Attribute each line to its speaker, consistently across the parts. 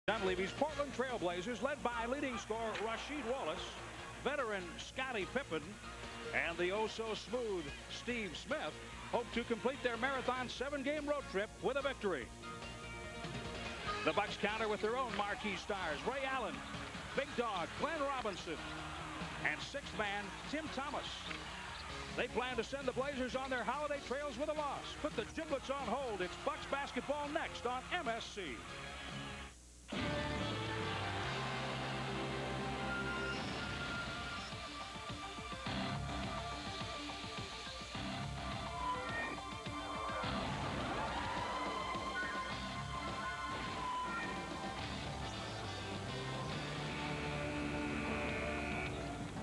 Speaker 1: Dunleavy's Portland Trailblazers, led by leading scorer Rasheed Wallace, veteran Scottie Pippen, and the oh-so-smooth Steve Smith, hope to complete their marathon 7-game road trip with a victory. The Bucks counter with their own marquee stars, Ray Allen, Big Dog Glenn Robinson, and sixth man Tim Thomas. They plan to send the Blazers on their holiday trails with a loss. Put the giblets on hold. It's Bucks basketball next on MSC.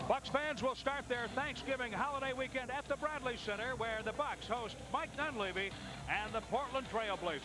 Speaker 1: Bucks fans will start their Thanksgiving holiday weekend at the Bradley Center, where the Bucks host Mike Dunleavy and the Portland Trailblazers.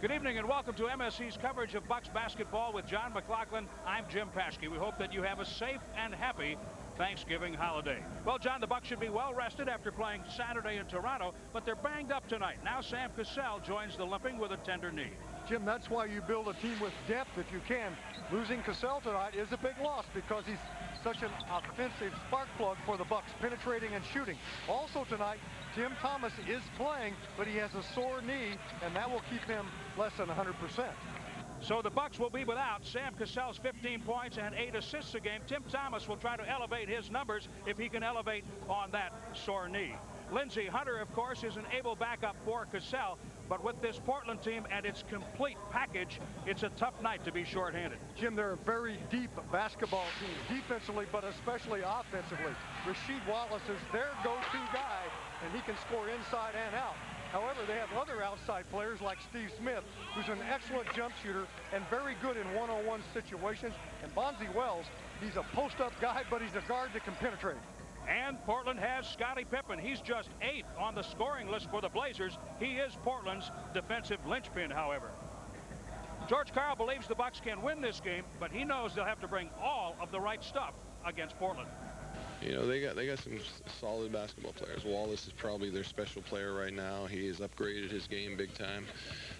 Speaker 1: Good evening and welcome to MSC's coverage of Bucks basketball with John McLaughlin. I'm Jim Paschke. We hope that you have a safe and happy Thanksgiving holiday. Well, John, the Bucks should be well rested after playing Saturday in Toronto, but they're banged up tonight. Now Sam Cassell joins the limping with a tender knee.
Speaker 2: Jim, that's why you build a team with depth if you can. Losing Cassell tonight is a big loss because he's such an offensive spark plug for the Bucks, penetrating and shooting. Also tonight, Tim Thomas is playing, but he has a sore knee, and that will keep him less than 100%.
Speaker 1: So the Bucks will be without Sam Cassell's 15 points and 8 assists a game. Tim Thomas will try to elevate his numbers if he can elevate on that sore knee. Lindsey Hunter, of course, is an able backup for Cassell, but with this Portland team and its complete package, it's a tough night to be shorthanded.
Speaker 2: Jim, they're a very deep basketball team, defensively, but especially offensively. Rasheed Wallace is their go-to guy, and he can score inside and out. However, they have other outside players like Steve Smith, who's an excellent jump shooter and very good in one-on-one situations. And Bonzi Wells, he's a post-up guy, but he's a guard that can penetrate.
Speaker 1: And Portland has Scottie Pippen. He's just 8th on the scoring list for the Blazers. He is Portland's defensive linchpin, however. George Karl believes the Bucks can win this game, but he knows they'll have to bring all of the right stuff against Portland.
Speaker 3: You know, they got some solid basketball players. Wallace is probably their special player right now. He has upgraded his game big time.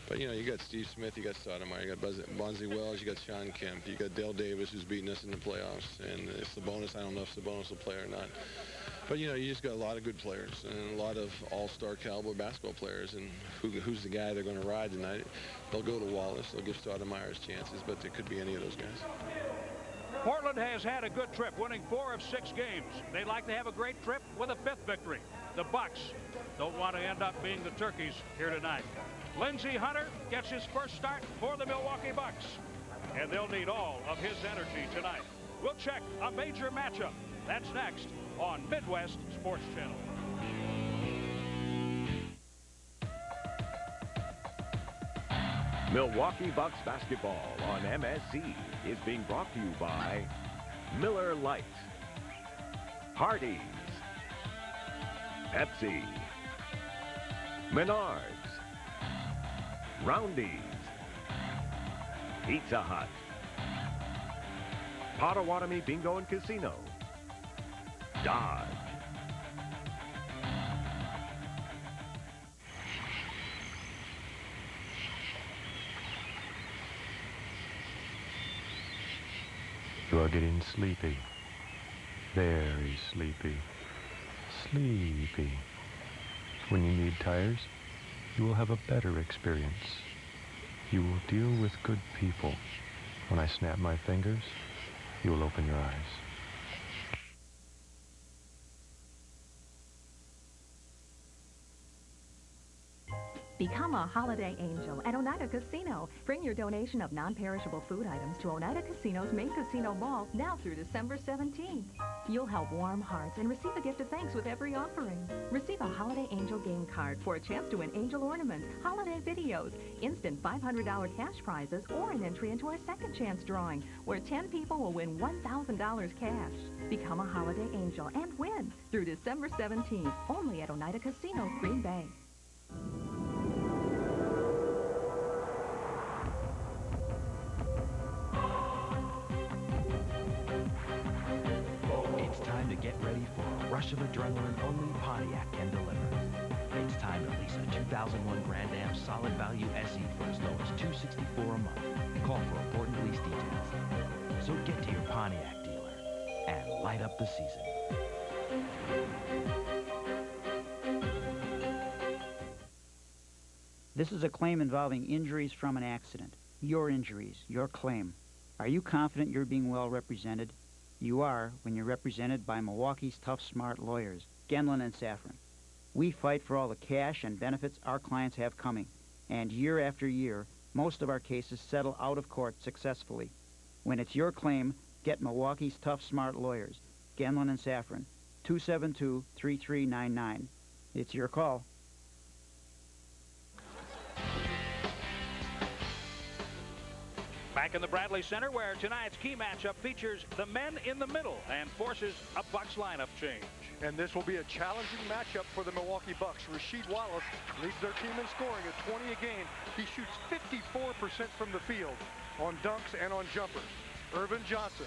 Speaker 3: But, you know, you got Steve Smith, you got Stoudemire, you got Bonzi Wells, you got Sean Kemp, you got Dale Davis, who's beating us in the playoffs. And Sabonis, I don't know if Sabonis will play or not. But, you know, you just got a lot of good players and a lot of all-star caliber basketball players. And who's the guy they're going to ride tonight? They'll go to Wallace. They'll give Stoudemire his chances, but it could be any of those guys.
Speaker 1: Portland has had a good trip, winning 4 of 6 games. They'd like to have a great trip with a 5th victory. The Bucks don't want to end up being the turkeys here tonight. Lindsey Hunter gets his first start for the Milwaukee Bucks, and they'll need all of his energy tonight. We'll check a major matchup. That's next on Midwest Sports Channel.
Speaker 4: Milwaukee Bucks basketball on MSC is being brought to you by Miller Lite, Hardee's, Pepsi, Menards, Roundy's, Pizza Hut, Potawatomi Bingo and Casino, Dodge.
Speaker 5: You are getting sleepy, very sleepy, sleepy. When you need tires, you will have a better experience. You will deal with good people. When I snap my fingers, you will open your eyes.
Speaker 6: Become a holiday angel at Oneida Casino. Bring your donation of non-perishable food items to Oneida Casino's main casino ball now through December 17th. You'll help warm hearts and receive a gift of thanks with every offering. Receive a Holiday Angel game card for a chance to win angel ornaments, holiday videos, instant $500 cash prizes, or an entry into our second chance drawing, where 10 people will win $1,000 cash. Become a holiday angel and win through December 17th, only at Oneida Casino, Green Bay.
Speaker 7: Get ready for a rush of adrenaline only Pontiac can deliver. It's time to lease a 2001 Grand Am solid value SE for as low as $264 a month. Call So get to your Pontiac dealer and light up the season.
Speaker 8: This is a claim involving injuries from an accident. Your injuries, your claim. Are you confident you're being well represented? You are when you're represented by Milwaukee's tough, smart lawyers, Genlin and Safran. We fight for all the cash and benefits our clients have coming. And year after year, most of our cases settle out of court successfully. When it's your claim, get Milwaukee's tough, smart lawyers, Genlin and Safran, 272-3399. It's your call.
Speaker 1: Back in the Bradley Center, where tonight's key matchup features the men in the middle and forces a Bucks lineup change.
Speaker 2: And this will be a challenging matchup for the Milwaukee Bucks. Rasheed Wallace leads their team in scoring at 20 a game. He shoots 54% from the field on dunks and on jumpers. Irvin Johnson,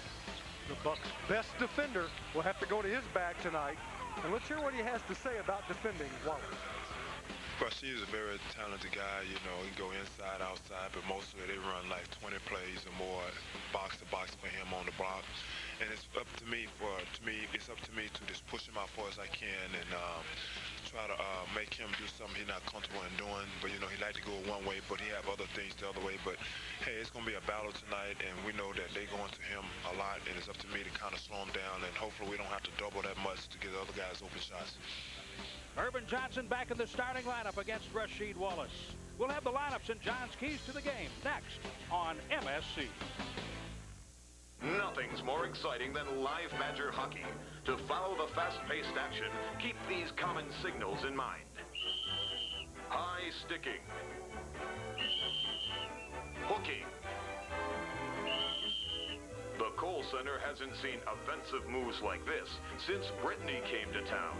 Speaker 2: the Bucks' best defender, will have to go to his bag tonight. And let's hear what he has to say about defending Wallace.
Speaker 9: Rasheed is a very talented guy. You know, he can go inside, outside, but mostly they run like 20 plays or more, box to box for him on the block. And it's up to me to just push him out far as I can and try to make him do something he's not comfortable in doing. But, you know, he like to go one way, but he have other things the other way. But, hey, it's going to be a battle tonight, and we know that they're going to him a lot, and it's up to me to kind of slow him down, and hopefully we don't have to double that much to get the other guys open shots.
Speaker 1: Irvin Johnson back in the starting lineup against Rasheed Wallace. We'll have the lineups and John's keys to the game next on MSC.
Speaker 10: Nothing's more exciting than live Badger hockey. To follow the fast-paced action, keep these common signals in mind. High sticking. Hooking. The Kohl Center hasn't seen offensive moves like this since Brittany came to town.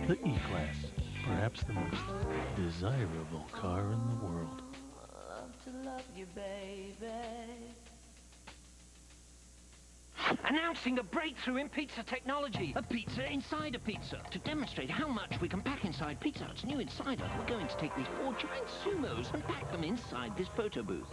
Speaker 11: The E-Class, perhaps the most desirable car in the world.
Speaker 12: Love you, baby.
Speaker 13: Announcing a breakthrough in pizza technology. A pizza inside a pizza. To demonstrate how much we can pack inside Pizza Hut's new Insider, we're going to take these 4 giant sumos and pack them inside this photo booth.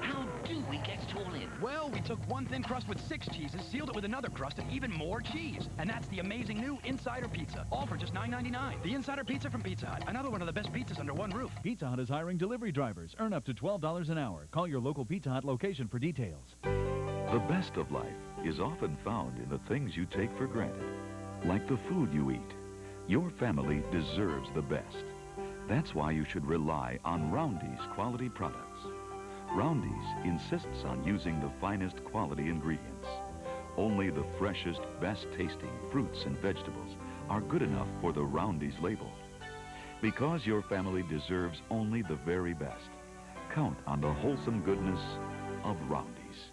Speaker 13: How do we get it all in?
Speaker 14: Well, we took one thin crust with 6 cheeses, sealed it with another crust and even more cheese. And that's the amazing new Insider Pizza, all for just $9.99. The Insider Pizza from Pizza Hut, another one of the best pizzas under one roof.
Speaker 15: Pizza Hut is hiring delivery drivers. Earn up to $12 an hour. Call your local Pizza Hut location for details.
Speaker 16: The best of life is often found in the things you take for granted, like the food you eat. Your family deserves the best. That's why you should rely on Roundy's quality products. Roundy's insists on using the finest quality ingredients. Only the freshest, best-tasting fruits and vegetables are good enough for the Roundy's label. Because your family deserves only the very best, count on the wholesome goodness of Roundy's.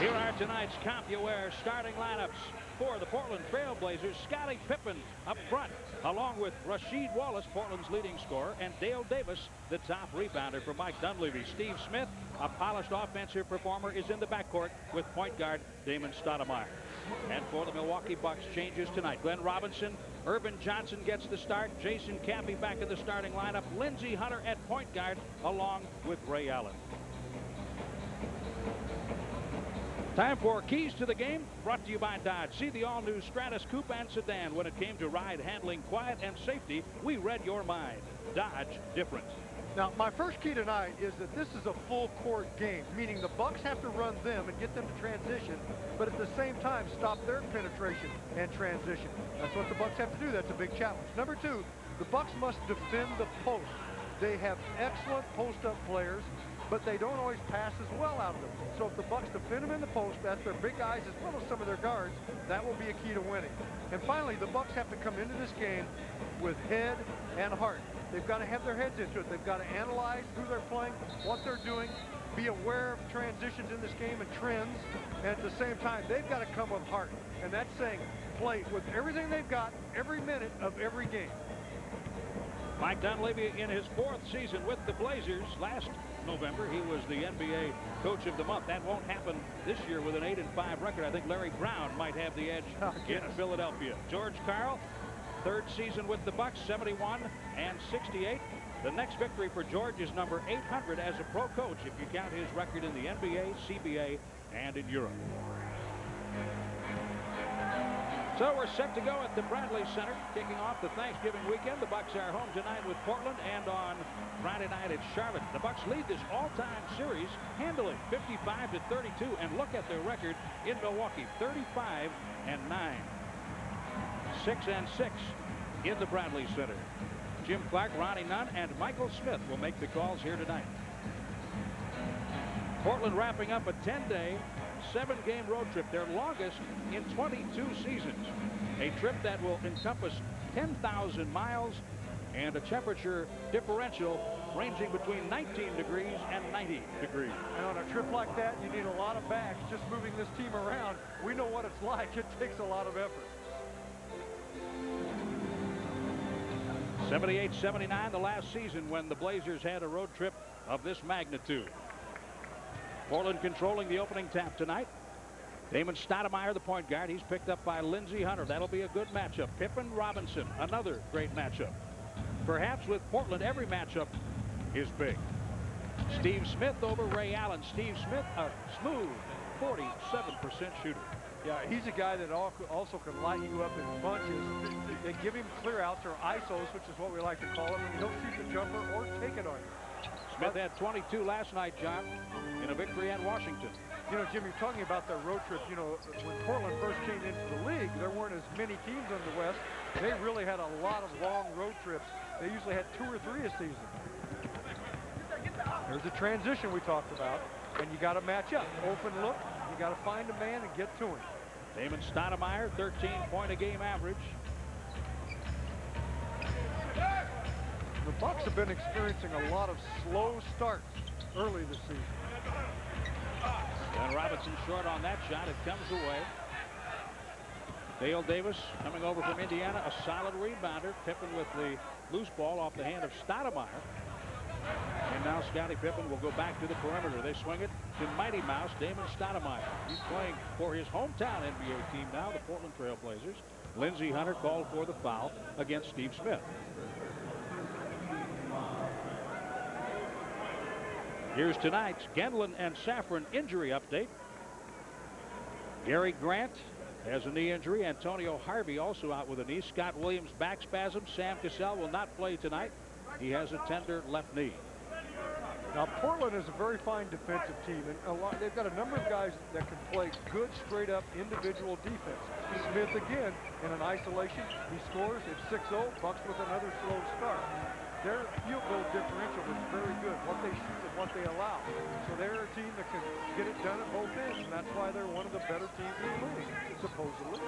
Speaker 1: Here are tonight's CompuWare starting lineups. For the Portland Trail Blazers, Scottie Pippen up front, along with Rasheed Wallace, Portland's leading scorer, and Dale Davis, the top rebounder for Mike Dunleavy. Steve Smith, a polished offensive performer, is in the backcourt with point guard Damon Stoudemire. And for the Milwaukee Bucks, changes tonight. Glenn Robinson, Irvin Johnson gets the start. Jason Cappy back in the starting lineup. Lindsey Hunter at point guard, along with Ray Allen. Time for Keys to the Game, brought to you by Dodge. See the all-new Stratus Coupe and Sedan. When it came to ride, handling, quiet, and safety, we read your mind. Dodge, different.
Speaker 2: Now, my first key tonight is that this is a full-court game, meaning the Bucks have to run them and get them to transition, but at the same time stop their penetration and transition. That's what the Bucks have to do. That's a big challenge. Number 2, the Bucks must defend the post. They have excellent post-up players, but they don't always pass as well out of them. So if the Bucks defend them in the post, that's their big guys as well as some of their guards, that will be a key to winning. And finally, the Bucks have to come into this game with head and heart. They've got to have their heads into it. They've got to analyze who they're playing, what they're doing, be aware of transitions in this game and trends, and at the same time, they've got to come with heart. And that's saying play with everything they've got every minute of every game.
Speaker 1: Mike Dunleavy in his 4th season with the Blazers. Last November, he was the NBA Coach of the Month. That won't happen this year with an 8-5 record. I think Larry Brown might have the edge in Philadelphia. George Karl, 3rd season with the Bucks, 71 and 68. The next victory for George is number 800 as a pro coach, if you count his record in the NBA, CBA, and in Europe. So we're set to go at the Bradley Center, kicking off the Thanksgiving weekend. The Bucks are home tonight with Portland, and on Friday night at Charlotte. The Bucks lead this all-time series handily, 55-32, and look at their record in Milwaukee, 35-9, 6-6 in the Bradley Center. Jim Clark, Ronnie Nunn, and Michael Smith will make the calls here tonight. Portland wrapping up a 10-day, 7-game road trip, their longest in 22 seasons. A trip that will encompass 10,000 miles and a temperature differential ranging between 19 degrees and 90 degrees.
Speaker 2: And on a trip like that, you need a lot of backs just moving this team around. We know what it's like. It takes a lot of effort.
Speaker 1: 78-79 the last season when the Blazers had a road trip of this magnitude. Portland controlling the opening tap tonight. Damon Stoudemire, the point guard. He's picked up by Lindsey Hunter. That'll be a good matchup. Pippen Robinson, another great matchup. Perhaps with Portland, every matchup is big. Steve Smith over Ray Allen. Steve Smith, a smooth 47% shooter.
Speaker 2: Yeah, he's a guy that also can light you up in bunches. They give him clear outs or ISOs, which is what we like to call them, and he'll shoot the jumper or take it on you.
Speaker 1: Smith had 22 last night, John, in a victory at Washington.
Speaker 2: You know, Jim, you're talking about their road trip. You know, when Portland first came into the league, there weren't as many teams in the West. They really had a lot of long road trips. They usually had 2 or 3 a season. There's the transition we talked about, and you got to match up. Open look, you got to find a man and get to him.
Speaker 1: Damon Stoudemire, 13-point-a-game average.
Speaker 2: The Bucks have been experiencing a lot of slow starts early this season.
Speaker 1: And Robinson short on that shot. It comes away. Dale Davis coming over from Indiana, a solid rebounder. Pippen with the loose ball off the hand of Stoudemire. And now Scottie Pippen will go back to the perimeter. They swing it to Mighty Mouse, Damon Stoudemire. He's playing for his hometown NBA team now, the Portland Trail Blazers. Lindsey Hunter called for the foul against Steve Smith. Here's tonight's Gendlin and Safran injury update. Gary Grant has a knee injury. Antonio Harvey also out with a knee. Scott Williams back spasm. Sam Cassell will not play tonight. He has a tender left knee.
Speaker 2: Now, Portland is a very fine defensive team, and they've got a number of guys that can play good, straight-up individual defense. Smith, again, in an isolation, he scores. It's 6-0. Bucks with another slow start. Their field goal differential is very good, what they shoot and what they allow. So they're a team that can get it done at both ends, and that's why they're one of the better teams in the league, supposedly.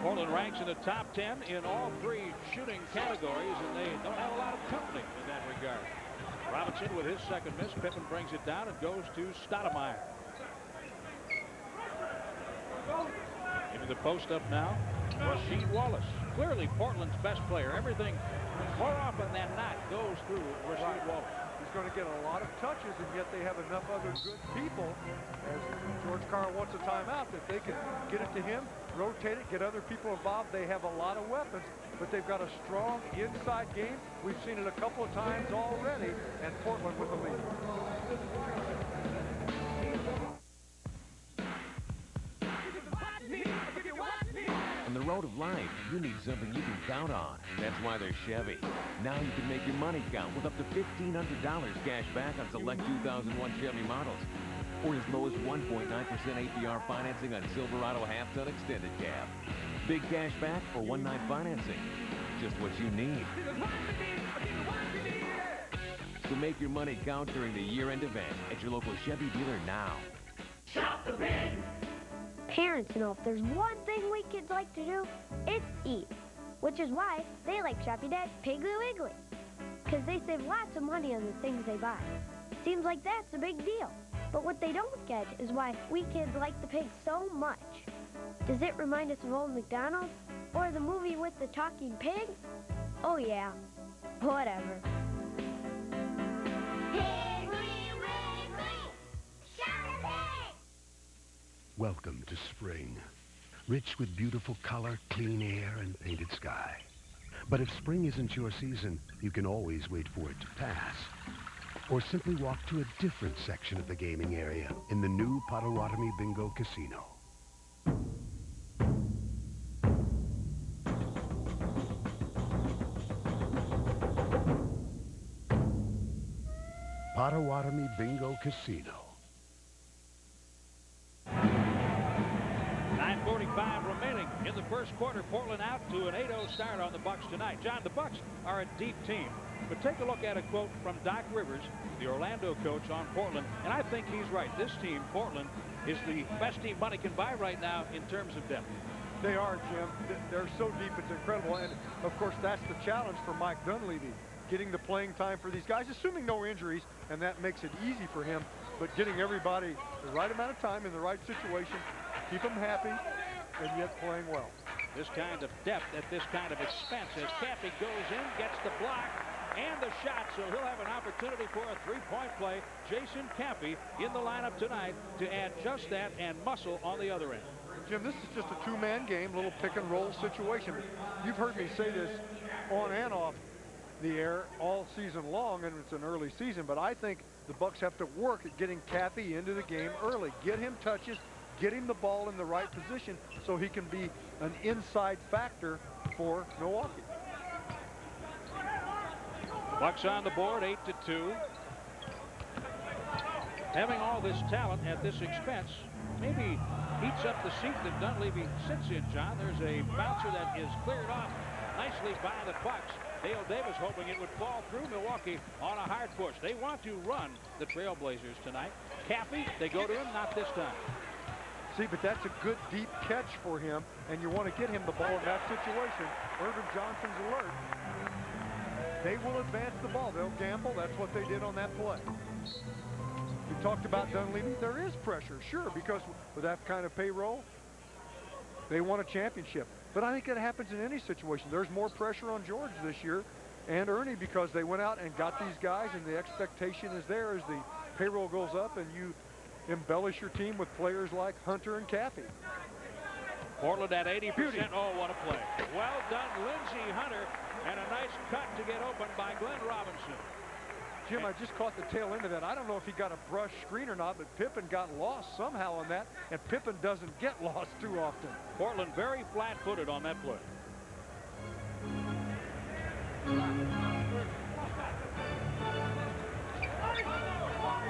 Speaker 1: Portland ranks in the top 10 in all 3 shooting categories, and they don't have a lot of company in that regard. Robinson with his second miss. Pippen brings it down and goes to Stoudemire. Into the post up now. Rasheed Wallace. Clearly Portland's best player. Everything more often than not goes through Rasheed Wallace.
Speaker 2: He's going to get a lot of touches, and yet they have enough other good people, as George Karl wants a timeout, that they can get it to him, rotate it, get other people involved. They have a lot of weapons, but they've got a strong inside game. We've seen it a couple of times already, and Portland with the lead.
Speaker 4: On the road of life, you need something you can count on. That's why there's Chevy. Now you can make your money count with up to $1,500 cash back on select 2001 Chevy models. Or as low as 1.9% APR financing on Silverado half-ton extended cab. Big cash back or one-night financing. Just what you need. So make your money count during the year-end event at your local Chevy dealer now.
Speaker 17: Shop the bin! Parents know if there's one thing we kids like to do, it's eat. which is why they like shopping at Piggly Wiggly, because they save lots of money on the things they buy. Seems like that's a big deal, but what they don't get is why we kids like the pig so much. Does it remind us of Old MacDonald, or the movie with the talking pig? Oh yeah, whatever.
Speaker 18: Welcome to spring, rich with beautiful color, clean air, and painted sky. But if spring isn't your season, you can always wait for it to pass. Or simply walk to a different section of the gaming area in the new Potawatomi Bingo Casino. Potawatomi Bingo Casino.
Speaker 1: 9:45 remaining in the first quarter. Portland out to an 8-0 start on the Bucks tonight. John, the Bucks are a deep team. But take a look at a quote from Doc Rivers, the Orlando coach on Portland, and I think he's right. This team, Portland, is the best team money can buy right now in terms of depth.
Speaker 2: They are, Jim. They're so deep, it's incredible. And, of course, that's the challenge for Mike Dunleavy, getting the playing time for these guys, assuming no injuries, and that makes it easy for him. But getting everybody the right amount of time in the right situation, keep them happy, and yet playing well.
Speaker 1: This kind of depth at this kind of expense as Cappy goes in, gets the block, and the shot, so he'll have an opportunity for a three-point play. Jason Cappy in the lineup tonight to add just that and muscle on the other end.
Speaker 2: Jim, this is just a two-man game, little pick-and-roll situation. You've heard me say this on and off the air all season long, and it's an early season, but I think the Bucks have to work at getting Cappy into the game early. Get him touches, get him the ball in the right position so he can be an inside factor for Milwaukee.
Speaker 1: Bucks on the board, 8-2. Having all this talent at this expense maybe heats up the seat that Dunleavy sits in, John. There's a bouncer that is cleared off nicely by the Bucks. Dale Davis hoping it would fall through. Milwaukee on a hard push. They want to run the Trailblazers tonight. Cappy, they go to him, not this time.
Speaker 2: See, but that's a good deep catch for him, and you want to get him the ball in that situation. Irvin Johnson's alert. They will advance the ball. They'll gamble. That's what they did on that play. We talked about Dunleavy. There is pressure, sure, because with that kind of payroll, they won a championship. But I think it happens in any situation. There's more pressure on George this year and Ernie because they went out and got these guys, and the expectation is there as the payroll goes up and you embellish your team with players like Hunter and Cappy.
Speaker 1: Portland at 80%. Oh, what a play. Well done, Lindsey Hunter, and a nice cut to get open by Glenn Robinson.
Speaker 2: Jim, I just caught the tail end of that. I don't know if he got a brush screen or not, but Pippen got lost somehow on that, and Pippen doesn't get lost too often.
Speaker 1: Portland very flat-footed on that play.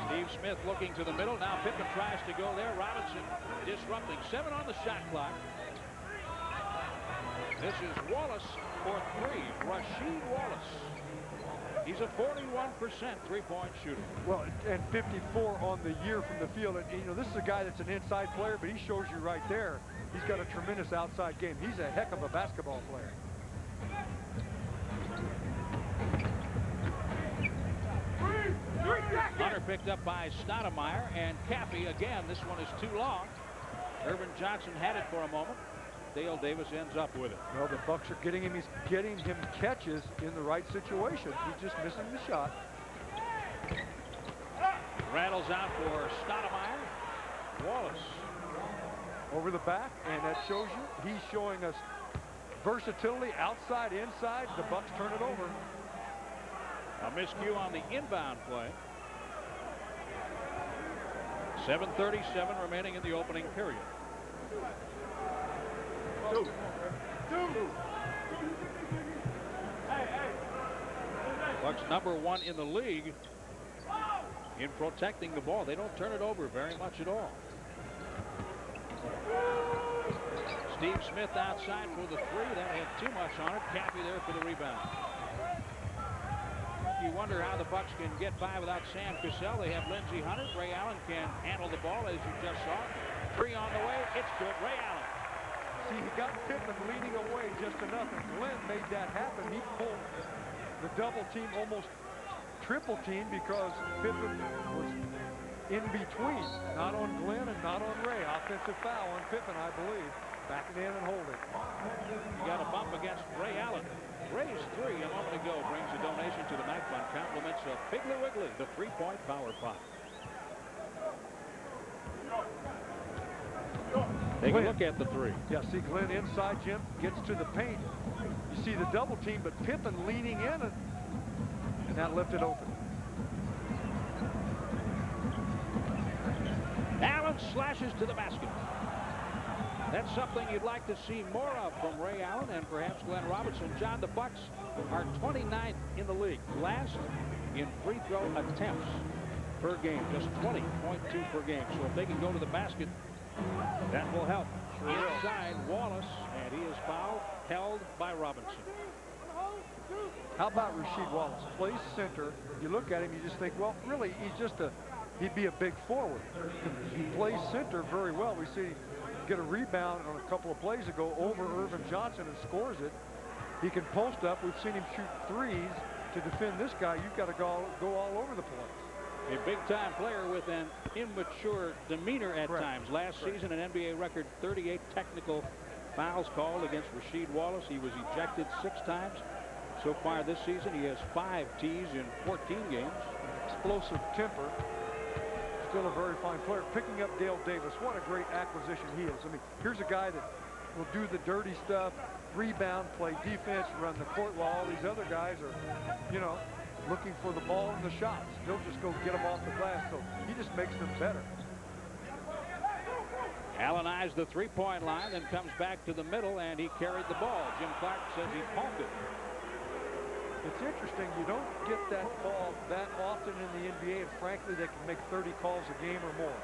Speaker 1: Steve Smith looking to the middle. Now Pippen tries to go there. Robinson disrupting. 7 on the shot clock. This is Wallace for 3. Rasheed Wallace. He's a 41% three-point shooter.
Speaker 2: Well, and 54 on the year from the field. And, you know, this is a guy that's an inside player, but he shows you right there. He's got a tremendous outside game. He's a heck of a basketball player.
Speaker 1: Hunter picked up by Stoudemire, and Cappy again. This one is too long. Irvin Johnson had it for a moment. Dale Davis ends up with it.
Speaker 2: Well, the Bucks are getting him. He's getting him catches in the right situation. He's just missing the shot.
Speaker 1: Rattles out for Stoudemire. Wallace
Speaker 2: over the back, and that shows you he's showing us versatility outside, inside. The Bucks turn it over.
Speaker 1: A miscue on the inbound play. 7:37 remaining in the opening period. Bucks #1 in the league in protecting the ball. They don't turn it over very much at all. Steve Smith outside for the 3. That had too much on it. Cappy there for the rebound. You wonder how the Bucks can get by without Sam Cassell. They have Lindsey Hunter. Ray Allen can handle the ball, as you just saw. 3 on the way. It's good. Ray Allen.
Speaker 2: see, he got Pippen leading away just enough, and Glenn made that happen. He pulled the double team, almost triple team, because Pippen was in between. Not on Glenn and not on Ray. Offensive foul on Pippen, I believe. Backing in and holding.
Speaker 1: You got a bump against Ray Allen. Ray's three a moment ago brings a donation to the Mac Fund. Compliments of Piggly Wiggly, the three-point power pot. Take a look at the three.
Speaker 2: Yeah, see Glenn inside, Jim, gets to the paint. You see the double team, but Pippen leaning in, and that left it open.
Speaker 1: Allen slashes to the basket. That's something you'd like to see more of from Ray Allen and perhaps Glenn Robinson. John, the Bucks are 29th in the league, last in free throw attempts per game, just 20.2 per game. So if they can go to the basket, that will help. Inside Wallace, and he is fouled, held by Robinson.
Speaker 2: How about Rasheed Wallace? Plays center. You look at him, you just think, well, really, he'd be a big forward. He plays center very well. We see him get a rebound on a couple of plays ago over Irvin Johnson and scores it. He can post up. We've seen him shoot threes. To defend this guy, you've got to go all over the place.
Speaker 1: A big-time player with an immature demeanor at times. Last season, an NBA record 38 technical fouls called against Rasheed Wallace. He was ejected 6 times. So far this season, he has 5 T's in 14 games.
Speaker 2: Explosive temper. Still a very fine player. Picking up Dale Davis. What a great acquisition he is. I mean, here's a guy that will do the dirty stuff, rebound, play defense, run the court, while all these other guys are, you know, looking for the ball and the shots. He'll just go get them off the glass, so he just makes them better.
Speaker 1: Allen eyes the three-point line, then comes back to the middle, and he carried the ball. Jim Clark says he palmed it.
Speaker 2: It's interesting, you don't get that ball that often in the NBA, and frankly, they can make 30 calls a game or more.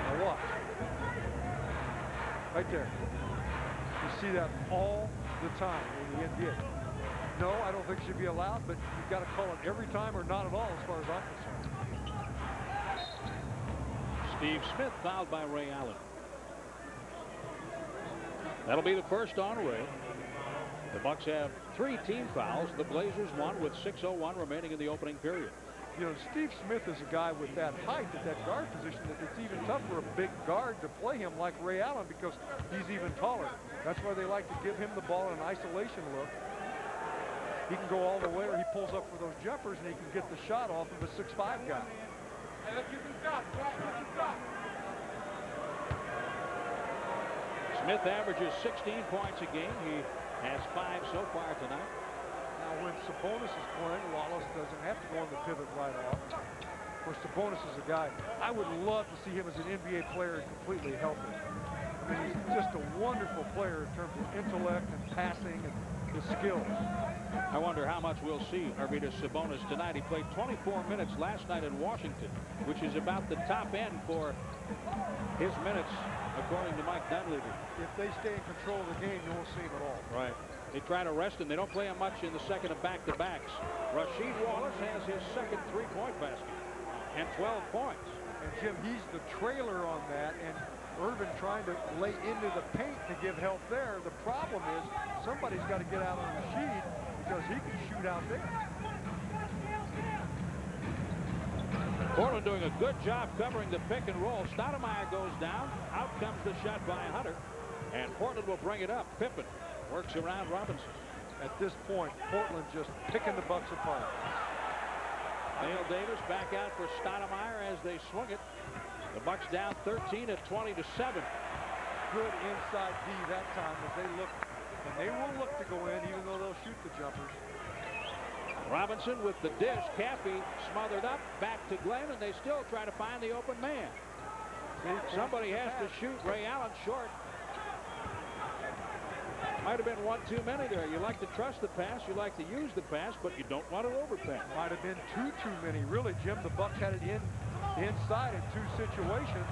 Speaker 2: Now watch. Right there. You see that all the time in the NBA. No, I don't think it should be allowed, but you've got to call it every time or not at all as far as I'm concerned.
Speaker 1: Steve Smith fouled by Ray Allen. That'll be the first on Ray. The Bucks have 3 team fouls. The Blazers 1 with 6:01 remaining in the opening period.
Speaker 2: You know, Steve Smith is a guy with that height at that guard position that it's even tough for a big guard to play him like Ray Allen because he's even taller. That's why they like to give him the ball in an isolation look. He can go all the way, or he pulls up for those jumpers, and he can get the shot off of a 6'5" guy.
Speaker 1: Smith averages 16 points a game. He has 5 so far tonight.
Speaker 2: Now, when Sabonis is playing, Wallace doesn't have to go on the pivot right off. Of course, Sabonis is a guy, I would love to see him as an NBA player and completely healthy. I mean, he's just a wonderful player in terms of intellect and passing and his skills.
Speaker 1: I wonder how much we'll see Arvydas Sabonis tonight. He played 24 minutes last night in Washington, which is about the top end for his minutes, according to Mike Dunleavy.
Speaker 2: If they stay in control of the game, you won't see him at all.
Speaker 1: Right. They try to rest him. They don't play him much in the second of back-to-backs. Rasheed Wallace has his second three-point basket and 12 points.
Speaker 2: And Jim, he's the trailer on that, and Irvin trying to lay into the paint to give help there. The problem is somebody's got to get out on Rasheed because he can shoot out there.
Speaker 1: Portland doing a good job covering the pick and roll. Stoudemire goes down. Out comes the shot by Hunter. And Portland will bring it up. Pippen works around Robinson.
Speaker 2: At this point, Portland just picking the Bucks apart.
Speaker 1: Dale Davis back out for Stoudemire as they swing it. The Bucks down 13 at 20-7.
Speaker 2: Good inside D that time as they look, and they will look to go in even though they'll shoot the jumpers.
Speaker 1: Robinson with the dish. Caffey smothered up. Back to Glenn, and they still try to find the open man. Somebody has to shoot. Ray Allen short. Might have been one too many there. You like to trust the pass. You like to use the pass, but you don't want to overpass.
Speaker 2: Might have been too many. Really, Jim, the Bucks had it inside in 2 situations.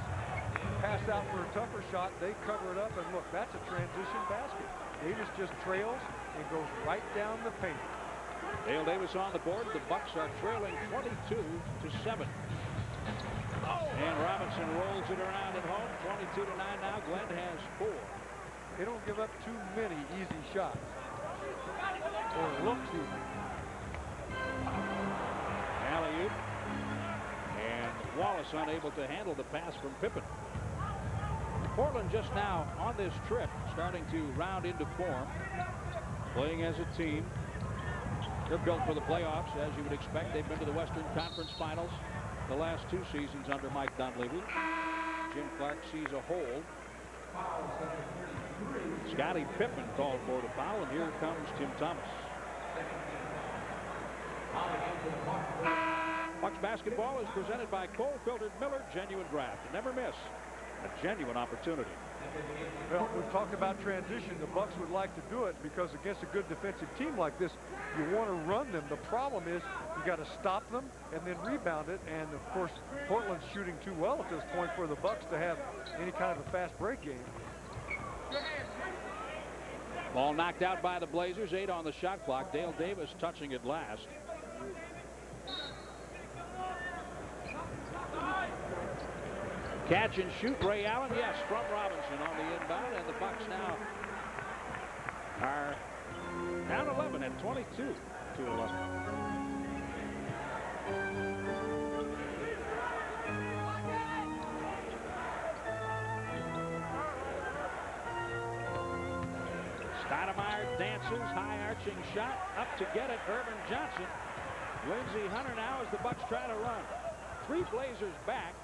Speaker 2: Pass out for a tougher shot. They cover it up, and look, that's a transition basket. Davis just trails and goes right down the paint.
Speaker 1: Dale Davis on the board. The Bucks are trailing 22-7. And Robinson rolls it around at home. 22-9 now. Glenn has 4.
Speaker 2: They don't give up too many easy shots. Or looks easy.
Speaker 1: Alley-oop. And Wallace unable to handle the pass from Pippen. Portland just now on this trip starting to round into form. Playing as a team. They're built for the playoffs, as you would expect. They've been to the Western Conference Finals the last 2 seasons under Mike Dunleavy. Jim Clark sees a hold. Scottie Pippen called for the foul, and here comes Tim Thomas. Bucks basketball is presented by Coal-Filtered Miller Genuine Draft. Never miss a genuine opportunity.
Speaker 2: Well, we've talked about transition. The Bucks would like to do it because against a good defensive team like this, you want to run them. The problem is you got to stop them and then rebound it. And of course, Portland's shooting too well at this point for the Bucks to have any kind of a fast break game.
Speaker 1: Ball knocked out by the Blazers. 8 on the shot clock. Dale Davis touching it last. Catch and shoot, Ray Allen, yes, from Robinson on the inbound, and the Bucks now are down 11 at 22-11. Stoudemire dances, high arching shot, up to get it, Irvin Johnson. Lindsey Hunter now as the Bucks try to run. 3 Blazers back.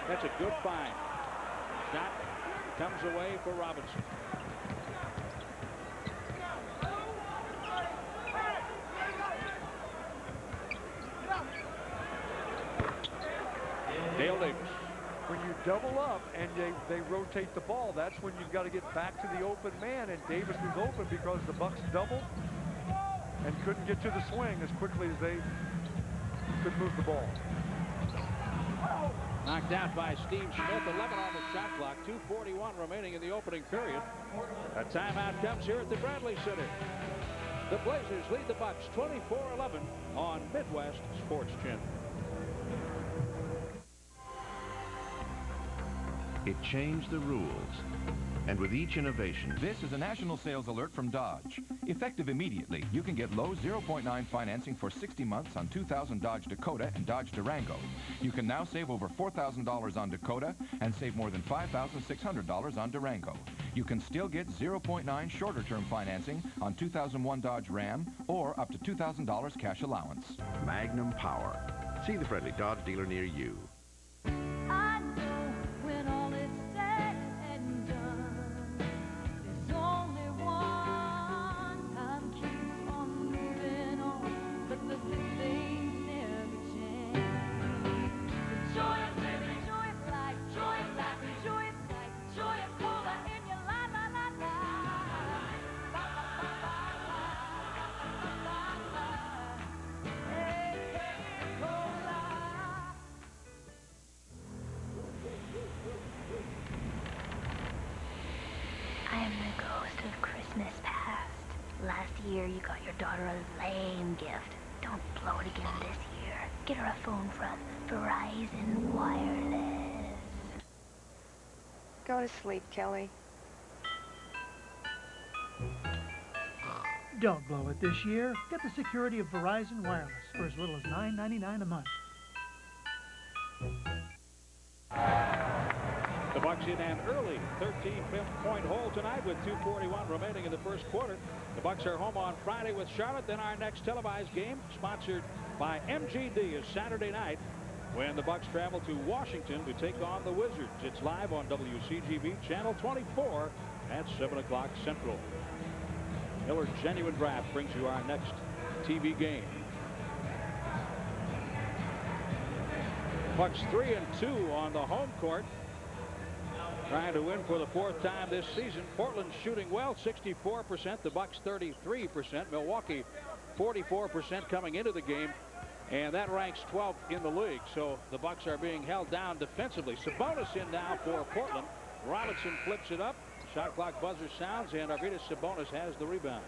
Speaker 1: That's a good find. Shot comes away for Robinson. Dale Davis.
Speaker 2: When you double up and they rotate the ball, that's when you've got to get back to the open man, and Davis was open because the Bucks doubled and couldn't get to the swing as quickly as they could move the ball.
Speaker 1: Knocked out by Steve Smith. 11 on the shot clock. 2:41 remaining in the opening period. A timeout comes here at the Bradley Center. The Blazers lead the Bucks 24-11 on Midwest Sports Channel.
Speaker 4: It changed the rules. And with each innovation...
Speaker 19: This is a national sales alert from Dodge. Effective immediately, you can get low 0.9 financing for 60 months on 2000 Dodge Dakota and Dodge Durango. You can now save over $4,000 on Dakota and save more than $5,600 on Durango. You can still get 0.9 shorter-term financing on 2001 Dodge Ram or up to $2,000 cash allowance.
Speaker 20: Magnum Power. See the friendly Dodge dealer near you.
Speaker 21: Year you got your daughter a lame gift. Don't blow it again this year. Get her a phone from Verizon Wireless.
Speaker 22: Go to sleep, Kelly.
Speaker 23: Don't blow it this year. Get the security of Verizon Wireless for as little as $9.99 a month.
Speaker 1: The Bucks in an early 13-point hole tonight with 2:41 remaining in the first quarter. The Bucks are home on Friday with Charlotte. Then our next televised game, sponsored by MGD, is Saturday night when the Bucks travel to Washington to take on the Wizards. It's live on WCGB Channel 24 at 7 o'clock Central. Miller Genuine Draft brings you our next TV game. Bucks 3-2 on the home court. Trying to win for the 4th time this season. Portland shooting well, 64%. The Bucks 33%. Milwaukee 44% coming into the game. And that ranks 12th in the league. So the Bucks are being held down defensively. Sabonis in now for Portland. Robinson flips it up. Shot clock buzzer sounds, and Arvydas Sabonis has the rebound.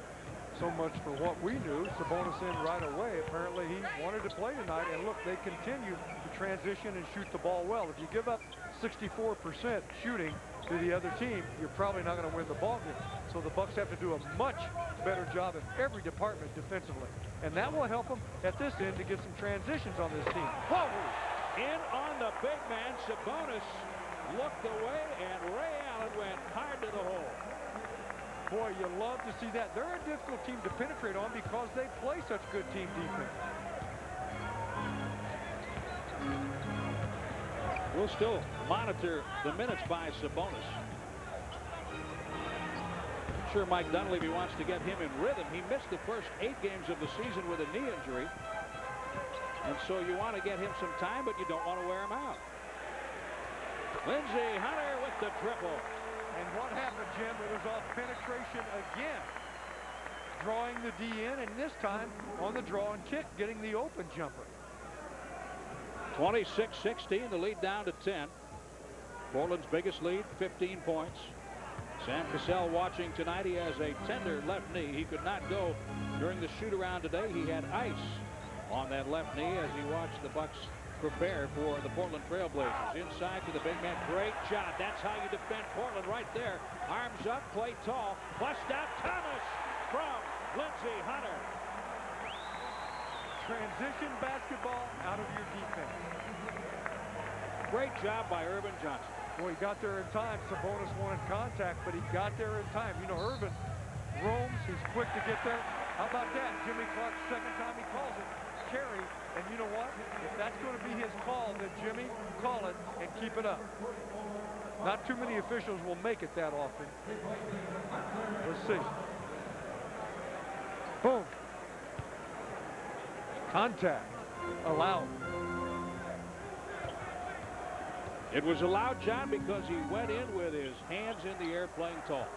Speaker 2: so much for what we knew. Sabonis in right away. Apparently he wanted to play tonight, and look, they continue to transition and shoot the ball well. If you give up 64% shooting to the other team, you're probably not going to win the ball game. So the Bucks have to do a much better job in every department defensively. And that will help them at this end to get some transitions on this team.
Speaker 1: Whoa! In on the big man, Sabonis looked away, and Ray Allen went hard to the hole.
Speaker 2: Boy, you love to see that. They're a difficult team to penetrate on because they play such good team defense.
Speaker 1: We'll still monitor the minutes by Sabonis. I'm sure Mike Dunleavy wants to get him in rhythm. He missed the first 8 games of the season with a knee injury. And so you want to get him some time, but you don't want to wear him out. Lindsey Hunter with the triple.
Speaker 2: And what happened, Jim? It was off penetration again. Drawing the D in, and this time on the draw and kick, getting the open jumper.
Speaker 1: 26-16, the lead down to 10. Portland's biggest lead, 15 points. Sam Cassell watching tonight. He has a tender left knee. He could not go during the shoot-around today. He had ice on that left knee as he watched the Bucks prepare for the Portland Trailblazers. Inside to the big man. Great job. That's how you defend Portland right there. Arms up, play tall. Bust out Thomas from Lindsey Hunter.
Speaker 2: Transition basketball out of your defense.
Speaker 1: Great job by Irvin Johnson.
Speaker 2: Well, he got there in time. Sabonis wanted contact, but he got there in time. You know, Irvin roams. He's quick to get there. How about that? Jimmy Clark's second time he calls it. Carry. And you know what? If that's going to be his call, then Jimmy, call it and keep it up. Not too many officials will make it that often. Let's see. Boom. Contact allowed.
Speaker 1: It was allowed, John, because he went in with his hands in the air playing tall.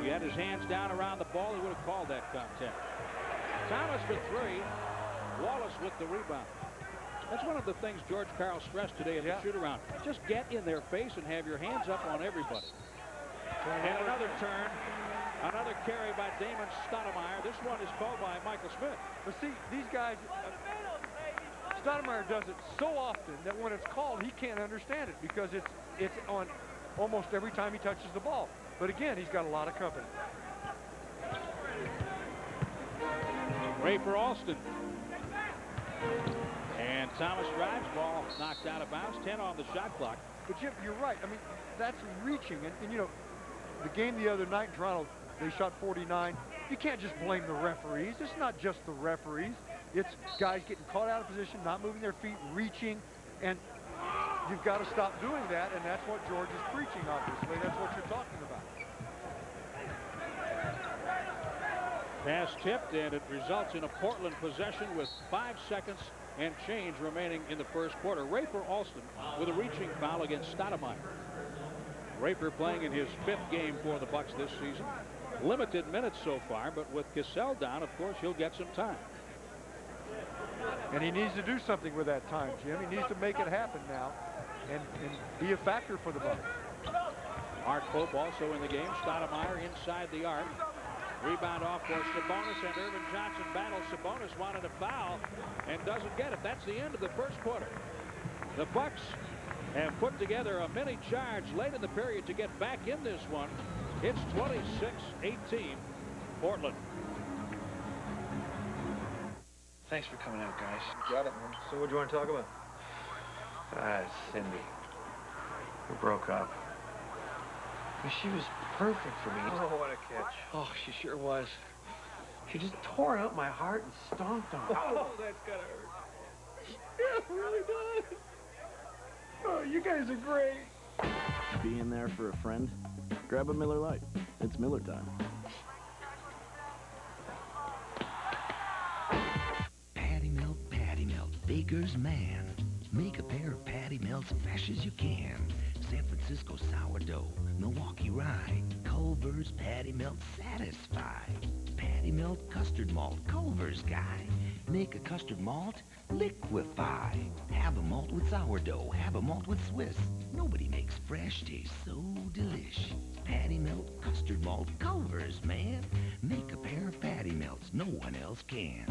Speaker 1: He had his hands down around the ball. He would have called that contact. Thomas for 3. Wallace with the rebound. That's one of the things George Karl stressed today at the shoot-around. Just get in their face and have your hands up on everybody. And another turn. Another carry by Damon Stoudemire. This one is called by Michael Smith.
Speaker 2: But see, these guys, Stoudemire does it so often that when it's called, he can't understand it because it's on almost every time he touches the ball. But again, he's got a lot of company.
Speaker 1: Ray for Alston. And Thomas drives, ball knocked out of bounds, 10 on the shot clock.
Speaker 2: But Jim, you're right. I mean, that's reaching. And you know, the game the other night in Toronto, they shot 49. You can't just blame the referees. It's not just the referees. It's guys getting caught out of position, not moving their feet, reaching. And you've got to stop doing that. And that's what George is preaching, obviously. That's what you're talking about.
Speaker 1: Pass tipped, and it results in a Portland possession with 5 seconds and change remaining in the first quarter. Rafer Alston with a reaching foul against Stoudemire. Rafer playing in his 5th game for the Bucks this season. Limited minutes so far, but with Cassell down, of course, he'll get some time.
Speaker 2: And he needs to do something with that time, Jim. He needs to make it happen now and be a factor for the Bucks.
Speaker 1: Mark Pope also in the game. Stoudemire inside the arc. Rebound off for Sabonis, and Irvin Johnson battles Sabonis, wanted a foul and doesn't get it. That's the end of the first quarter. The Bucks have put together a mini charge late in the period to get back in this one. It's 26-18 Portland.
Speaker 3: Thanks for coming out, guys.
Speaker 5: Got it, man. So what do you want to talk about?
Speaker 3: Cindy. We broke up. She was perfect for me.
Speaker 5: Oh, what a catch.
Speaker 3: Oh, she sure was. She just tore out my heart and stomped on it.
Speaker 5: Oh, that's gotta hurt.
Speaker 3: Yeah, it really does. Oh, you guys are great.
Speaker 6: Being there for a friend? Grab a Miller Lite. It's Miller time.
Speaker 24: Patty Melt, Baker's man. Make a pair of Patty Melts fresh as you can.
Speaker 7: San Francisco sourdough, Milwaukee rye, Culver's patty melt satisfy. Patty melt custard malt, Culver's guy. Make a custard malt, liquefy. Have a malt with sourdough, have a malt with Swiss. Nobody makes fresh taste so delish. Patty melt, custard malt, Culver's, man. Make a pair of patty melts no one else can.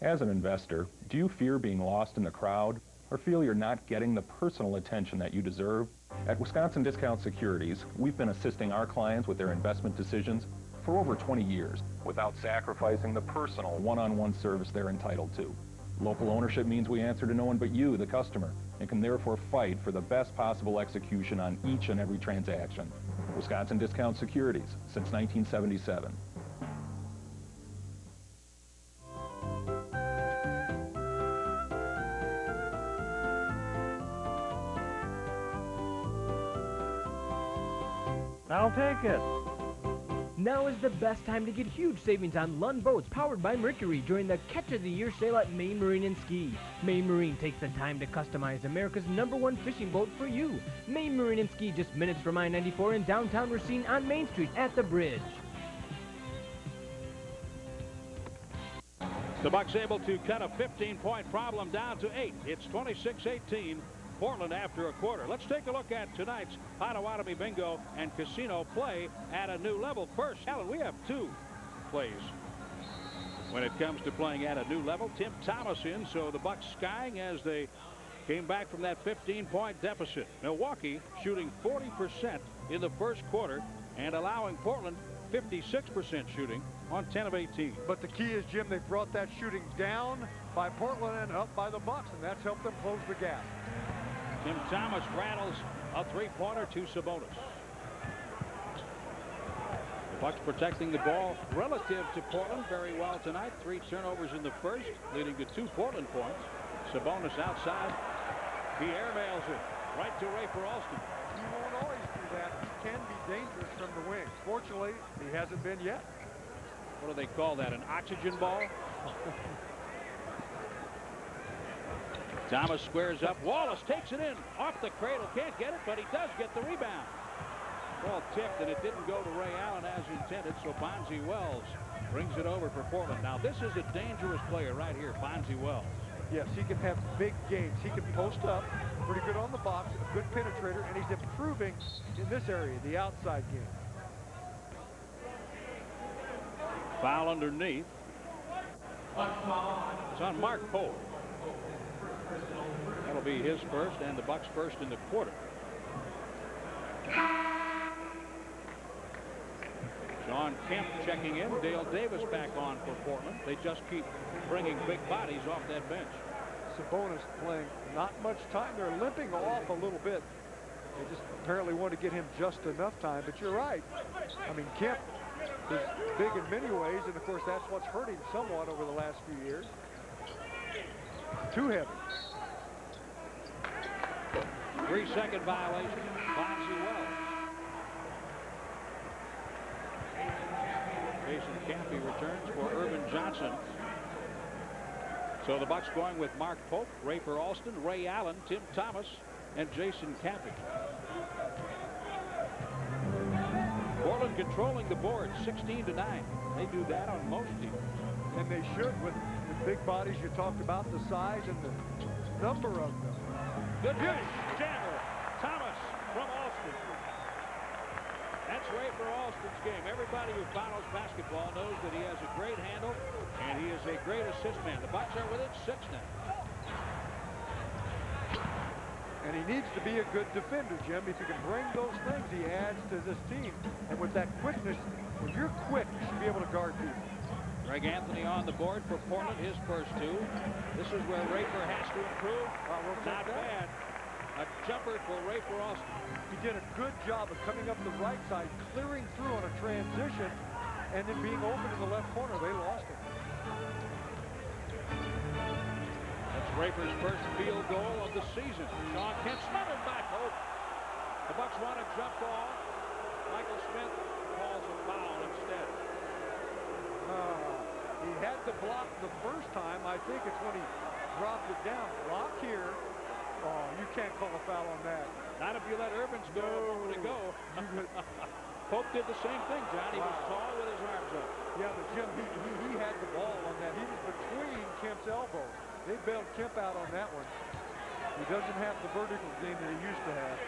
Speaker 8: As an investor, do you fear being lost in the crowd or feel you're not getting the personal attention that you deserve? At Wisconsin Discount Securities, we've been assisting our clients with their investment decisions for over 20 years without sacrificing the personal one-on-one service they're entitled to. Local ownership means we answer to no one but you, the customer, and can therefore fight for the best possible execution on each and every transaction. Wisconsin Discount Securities, since 1977.
Speaker 9: I'll take it.
Speaker 24: Now is the best time to get huge savings on Lund boats powered by Mercury during the Catch of the Year sale at Maine Marine and Ski. Maine Marine takes the time to customize America's #1 fishing boat for you. Maine Marine and Ski, just minutes from I-94 in downtown Racine on Main Street at the bridge.
Speaker 1: The Bucks able to cut a 15-point problem down to 8. It's 26-18. Portland after a quarter. Let's take a look at tonight's Potawatomi Bingo and Casino play at a new level. First, Alan, we have 2 plays when it comes to playing at a new level. Tim Thomas in, so the Bucks skying as they came back from that 15-point deficit. Milwaukee shooting 40% in the first quarter and allowing Portland 56% shooting on 10 of 18.
Speaker 2: But the key is, Jim, they brought that shooting down by Portland and up by the Bucks, and that's helped them close the gap.
Speaker 1: Tim Thomas rattles a 3-pointer to Sabonis. The Bucks protecting the ball relative to Portland very well tonight. 3 turnovers in the first, leading to 2 Portland points. Sabonis outside. He airmails it right to Rafer Alston.
Speaker 2: He won't always do that. He can be dangerous from the wing. Fortunately, he hasn't been yet.
Speaker 1: What do they call that? An oxygen ball? Thomas squares up. Wallace takes it in off the cradle. Can't get it, but he does get the rebound. Ball tipped, and it didn't go to Ray Allen as intended, so Fonzie Wells brings it over for Portland. Now, this is a dangerous player right here, Fonzie Wells.
Speaker 2: Yes, he can have big games. He can post up, pretty good on the box, a good penetrator, and he's improving in this area, the outside game.
Speaker 1: Foul underneath. It's on Mark Pope. That'll be his first and the Bucks' first in the quarter. John Kemp checking in. Dale Davis back on for Portland. They just keep bringing big bodies off that bench.
Speaker 2: Sabonis playing not much time. They're limping off a little bit. They just apparently want to get him just enough time. But you're right. I mean, Kemp is big in many ways, and of course that's what's hurt him somewhat over the last few years. Too heavy.
Speaker 1: 3-second violation. Fonzie Wells. Jason Campy returns for Irvin Johnson. So the Bucks going with Mark Pope, Rafer Alston, Ray Allen, Tim Thomas, and Jason Campy. Portland controlling the board 16-9. They do that on most teams.
Speaker 2: And they should with the big bodies you talked about, the size and the number of them.
Speaker 1: Good finish. Jammer. Thomas from Alston. That's Rafer Alston's game. Everybody who follows basketball knows that he has a great handle and he is a great assist man. The Bucks are within 6 now.
Speaker 2: And he needs to be a good defender, Jim. If you can bring those things, he adds to this team. And with that quickness, when you're quick, you should be able to guard people.
Speaker 1: Greg Anthony on the board for Portland, his first 2. This is where Rafer has to improve. Not bad. A jumper for Rafer Alston.
Speaker 2: He did a good job of coming up the right side, clearing through on a transition, and then being open in the left corner. They lost him.
Speaker 1: That's Rafer's first field goal of the season. Sean Kemp smothered back Hope. The Bucks want a jump ball. Michael Smith calls a foul instead.
Speaker 2: He had to block the first time. I think it's when he dropped it down. Block here, Oh, you can't call a foul on that.
Speaker 1: Not if you let Urbans go over to go. Pope did the same thing, John. He was tall with his arms up.
Speaker 2: Yeah, but Jim, he had the ball on that. He was between Kemp's elbows. They bailed Kemp out on that one. He doesn't have the vertical game that he used to have.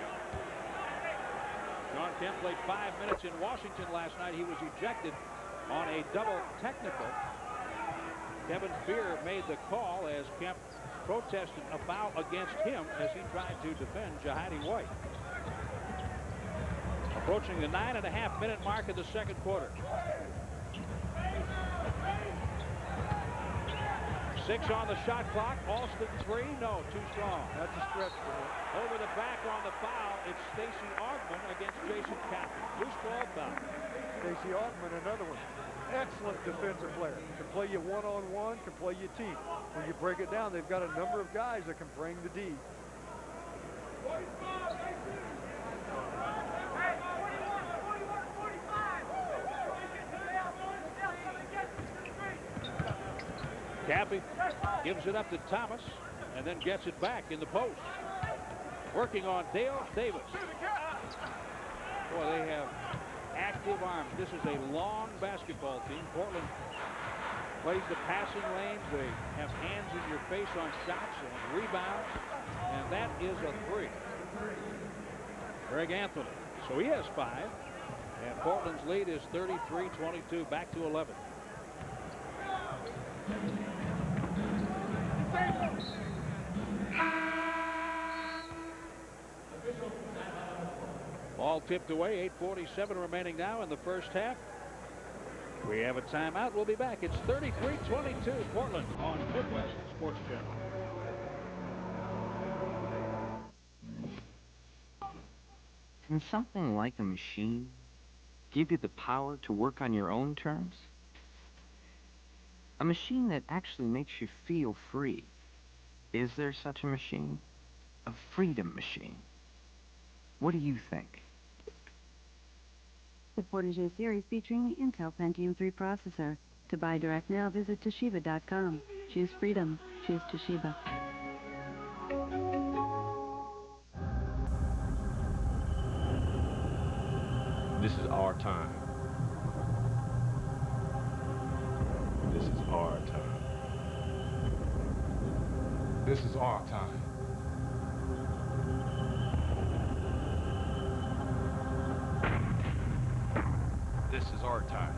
Speaker 1: John Kemp played 5 minutes in Washington last night. He was ejected on a double technical. Kevin Beer made the call as Kemp protested a foul against him as he tried to defend Jahadi White. Approaching the 9.5-minute mark of the second quarter. 6 on the shot clock. Alston 3. No, too strong.
Speaker 2: That's a stretch for him.
Speaker 1: Over the back on the foul, it's Stacey Augmon against Jason Kaplan. Loose ball foul.
Speaker 2: Stacey Augmon, another one. Excellent defensive player. Can play you one-on-one, can play you team. When you break it down, they've got a number of guys that can bring the D.
Speaker 1: Cappy gives it up to Thomas and then gets it back in the post. Working on Dale Davis. Boy, they have active arms. This is a long basketball team. Portland plays the passing lanes. They have hands in your face on shots and rebounds. And that is a 3. Greg Anthony. So he has 5. And Portland's lead is 33-22. Back to 11. Ball tipped away. 8:47 remaining now in the first half. We have a timeout. We'll be back. It's 33-22 Portland on Midwest Sports Channel.
Speaker 9: Can something like a machine give you the power to work on your own terms? A machine that actually makes you feel free. Is there such a machine? A freedom machine. What do you think?
Speaker 10: The Portage series featuring the Intel Pentium 3 processor. To buy direct now, visit Toshiba.com. Choose freedom. Choose Toshiba.
Speaker 11: This is our time. This is our time. This is our time. This is our time.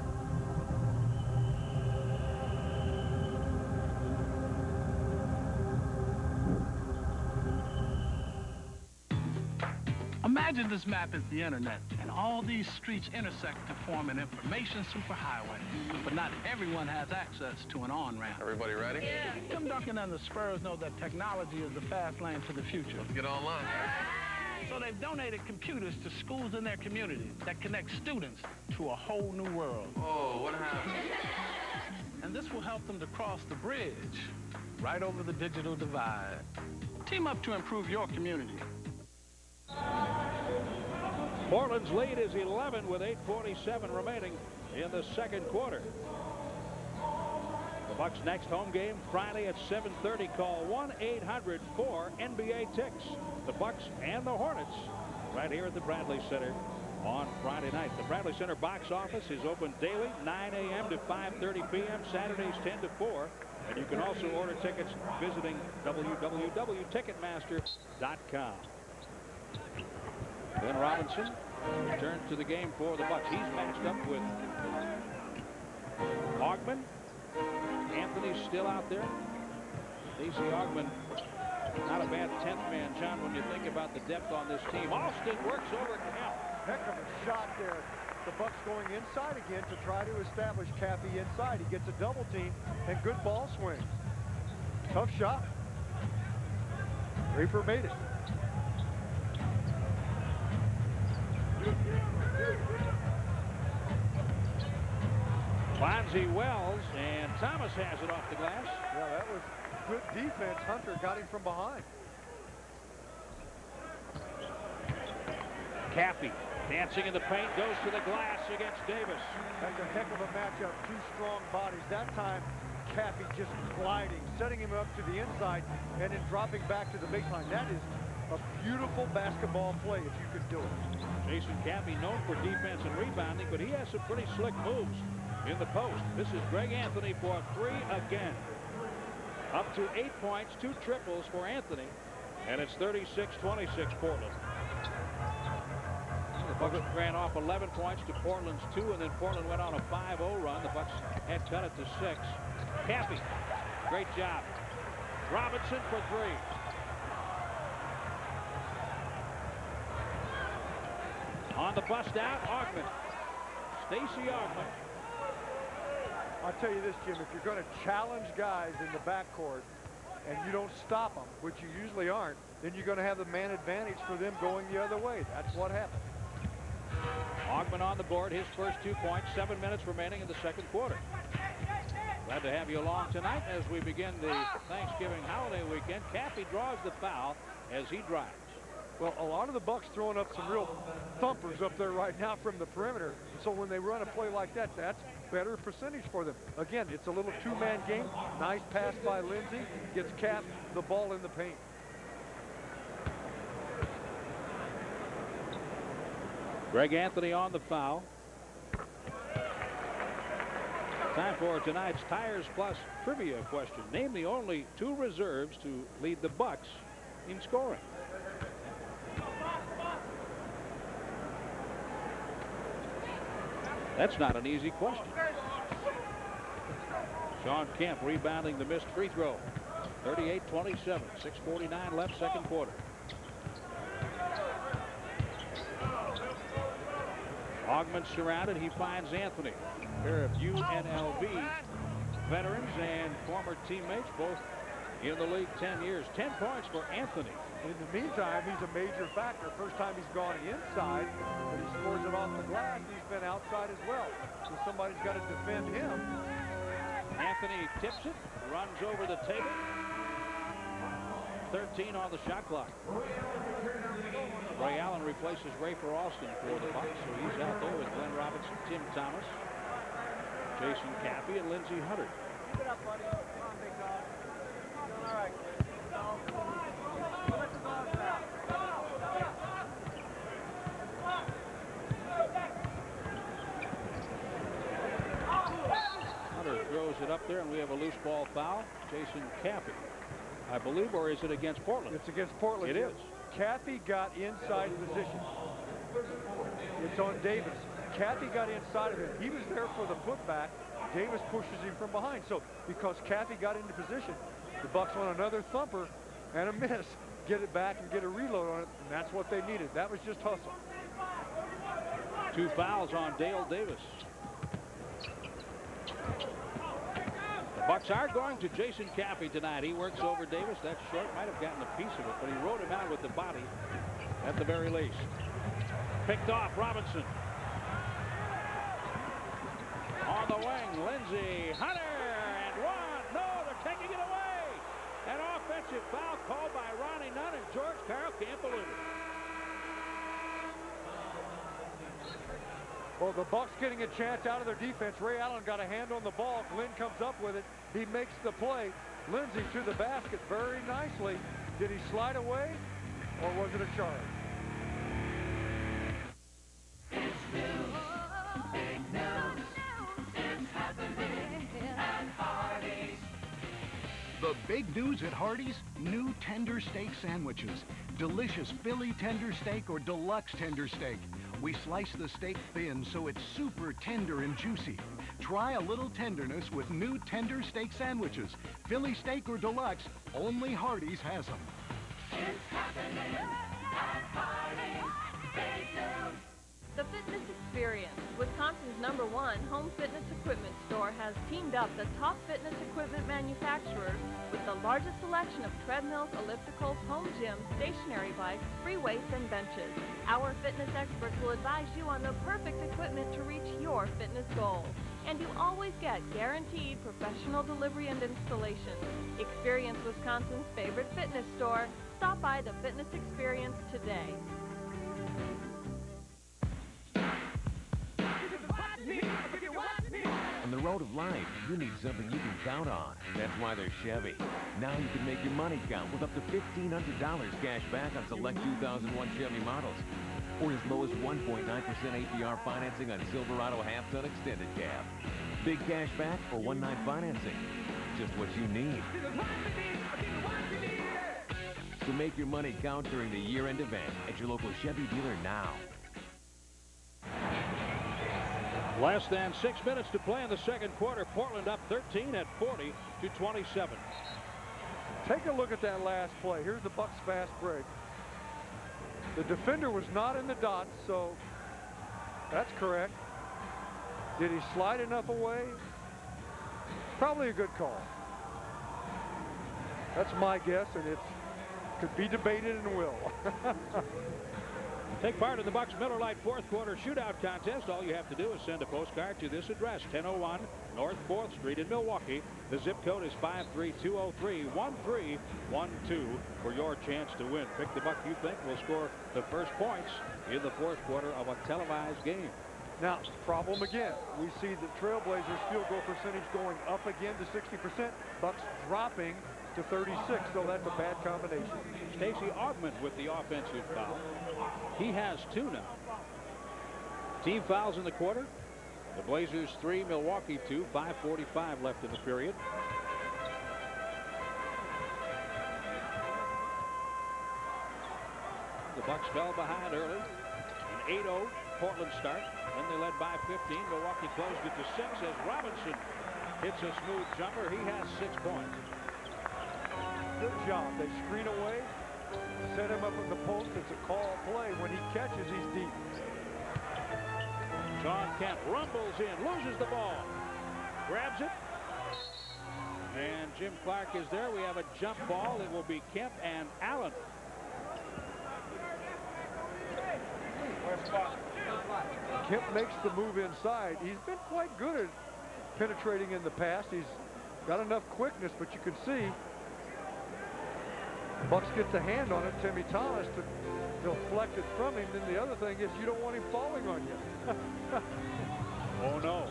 Speaker 12: Imagine this map is the internet, and all these streets intersect to form an information superhighway. But not everyone has access to an on-ramp.
Speaker 11: Everybody ready?
Speaker 12: Yeah. Tim Duncan and the Spurs know that technology is the fast lane to the future.
Speaker 11: Let's get online.
Speaker 12: So they've donated computers to schools in their communities that connect students to a whole new world.
Speaker 11: Oh, what happened?
Speaker 12: And this will help them to cross the bridge right over the digital divide. Team up to improve your community.
Speaker 1: Portland's lead is 11 with 8:47 remaining in the second quarter. The Bucks' next home game Friday at 7:30. Call 1-800-4-NBA-TICKS. The Bucks and the Hornets right here at the Bradley Center on Friday night. The Bradley Center box office is open daily 9 a.m. to 5:30 p.m. Saturdays 10 to 4. And you can also order tickets visiting www.ticketmaster.com. Ben Robinson returns to the game for the Bucks. He's matched up with Augmon. Anthony's still out there. Stacey Augmon, not a bad 10th man, John, when you think about the depth on this team. Alston works over Kemp.
Speaker 2: Heck of a shot there. The Bucks going inside again to try to establish Cappy inside. He gets a double team and good ball swing. Tough shot. Reaper made it.
Speaker 1: Fonzie Wells, and Thomas has it off the glass.
Speaker 2: Yeah, that was good defense. Hunter got him from behind.
Speaker 1: Cappy dancing in the paint, goes to the glass against Davis.
Speaker 2: That's a heck of a matchup. Two strong bodies. That time, Cappy just gliding, setting him up to the inside, and then dropping back to the baseline. That is a beautiful basketball play if you could do it.
Speaker 1: Jason Cappy known for defense and rebounding, but he has some pretty slick moves in the post. This is Greg Anthony for 3 again. Up to 8 points, 2 triples for Anthony, and it's 36-26 Portland. The Bucks ran off 11 points to Portland's 2, and then Portland went on a 5-0 run. The Bucks had cut it to 6. Cappy, great job. Robinson for 3. On the bust out, Augman. Stacey Augman.
Speaker 2: I'll tell you this, Jim, if you're going to challenge guys in the backcourt and you don't stop them, which you usually aren't, then you're going to have the man advantage for them going the other way. That's what happened.
Speaker 1: Augman on the board, his first 2 points, 7 minutes remaining in the second quarter. Glad to have you along tonight as we begin the Thanksgiving holiday weekend. Cappy draws the foul as he drives.
Speaker 2: Well, a lot of the Bucks throwing up some real thumpers up there right now from the perimeter. So when they run a play like that, that's better percentage for them. Again, it's a little 2-man game. Nice pass by Lindsey. Gets Cap the ball in the paint.
Speaker 1: Greg Anthony on the foul. Time for tonight's Tires Plus trivia question. Name the only 2 reserves to lead the Bucks in scoring. That's not an easy question. Sean Kemp rebounding the missed free throw. 38-27, 6:49 left, second quarter. Augman surrounded. He finds Anthony. A pair of UNLV veterans and former teammates, both in the league 10 years. 10 points for Anthony.
Speaker 2: In the meantime, he's a major factor. First time he's gone inside, but he scores it off the glass. He's been outside as well. So somebody's got to defend him.
Speaker 1: Anthony tips it, runs over the table. 13 on the shot clock. Ray Allen replaces Rafer Alston for the Bucks, so he's out there with Glenn Robinson, Tim Thomas, Jason Cappy, and Lindsey Hunter.
Speaker 5: Keep it up, buddy. Come on, big dog. All right.
Speaker 1: Hunter throws it up there, and we have a loose ball foul. Jason Cappy, I believe, or is it against Portland?
Speaker 2: It's against Portland.
Speaker 1: It is.
Speaker 2: Cappy got inside position. It's on Davis. Cappy got inside of it. He was there for the putback. Davis pushes him from behind. So because Cappy got into position, the Bucks want another thumper and a miss. Get it back and get a reload on it, and that's what they needed. That was just hustle.
Speaker 1: 2 fouls on Dale Davis. The Bucks are going to Jason Cappy tonight. He works over Davis. That short might have gotten a piece of it, but he rode him out with the body at the very least. Picked off Robinson. On the wing, Lindsey Hunter, and 1. No, they're taking it away. An offensive foul called by Ronnie Nunn, and George Carroll can't believe it.
Speaker 2: Well, the Bucks getting a chance out of their defense. Ray Allen got a hand on the ball. Glenn comes up with it. He makes the play. Lindsey to the basket very nicely. Did he slide away, or was it a charge?
Speaker 13: It's news, big news. It's happening at Hardee's.
Speaker 14: The big news at Hardee's, new tender steak sandwiches. Delicious Philly tender steak or deluxe tender steak. We slice the steak thin so it's super tender and juicy. Try a little tenderness with new tender steak sandwiches. Philly steak or deluxe, only Hardee's has them.
Speaker 13: It's happening at Hardee's. Big news.
Speaker 15: The Fitness Experience, Wisconsin's #1 home fitness equipment store, has teamed up the top fitness equipment manufacturers with the largest selection of treadmills, ellipticals, home gyms, stationary bikes, free weights, and benches. Our fitness experts will advise you on the perfect equipment to reach your fitness goals. And you always get guaranteed professional delivery and installation. Experience Wisconsin's favorite fitness store. Stop by the Fitness Experience today.
Speaker 4: On the road of life, you need something you can count on. That's why they're Chevy. Now you can make your money count with up to $1,500 cash back on select 2001 Chevy models. Or as low as 1.9% APR financing on Silverado half-ton extended cab. Big cash back or 1.9 financing. Just what you need. So make your money count during the year-end event at your local Chevy dealer now.
Speaker 1: Less than 6 minutes to play in the second quarter. Portland up 13 at 40-27.
Speaker 2: Take a look at that last play. Here's the Bucks fast break. The defender was not in the dots, so that's correct. Did he slide enough away? Probably a good call. That's my guess, and it could be debated and will.
Speaker 1: Take part in the Bucks Miller Lite fourth quarter shootout contest. All you have to do is send a postcard to this address, 1001 North 4th Street in Milwaukee. The zip code is 53203-1312 for your chance to win. Pick the Buck you think will score the first points in the fourth quarter of a televised game.
Speaker 2: Now, problem again. We see the Trailblazers field goal percentage going up again to 60%. Bucks dropping to 36, so that's a bad combination.
Speaker 1: Stacey Augmon with the offensive foul. He has 2 now. Team fouls in the quarter. The Blazers 3, Milwaukee 2, 5:45 left in the period. The Bucks fell behind early. An 8-0 Portland start. Then they led by 15. Milwaukee closed it to 6 as Robinson hits a smooth jumper. He has 6 points.
Speaker 2: Good job. They screen away, set him up in the post. It's a call play. When he catches, he's deep.
Speaker 1: John Kemp rumbles in, loses the ball, grabs it, and Jim Clark is there. We have a jump ball. It will be Kemp and Allen.
Speaker 2: Kemp makes the move inside. He's been quite good at penetrating in the past. He's got enough quickness, but you can see Bucks gets a hand on it. Timmy Thomas to deflect it from him. Then the other thing is you don't want him falling on you.
Speaker 1: Oh no.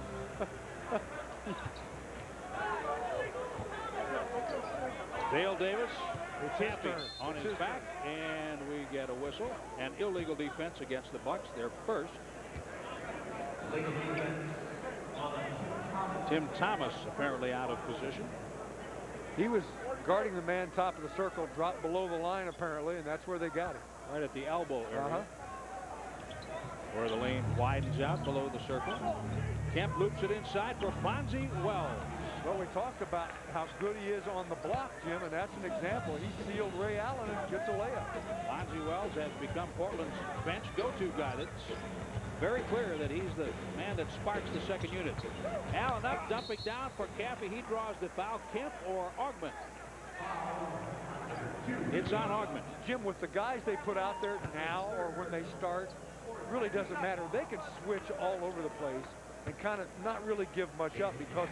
Speaker 1: Dale Davis tapping on his back, and we get a whistle. And illegal defense against the Bucks, their first. Tim Thomas apparently out of position.
Speaker 2: He was guarding the man top of the circle, dropped below the line apparently, and that's where they got him.
Speaker 1: Right at the elbow area. Where the lane widens out below the circle. Kemp loops it inside for Bonzi Wells.
Speaker 2: Well, we talked about how good he is on the block, Jim, and that's an example. He sealed Ray Allen and gets a layup.
Speaker 1: Bonzi Wells has become Portland's bench go-to guy. That's very clear that he's the man that sparks the second unit. Allen up, dumping down for Caffey. He draws the foul. Kemp or Augmon? It's on Augmon.
Speaker 2: Jim, with the guys they put out there now or when they start, really doesn't matter. They can switch all over the place and kind of not really give much up because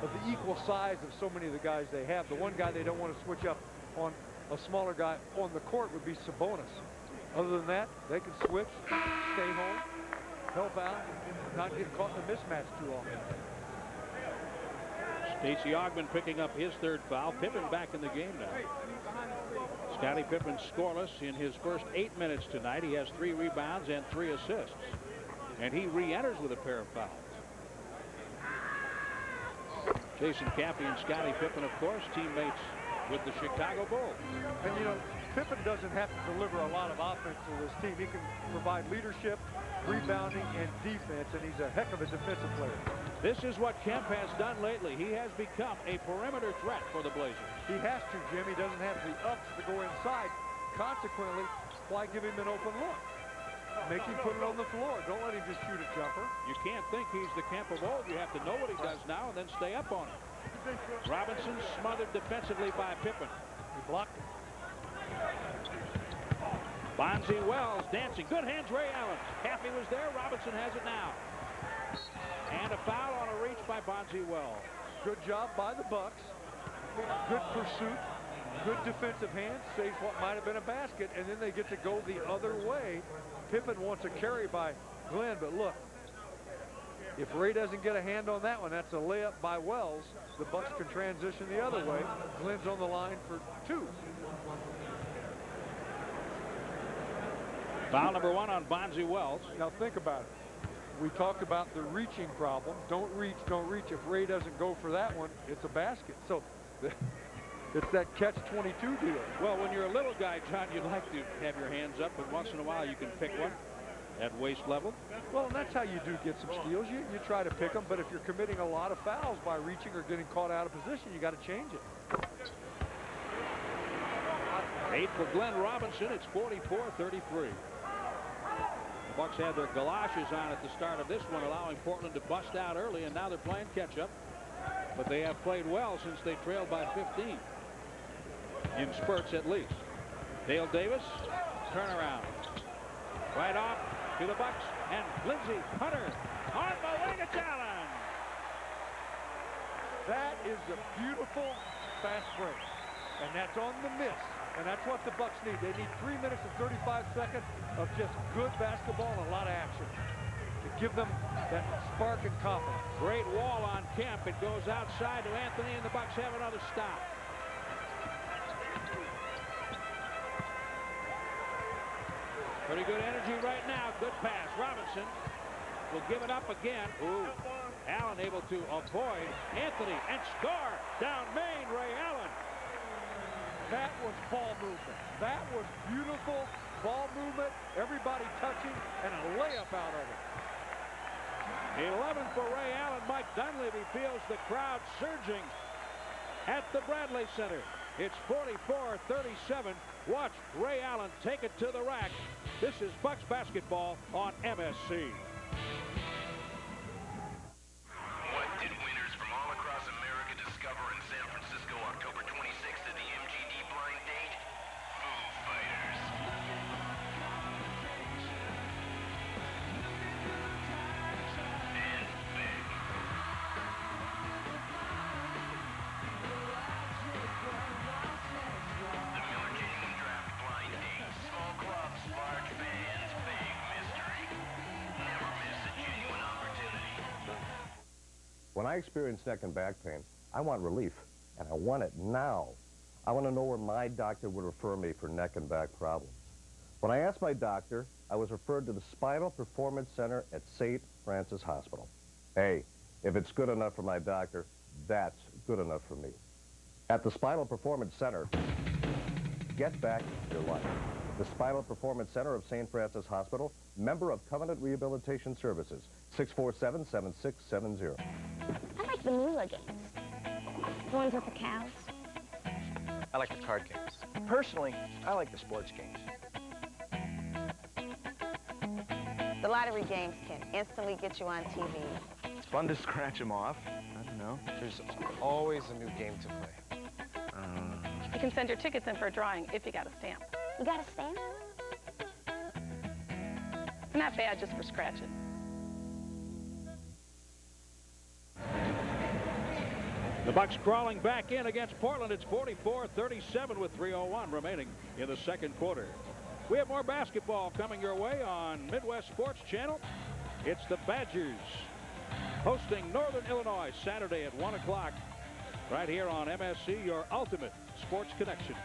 Speaker 2: of the equal size of so many of the guys they have. The one guy they don't want to switch up on a smaller guy on the court would be Sabonis. Other than that, they can switch, stay home, help out, not get caught in a mismatch too often.
Speaker 1: Stacey Augmon picking up his third foul. Pippen back in the game now. Scottie Pippen scoreless in his first 8 minutes tonight. He has 3 rebounds and 3 assists. And he re-enters with a pair of fouls. Jason Caffey and Scottie Pippen, of course, teammates with the Chicago Bulls.
Speaker 2: And, you know, Pippen doesn't have to deliver a lot of offense to this team. He can provide leadership, rebounding, and defense, and he's a heck of a defensive player.
Speaker 1: This is what Kemp has done lately. He has become a perimeter threat for the Blazers.
Speaker 2: He has to, Jim. He doesn't have the ups to go inside. Consequently, why give him an open look? Make him put it on the floor. Don't let him just shoot a jumper.
Speaker 1: You can't think he's the Kemp of old. You have to know what he does now and then stay up on it. Robinson smothered defensively by Pippen.
Speaker 2: He blocked it.
Speaker 1: Bonzi Wells dancing. Good hands, Ray Allen. Caffey was there. Robinson has it now. And a foul on a reach by Bonzi Wells.
Speaker 2: Good job by the Bucks. Good pursuit. Good defensive hands. Saves what might have been a basket. And then they get to go the other way. Pippen wants a carry by Glenn, but look. If Ray doesn't get a hand on that one, that's a layup by Wells. The Bucks can transition the other way. Glenn's on the line for 2.
Speaker 1: Foul number 1 on Bonzi Wells.
Speaker 2: Now think about it. We talked about the reaching problem. Don't reach, don't reach. If Ray doesn't go for that one, it's a basket. So it's that catch-22 deal.
Speaker 1: Well, when you're a little guy, John, you'd like to have your hands up, but once in a while you can pick one at waist level.
Speaker 2: Well, and that's how you do get some steals. You try to pick them, but if you're committing a lot of fouls by reaching or getting caught out of position, you got to change it.
Speaker 1: 8 for Glenn Robinson. It's 44-33. The Bucks had their galoshes on at the start of this one, allowing Portland to bust out early, and now they're playing catch-up. But they have played well since they trailed by 15. In spurts at least. Dale Davis, turnaround. Right off to the Bucks, and Lindsey Hunter on the wing at challenge.
Speaker 2: That is a beautiful fast break, and that's on the miss. And that's what the Bucks need. They need 3 minutes and 35 seconds of just good basketball and a lot of action to give them that spark and confidence.
Speaker 1: Great wall on Kemp. It goes outside to Anthony, and the Bucks have another stop. Pretty good energy right now. Good pass. Robinson will give it up again. Ooh. Allen able to avoid Anthony and score. Down Main, Ray Allen.
Speaker 2: That was ball movement. That was beautiful ball movement. Everybody touching and a layup out of it.
Speaker 1: 11 for Ray Allen. Mike Dunleavy feels the crowd surging at the Bradley Center. It's 44-37. Watch Ray Allen take it to the rack. This is Bucks basketball on MSC.
Speaker 16: What did winners from all across America discover in San Francisco October 26th at the MGD blind date? Foo Fighters. And big. The Miller Genuine Draft blind date. Small clubs, large fans, big mystery. Never miss a genuine opportunity.
Speaker 17: When I experience neck and back pain, I want relief, and I want it now. I want to know where my doctor would refer me for neck and back problems. When I asked my doctor, I was referred to the Spinal Performance Center at St. Francis Hospital. Hey, if it's good enough for my doctor, that's good enough for me. At the Spinal Performance Center, get back your life. The Spinal Performance Center of St. Francis Hospital, member of Covenant Rehabilitation Services, 647-7670.
Speaker 18: I like the Moolah games. The ones with the cows.
Speaker 3: I like the card games. Personally, I like the sports games.
Speaker 19: The lottery games can instantly get you on TV.
Speaker 3: It's fun to scratch them off. I don't know. There's always a new game to play.
Speaker 25: You can send your tickets in for a drawing if you got a stamp.
Speaker 18: You got a stamp?
Speaker 25: Not bad just for scratching.
Speaker 1: The Bucks crawling back in against Portland. It's 44-37 with 3:01 remaining in the second quarter. We have more basketball coming your way on Midwest Sports Channel. It's the Badgers hosting Northern Illinois Saturday at 1 o'clock right here on MSC, your ultimate sports connection.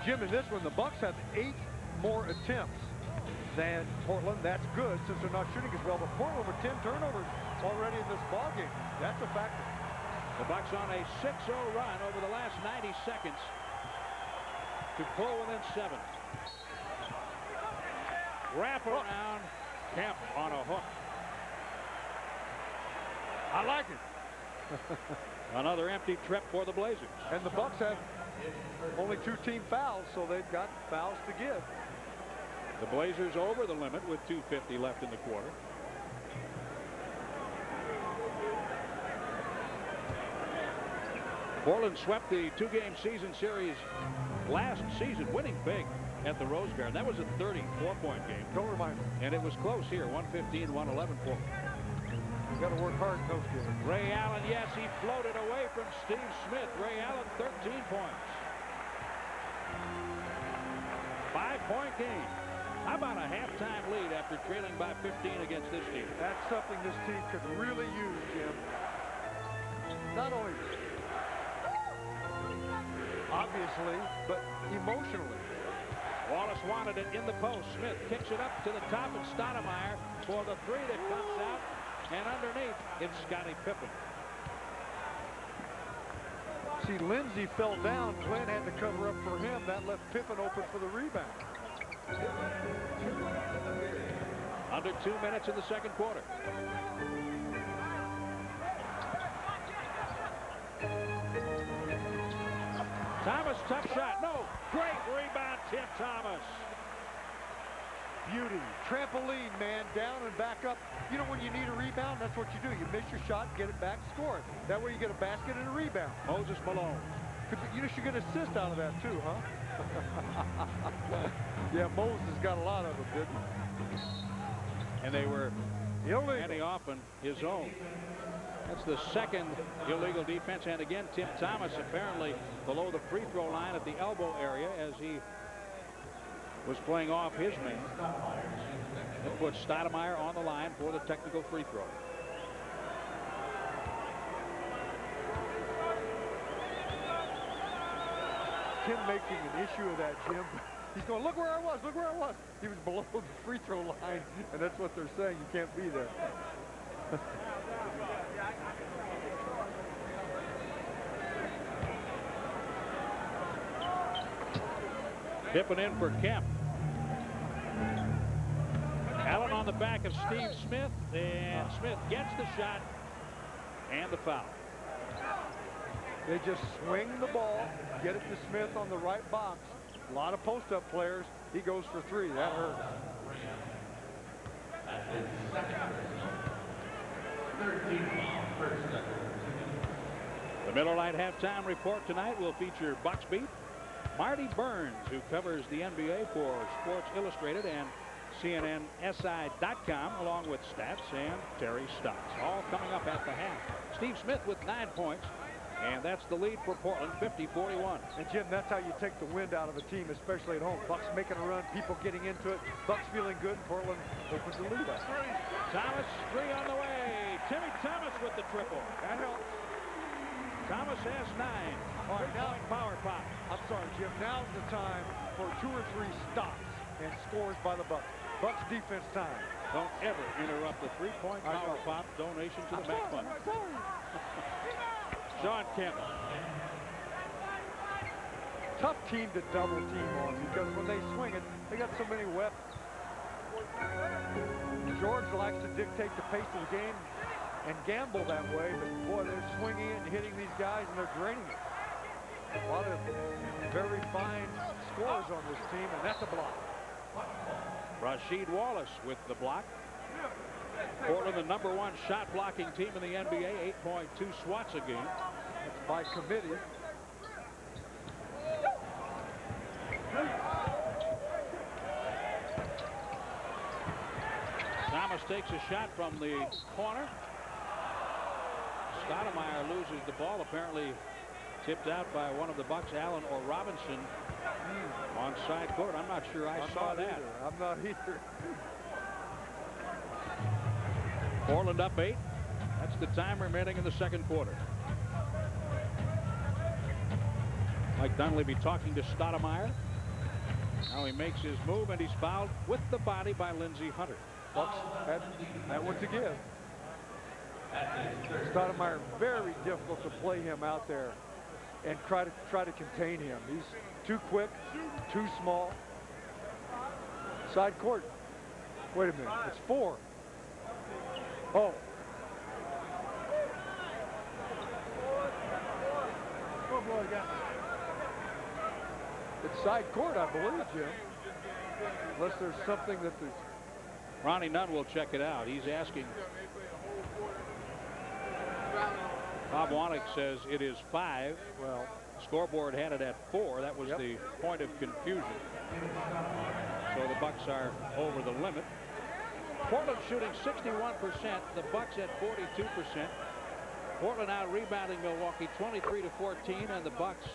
Speaker 2: Jim, in this one, the Bucks have 8 more attempts than Portland. That's good since they're not shooting as well. But Portland with 10 turnovers already in this ballgame. That's a factor.
Speaker 1: The Bucks on a 6-0 run over the last 90 seconds to pull within 7. Wrap around. Kemp on a hook.
Speaker 2: I like it.
Speaker 1: Another empty trip for the Blazers.
Speaker 2: And the Bucks have only 2 team fouls, so they've got fouls to give.
Speaker 1: The Blazers over the limit with 2:50 left in the quarter. Portland swept the 2-game season series last season, winning big at the Rose Garden. That was a 34-point game.
Speaker 2: Don't remind me.
Speaker 1: And it was close here, 115-111 Portland.
Speaker 2: You got to work hard in those games.
Speaker 1: Ray Allen, yes, he floated away from Steve Smith. Ray Allen, 13 points. 5-point game. How about a halftime lead after trailing by 15 against this team?
Speaker 2: That's something this team could really use, Jim. Not only obviously, but emotionally.
Speaker 1: Wallace wanted it in the post. Smith kicks it up to the top, and Stoudemire for the three that comes out. And underneath, it's Scottie Pippen.
Speaker 2: See, Lindsey fell down. Glenn had to cover up for him. That left Pippen open for the rebound.
Speaker 1: Under 2 minutes in the second quarter. Thomas, tough shot. No. Great rebound, Tim Thomas.
Speaker 2: Beauty. Trampoline, man. Down and back up. You know, when you need a rebound, that's what you do. You miss your shot, get it back, score it. That way you get a basket and a rebound.
Speaker 1: Moses Malone.
Speaker 2: You should get an assist out of that, too, huh? Yeah, Moses got a lot of them, didn't he?
Speaker 1: And they were
Speaker 2: illegal.
Speaker 1: handing off on his own. That's the second illegal defense. And again, Tim Thomas apparently below the free throw line at the elbow area as he was playing off his man. That puts Stoudemire on the line for the technical free throw.
Speaker 2: Tim making an issue of that, Jim. He's going, look where I was, look where I was. He was below the free throw line, and that's what they're saying. You can't be there.
Speaker 1: Pippen in for Kemp. Allen on the back of Steve Smith, and Smith gets the shot and the foul.
Speaker 2: They just swing the ball, get it to Smith on the right box. A lot of post-up players. He goes for three. That hurts.
Speaker 1: The Miller Lite halftime report tonight will feature Bucks beat Marty Burns, who covers the NBA for Sports Illustrated and CNNSI.com, along with Stats and Terry Stotts. All coming up at the half. Steve Smith with 9 points. And that's the lead for Portland, 50-41.
Speaker 2: And, Jim, that's how you take the wind out of a team, especially at home. Bucks making a run, people getting into it. Bucks feeling good, Portland opens the lead up.
Speaker 1: Thomas, three on the way. Timmy Thomas with the triple.
Speaker 2: That helps.
Speaker 1: Thomas has 9.
Speaker 2: All right, now
Speaker 1: power pop.
Speaker 2: I'm sorry, Jim. Now's the time for 2 or 3 stops and scores by the Bucks. Bucks defense time.
Speaker 1: Don't ever interrupt the three-point power pop donation to the Mac Fund. Sean Kemp.
Speaker 2: Tough team to double team on because when they swing it, they got so many weapons. George likes to dictate the pace of the game and gamble that way, but boy, they're swinging it and hitting these guys and they're draining it. A lot of very fine scores on this team, and that's a block.
Speaker 1: Rasheed Wallace with the block. Portland, the #1 shot blocking team in the NBA, 8.2 swats a game.
Speaker 2: That's by committee.
Speaker 1: Thomas takes a shot from the corner. Stoudemire loses the ball, apparently tipped out by one of the Bucks, Allen or Robinson, on side court. I'm not sure I saw that.
Speaker 2: I'm not either.
Speaker 1: Portland up 8. That's the time remaining in the second quarter. Mike Dunleavy talking to Stoudemire. Now he makes his move, and he's fouled with the body by Lindsey Hunter.
Speaker 2: Bucks had one to give. Stoudemire, very difficult to play him out there and try to contain him. He's too quick, too small. Side court. Wait a minute. It's 4. Oh. It's side court, I believe, Jim. Unless there's something that there's...
Speaker 1: Ronnie Nunn will check it out. He's asking. Bob Wannick says it is 5. Well, scoreboard had it at 4. That was the point of confusion. So the Bucks are over the limit. Portland shooting 61%. The Bucks at 42%. Portland out rebounding Milwaukee 23-14, and the Bucks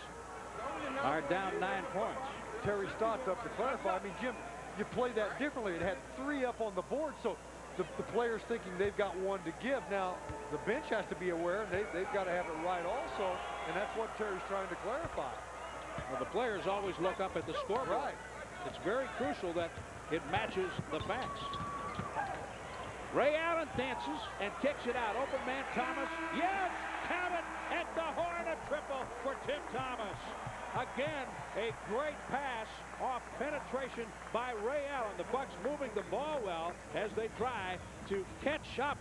Speaker 1: are down 9 points.
Speaker 2: Terry Stotts up to clarify. I mean, Jim, you play that differently. It had 3 up on the board, so the players thinking they've got 1 to give. Now, the bench has to be aware, and they've got to have it right also, and that's what Terry's trying to clarify.
Speaker 1: Well, the players always look up at the scoreboard.
Speaker 2: Right.
Speaker 1: It's very crucial that it matches the facts. Ray Allen dances and kicks it out. Open man Thomas. Yes! Count it at the horn. A triple for Tim Thomas. Again, a great pass off penetration by Ray Allen. The Bucks moving the ball well as they try to catch up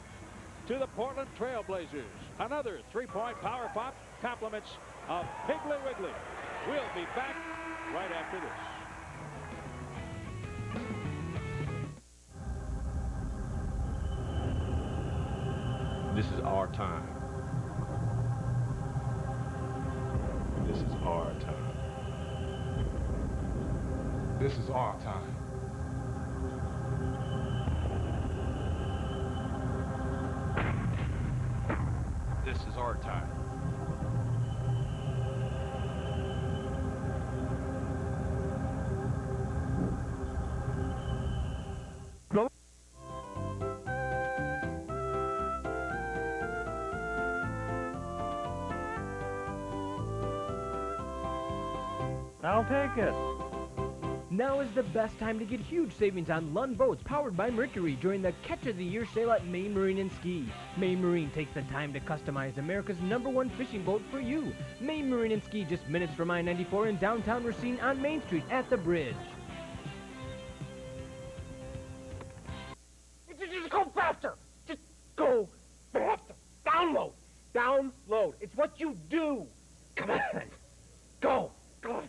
Speaker 1: to the Portland Trail Blazers. Another 3-point power pop. Compliments of Piggly Wiggly. We'll be back right after this.
Speaker 11: This is our time. This is our time. This is our time. This is our time.
Speaker 24: I'll take it. Now is the best time to get huge savings on Lund boats powered by Mercury during the Catch of the Year sale at Maine Marine and Ski. Maine Marine takes the time to customize America's #1 fishing boat for you. Maine Marine and Ski, just minutes from I-94 in downtown Racine on Main Street at the bridge.
Speaker 5: Just go faster. Just go faster. Download. Download. It's what you do. Come on. Go. Go.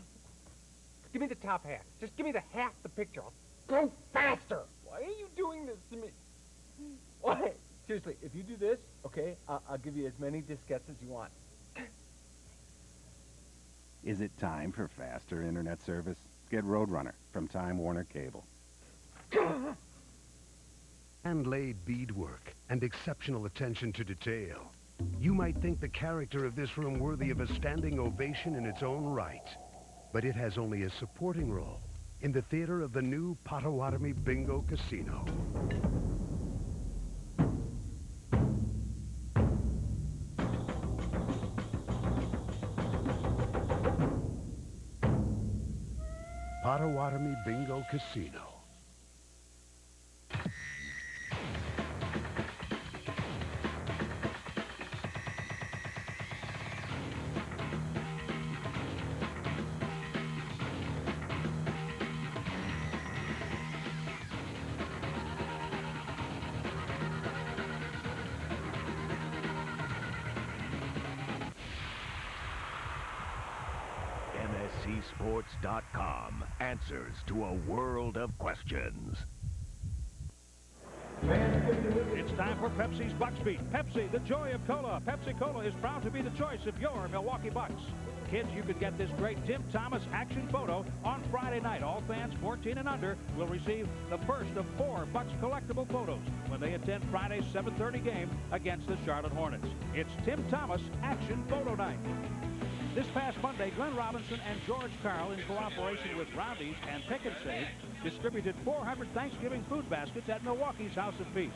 Speaker 5: Give me the top half. Just give me the half the picture. Go faster.
Speaker 24: Why are you doing this to me? Why? Seriously, if you do this, okay, I'll give you as many diskettes as you want.
Speaker 6: Is it time for faster internet service? Get Roadrunner from Time Warner Cable.
Speaker 20: Hand-laid beadwork and exceptional attention to detail. You might think the character of this room worthy of a standing ovation in its own right. But it has only a supporting role in the theater of the new Potawatomi Bingo Casino. Potawatomi Bingo Casino.
Speaker 21: MSCSports.com answers to a world of questions.
Speaker 1: It's time for Pepsi's Bucks Beat. Pepsi, the joy of cola. Pepsi Cola is proud to be the choice of your Milwaukee Bucks. Kids, you can get this great Tim Thomas action photo on Friday night. All fans 14 and under will receive the first of 4 Bucks collectible photos when they attend Friday's 7:30 game against the Charlotte Hornets. It's Tim Thomas action photo night. This past Monday, Glenn Robinson and George Carl, in cooperation with Roundy's and Pick and Save, distributed 400 Thanksgiving food baskets at Milwaukee's House of Peace.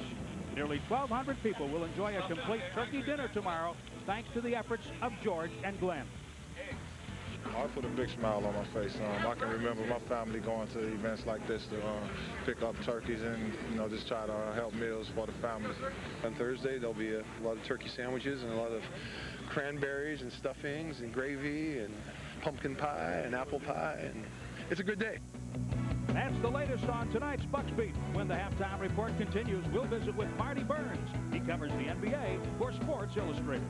Speaker 1: Nearly 1,200 people will enjoy a complete turkey dinner tomorrow, thanks to the efforts of George and Glenn.
Speaker 11: I put a big smile on my face. I can remember my family going to events like this to pick up turkeys and, just try to help meals for the family.
Speaker 22: On Thursday, there'll be a lot of turkey sandwiches and a lot of cranberries and stuffings and gravy and pumpkin pie and apple pie, and it's a good day.
Speaker 1: That's the latest on tonight's Bucks Beat. When the halftime report continues, we'll visit with Marty Burns. He covers the NBA for Sports Illustrated.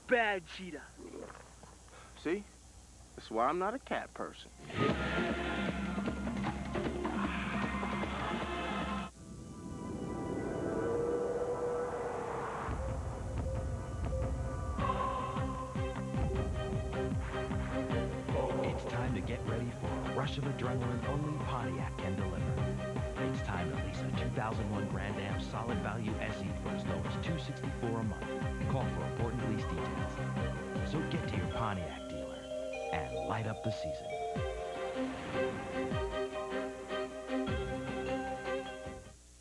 Speaker 5: Bad cheetah.
Speaker 23: See? That's why I'm not a cat person.
Speaker 7: rush of adrenaline only Pontiac can deliver. It's time to lease a 2001 Grand Am solid value SE for as low as $264 a month. Call for important lease details. So get to your Pontiac dealer and light up the season.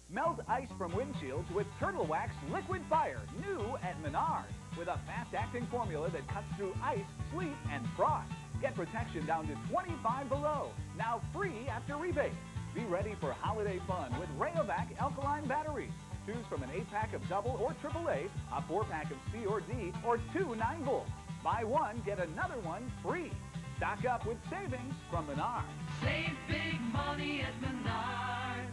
Speaker 8: Melt ice from windshields with Turtle Wax Liquid Fire, new at Menards, with a fast-acting formula that cuts through ice, sleet, and frost. Get protection down to 25 below, now free after rebate. Be ready for holiday fun with Rayovac alkaline batteries. Choose from an 8-pack of double or AAA, a 4-pack of C or D, or 2 9-volts. Buy one, get another one free. Stock up with savings from Menards.
Speaker 13: Save big money at Menards.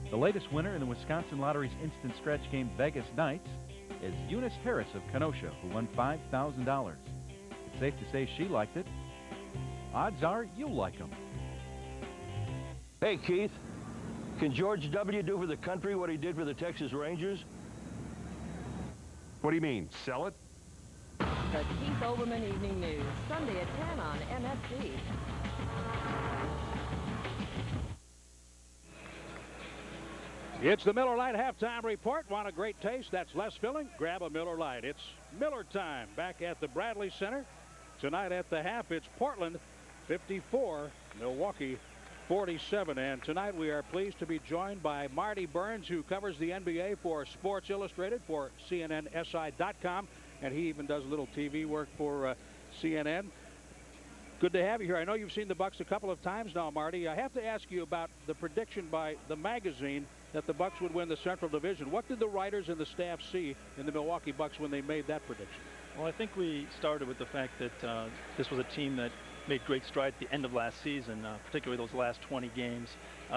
Speaker 9: The latest winner in the Wisconsin Lottery's instant stretch game Vegas Knights is Eunice Harris of Kenosha, who won $5,000. It's safe to say she liked it. Odds are you'll like them.
Speaker 10: Hey, Keith, can George W. do for the country what he did for the Texas Rangers?
Speaker 12: What do you mean, sell it?
Speaker 26: The Keith Olbermann Evening News, Sunday at 10 on MSG.
Speaker 1: It's the Miller Lite halftime report. Want a great taste that's less filling? Grab a Miller Lite. It's Miller time back at the Bradley Center. Tonight at the half, it's Portland 54, Milwaukee 47. And tonight we are pleased to be joined by Marty Burns, who covers the NBA for Sports Illustrated for CNNSI.com. And he even does a little TV work for CNN. Good to have you here. I know you've seen the Bucks a couple of times now, Marty. I have to ask you about the prediction by the magazine that the Bucks would win the Central Division. What did the writers and the staff see in the Milwaukee Bucks when they made that prediction?
Speaker 27: Well, I think we started with the fact that this was a team that made great strides at the end of last season, particularly those last 20 games.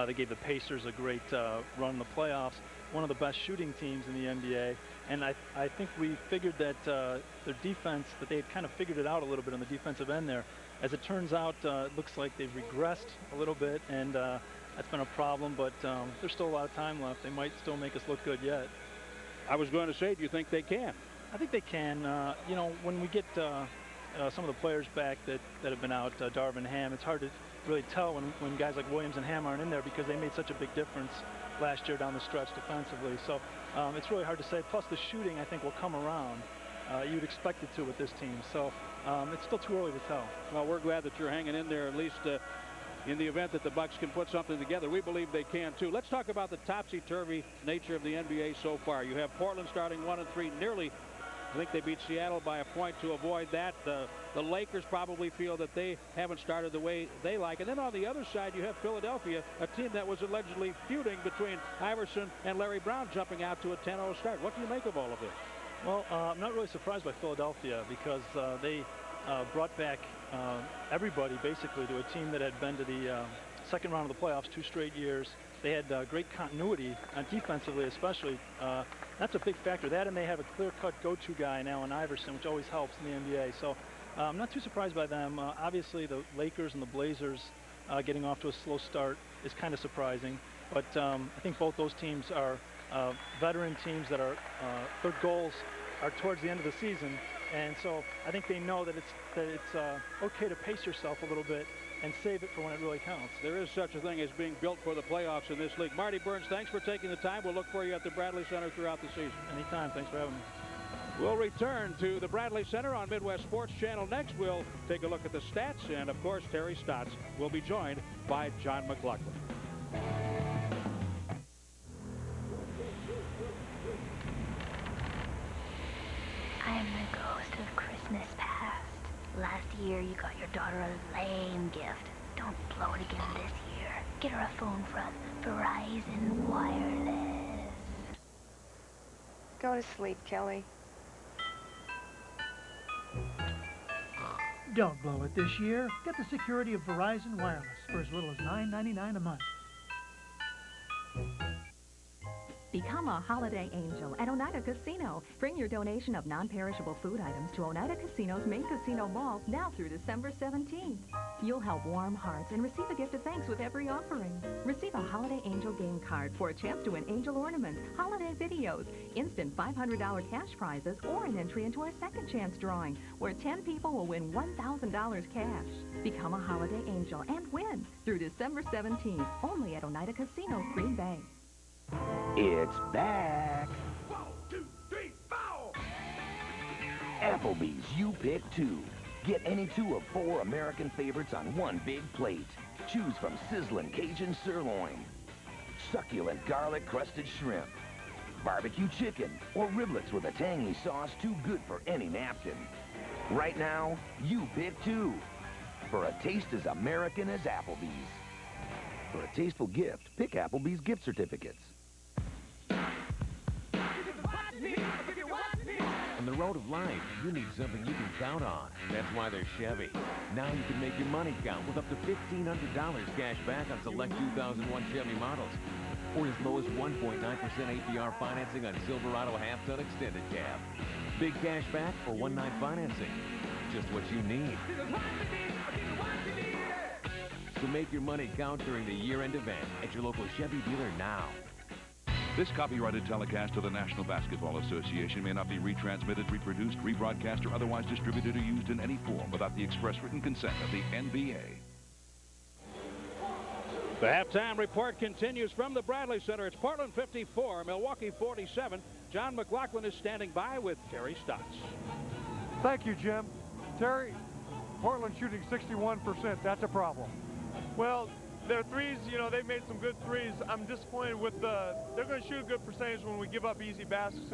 Speaker 27: They gave the Pacers a great run in the playoffs, one of the best shooting teams in the NBA. And I think we figured that their defense, that they had kind of figured it out a little bit on the defensive end there. As it turns out, it looks like they've regressed a little bit, and that's been a problem, but there's still a lot of time left. They might still make us look good yet.
Speaker 1: I was going to say, do you think they can?
Speaker 27: I think they can. You know, when we get some of the players back that have been out, Darvin Ham, it's hard to really tell when guys like Williams and Ham aren't in there because they made such a big difference last year down the stretch defensively. So it's really hard to say. Plus the shooting, I think, will come around. You'd expect it to with this team. So it's still too early to tell.
Speaker 1: Well, we're glad that you're hanging in there, at least in the event that the Bucks can put something together. We believe they can, too. Let's talk about the topsy-turvy nature of the NBA so far. You have Portland starting 1-3, nearly. I think they beat Seattle by a point to avoid that. The Lakers probably feel that they haven't started the way they like. And then on the other side, you have Philadelphia, a team that was allegedly feuding between Iverson and Larry Brown, jumping out to a 10-0 start. What do you make of all of this?
Speaker 27: Well, I'm not really surprised by Philadelphia because they brought back everybody basically to a team that had been to the second round of the playoffs 2 straight years. They had great continuity defensively, especially. That's a big factor. That, and they have a clear-cut go-to guy now in Iverson, which always helps in the NBA. So I'm not too surprised by them. Obviously, the Lakers and the Blazers getting off to a slow start is kind of surprising. But I think both those teams are veteran teams that are their goals are towards the end of the season. And so I think they know that it's okay to pace yourself a little bit and save it for when it really counts.
Speaker 1: There is such a thing as being built for the playoffs in this league. Marty Burns, thanks for taking the time. We'll look for you at the Bradley Center throughout the season.
Speaker 27: Anytime. Thanks for having me.
Speaker 1: We'll return to the Bradley Center on Midwest Sports Channel next. We'll take a look at the stats, and of course, Terry Stotts will be joined by John McLaughlin.
Speaker 18: I'm the ghost of Christmas past. Last year, you got your daughter a lame gift. Don't blow it again this year. Get her a phone from Verizon Wireless.
Speaker 28: Go to sleep, Kelly.
Speaker 29: Don't blow it this year. Get the security of Verizon Wireless for as little as $9.99 a month.
Speaker 30: Become a holiday angel at Oneida Casino. Bring your donation of non-perishable food items to Oneida Casino's main casino ball now through December 17th. You'll help warm hearts and receive a gift of thanks with every offering. Receive a holiday Holiday Angel game card for a chance to win angel ornaments, holiday videos, instant $500 cash prizes, or an entry into our second chance drawing, where 10 people will win $1,000 cash. Become a Holiday Angel and win through December 17th, only at Oneida Casino, Green Bay.
Speaker 21: It's back.
Speaker 13: 1, 2, 3, 4.
Speaker 21: Applebee's You Pick 2. Get any 2 of 4 American favorites on one big plate. Choose from sizzling Cajun sirloin, succulent garlic-crusted shrimp, barbecue chicken, or riblets with a tangy sauce too good for any napkin. Right now, you pick 2. For a taste as American as Applebee's. For a tasteful gift, pick Applebee's gift certificates. On the road of life, you need something you can count on. That's why there's Chevy. Now you can make your money count with up to $1,500 cash back on select 2001 Chevy models. Or as low as 1.9% APR financing on Silverado half-ton extended cab. Big cash back for one-night financing. Just what you need. So make your money count during the year-end event at your local Chevy dealer now.
Speaker 2: This copyrighted telecast of the National Basketball Association may not be retransmitted, reproduced, rebroadcast, or otherwise distributed or used in any form without the express written consent of the NBA.
Speaker 1: The halftime report continues from the Bradley Center. It's Portland 54, Milwaukee 47. John McLaughlin is standing by with Terry Stotts.
Speaker 3: Thank you, Jim. Terry, Portland shooting 61%. That's a problem.
Speaker 4: Well, their threes, you know, they've made some good threes. I'm disappointed with they're going to shoot a good percentage when we give up easy baskets.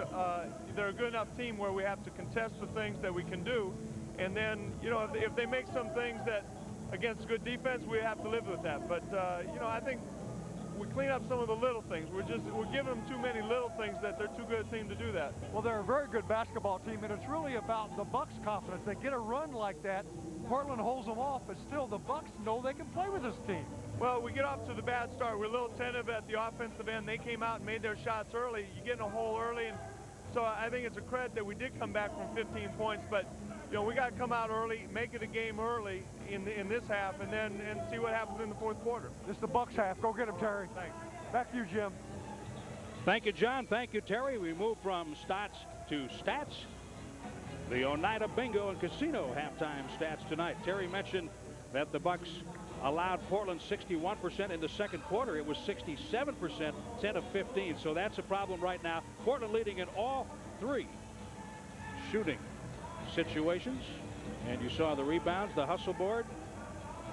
Speaker 4: They're a good enough team where we have to contest the things that we can do. And then, you know, if they make some things that against good defense, we have to live with that. But, you know, I think we clean up some of the little things. We're giving them too many little things that they're too good a team to do that.
Speaker 3: Well, they're a very good basketball team, and it's really about the Bucks' confidence. They get a run like that, Portland holds them off, but still the Bucks know they can play with this team.
Speaker 4: Well, we get off to the bad start. We're a little tentative at the offensive end. They came out and made their shots early. You get in a hole early, and so I think it's a credit that we did come back from 15 points. But, you know, we got to come out early, make it a game early in this half, and then see what happens in the fourth quarter.
Speaker 3: This is the Bucks half. Go get them, Terry.
Speaker 4: Thanks.
Speaker 3: Back to you, Jim.
Speaker 1: Thank you, John. Thank you, Terry. We move from Stotts to stats. The Oneida Bingo and Casino halftime stats tonight. Terry mentioned that the Bucks allowed Portland 61% in the second quarter. It was 67%, 10 of 15. So that's a problem right now. Portland leading in all 3 shooting situations. And you saw the rebounds, the hustle board.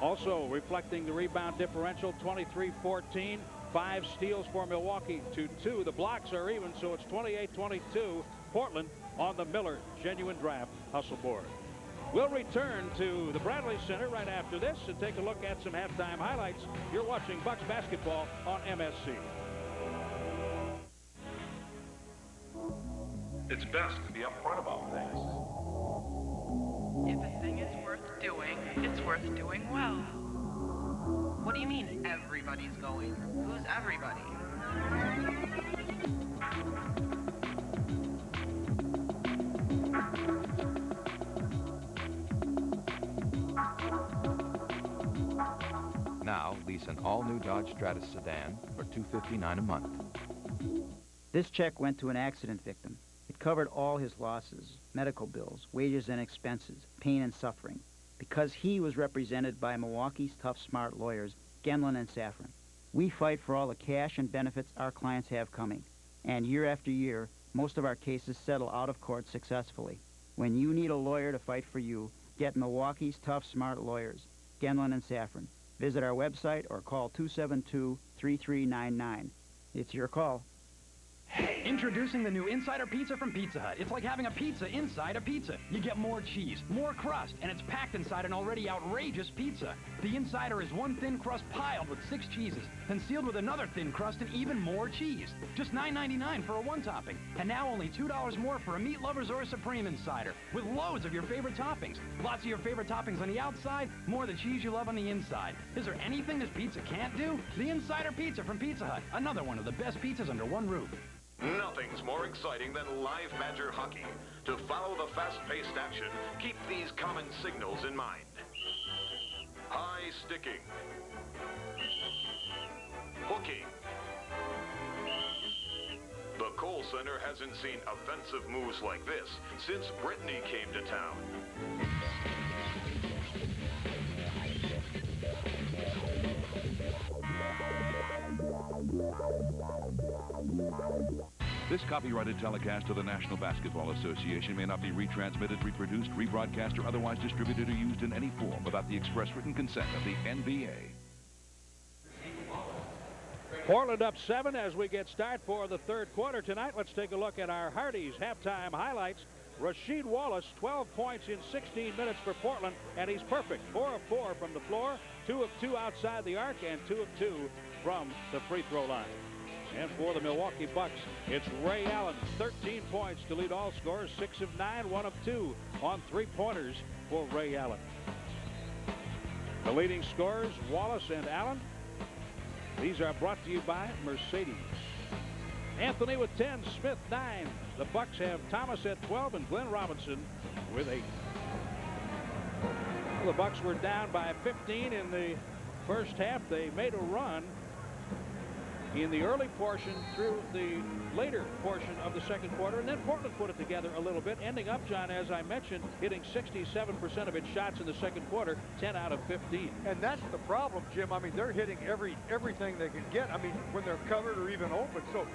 Speaker 1: Also reflecting the rebound differential, 23-14. 5 steals for Milwaukee to 2. The blocks are even, so it's 28-22. Portland on the Miller Genuine Draft hustle board. We'll return to the Bradley Center right after this and take a look at some halftime highlights. You're watching Bucks basketball on MSC.
Speaker 12: It's best to be upfront about things.
Speaker 14: If a thing is worth doing, it's worth doing well.
Speaker 15: What do you mean, everybody's going? Who's everybody?
Speaker 16: Now, lease an all-new Dodge Stratus sedan for $259 a month.
Speaker 17: This check went to an accident victim. It covered all his losses, medical bills, wages and expenses, pain and suffering, because he was represented by Milwaukee's tough, smart lawyers, Genlin and Safran. We fight for all the cash and benefits our clients have coming. And year after year, most of our cases settle out of court successfully. When you need a lawyer to fight for you, get Milwaukee's tough, smart lawyers, Genlin and Safran. Visit our website or call 272-3399. It's your call.
Speaker 19: Introducing the new Insider Pizza from Pizza Hut. It's like having a pizza inside a pizza. You get more cheese, more crust, and it's packed inside an already outrageous pizza. The Insider is one thin crust piled with 6 cheeses, then sealed with another thin crust and even more cheese. Just $9.99 for a 1-topping. And now only $2 more for a meat lovers or a Supreme Insider, with loads of your favorite toppings. Lots of your favorite toppings on the outside, more of the cheese you love on the inside. Is there anything this pizza can't do? The Insider Pizza from Pizza Hut. Another one of the best pizzas under one roof.
Speaker 25: Nothing's more exciting than live Badger hockey. To follow the fast-paced action, keep these common signals in mind. High sticking. Hooking. Staples Center hasn't seen offensive moves like this since Brittany came to town.
Speaker 2: This copyrighted telecast of the National Basketball Association may not be retransmitted, reproduced, rebroadcast, or otherwise distributed or used in any form without the express written consent of the NBA.
Speaker 1: Portland up 7 as we get start for the third quarter tonight. Let's take a look at our Hardee's halftime highlights. Rasheed Wallace, 12 points in 16 minutes for Portland, and he's perfect. 4 of 4 from the floor, 2 of 2 outside the arc, and 2 of 2 from the free throw line. And for the Milwaukee Bucks, it's Ray Allen, 13 points to lead all scorers, 6 of 9, 1 of 2 on three-pointers for Ray Allen. The leading scorers, Wallace and Allen. These are brought to you by Mercedes. Anthony with 10, Smith 9. The Bucks have Thomas at 12 and Glenn Robinson with 8. Well, the Bucks were down by 15 in the first half. They made a run in the early portion through the later portion of the second quarter, and then Portland put it together a little bit, ending up, John, as I mentioned, hitting 67% of its shots in the second quarter, 10 out of 15.
Speaker 3: And that's the problem, Jim. I mean, they're hitting everything they can get. I mean, when they're covered or even open. So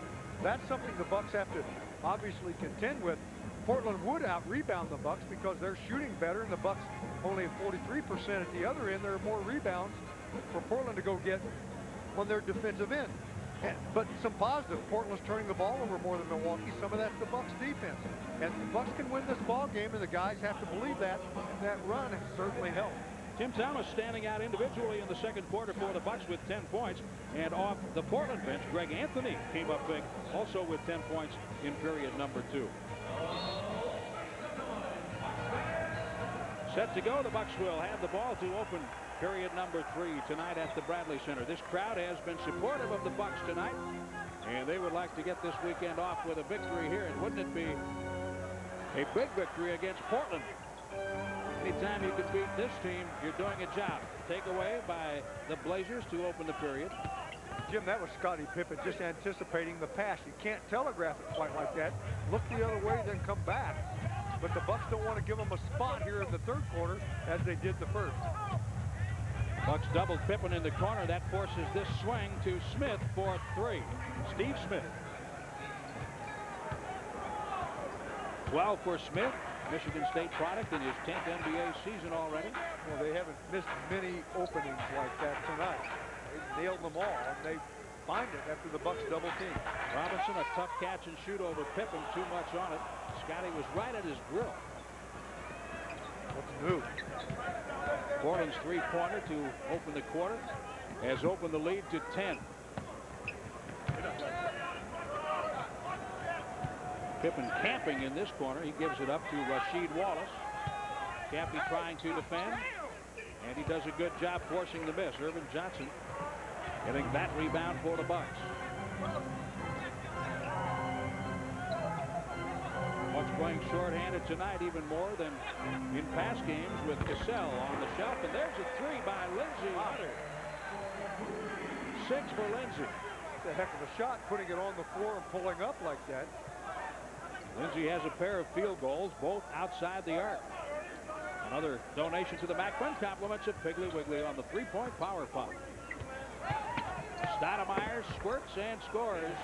Speaker 3: that's something the Bucks have to obviously contend with. Portland would out-rebound the Bucks because they're shooting better, and the Bucks only at 43% at the other end. There are more rebounds for Portland to go get on their defensive end. But some positive. Portland's turning the ball over more than Milwaukee. Some of that's the Bucks defense. And the Bucks can win this ball game, and the guys have to believe that. And that run has certainly helped.
Speaker 1: Tim Thomas standing out individually in the second quarter for the Bucks with 10 points. And off the Portland bench, Greg Anthony came up big, also with 10 points in period number 2. Set to go. The Bucks will have the ball to open period number 3 tonight at the Bradley Center. This crowd has been supportive of the Bucks tonight, and they would like to get this weekend off with a victory here. And wouldn't it be a big victory against Portland? Anytime you can beat this team, you're doing a job. Takeaway by the Blazers to open the period.
Speaker 3: Jim, that was Scottie Pippen just anticipating the pass. You can't telegraph it quite like that. Look the other way, then come back. But the Bucks don't want to give them a spot here in the third quarter as they did the first.
Speaker 1: Bucks doubled Pippen in the corner. That forces this swing to Smith for 3. Steve Smith. 12 for Smith. Michigan State product in his 10th NBA season already.
Speaker 3: Well, they haven't missed many openings like that tonight. They nailed them all, and they find it after the Bucks double team.
Speaker 1: Robinson, a tough catch and shoot over Pippen. Too much on it. Scottie was right at his grill.
Speaker 3: What's new?
Speaker 1: Portland's three-pointer to open the quarter has opened the lead to 10. Pippen camping in this corner. He gives it up to Rasheed Wallace. Cappy trying to defend, and he does a good job forcing the miss. Irvin Johnson getting that rebound for the Bucks. Bucks playing short-handed tonight even more than in past games with Cassell on the shelf. And there's a 3 by Lindsey Hunter. 6 for Lindsey.
Speaker 3: It's a heck of a shot, putting it on the floor and pulling up like that.
Speaker 1: Lindsey has a pair of field goals, both outside the arc. Another donation to the Macklin. Compliments of Piggly Wiggly on the three-point power pop. Stoudemire squirts and scores.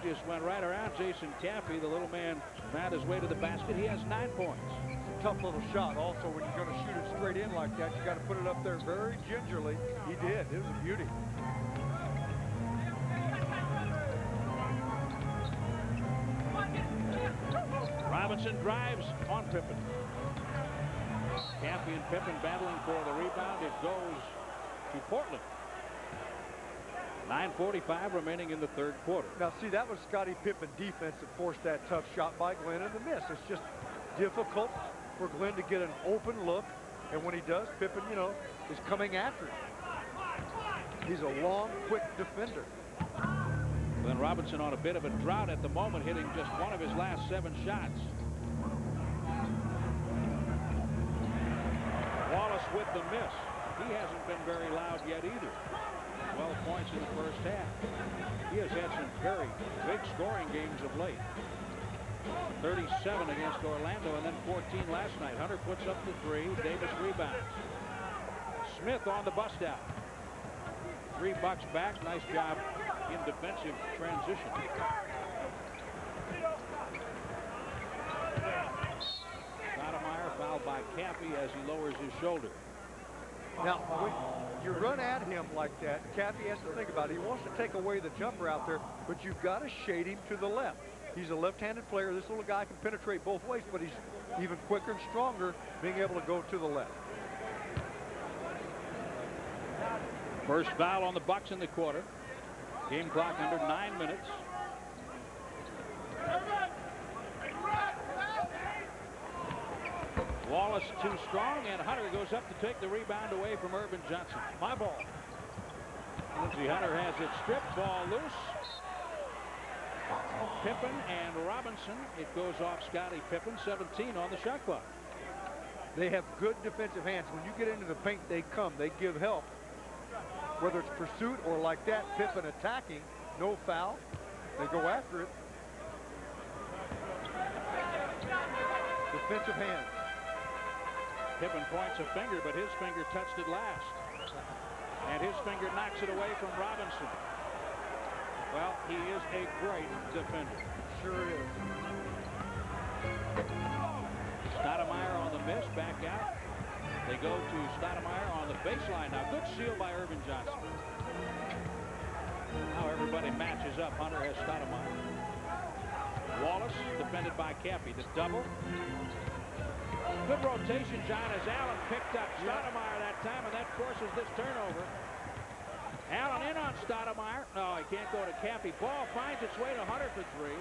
Speaker 1: He just went right around Jason Caffey. The little man found his way to the basket. He has 9 points.
Speaker 3: It's a tough little shot. Also, when you're going to shoot it straight in like that, you got to put it up there very gingerly. He did. It was a beauty.
Speaker 1: Robinson drives on Pippen. Caffey and Pippen battling for the rebound. It goes to Portland. 9:45 remaining in the third quarter.
Speaker 3: Now, see, that was Scottie Pippen defense that forced that tough shot by Glenn and the miss. It's just difficult for Glenn to get an open look, and when he does, Pippen, you know, is coming after him. He's a long, quick defender.
Speaker 1: Glenn Robinson on a bit of a drought at the moment, hitting just one of his last 7 shots. Wallace with the miss. He hasn't been very loud yet either. 12 points in the first half. He has had some very big scoring games of late. 37 against Orlando and then 14 last night. Hunter puts up the 3. Davis rebounds. Smith on the bust out. 3 Bucks back. Nice job in defensive transition. Stoudemire fouled by Cappy as he lowers his shoulder.
Speaker 3: Now, when you run at him like that, Cappy has to think about it. He wants to take away the jumper out there, but you've got to shade him to the left. He's a left-handed player. This little guy can penetrate both ways, but he's even quicker and stronger being able to go to the left.
Speaker 1: First foul on the Bucks in the quarter. Game clock under 9 minutes. Wallace too strong, and Hunter goes up to take the rebound away from Irvin Johnson. My ball. Lindsey Hunter has it stripped. Ball loose. Pippen and Robinson. It goes off Scottie Pippen. 17 on the shot clock.
Speaker 3: They have good defensive hands. When you get into the paint, they come. They give help. Whether it's pursuit or like that, Pippen attacking, no foul. They go after it. Defensive hands.
Speaker 1: Pippen points a finger, but his finger touched it last. And his finger knocks it away from Robinson. Well, he is a great defender.
Speaker 3: Sure is.
Speaker 1: Stoudemire on the miss, back out. They go to Stoudemire on the baseline now. Good steal by Irvin Johnson. Now everybody matches up. Hunter has Stoudemire. Wallace defended by Cappy. The double. Good rotation, John, as Allen picked up Stoudemire that time, and that forces this turnover. Allen in on Stoudemire. No, he can't go to Cappy. Ball finds its way to Hunter for 3.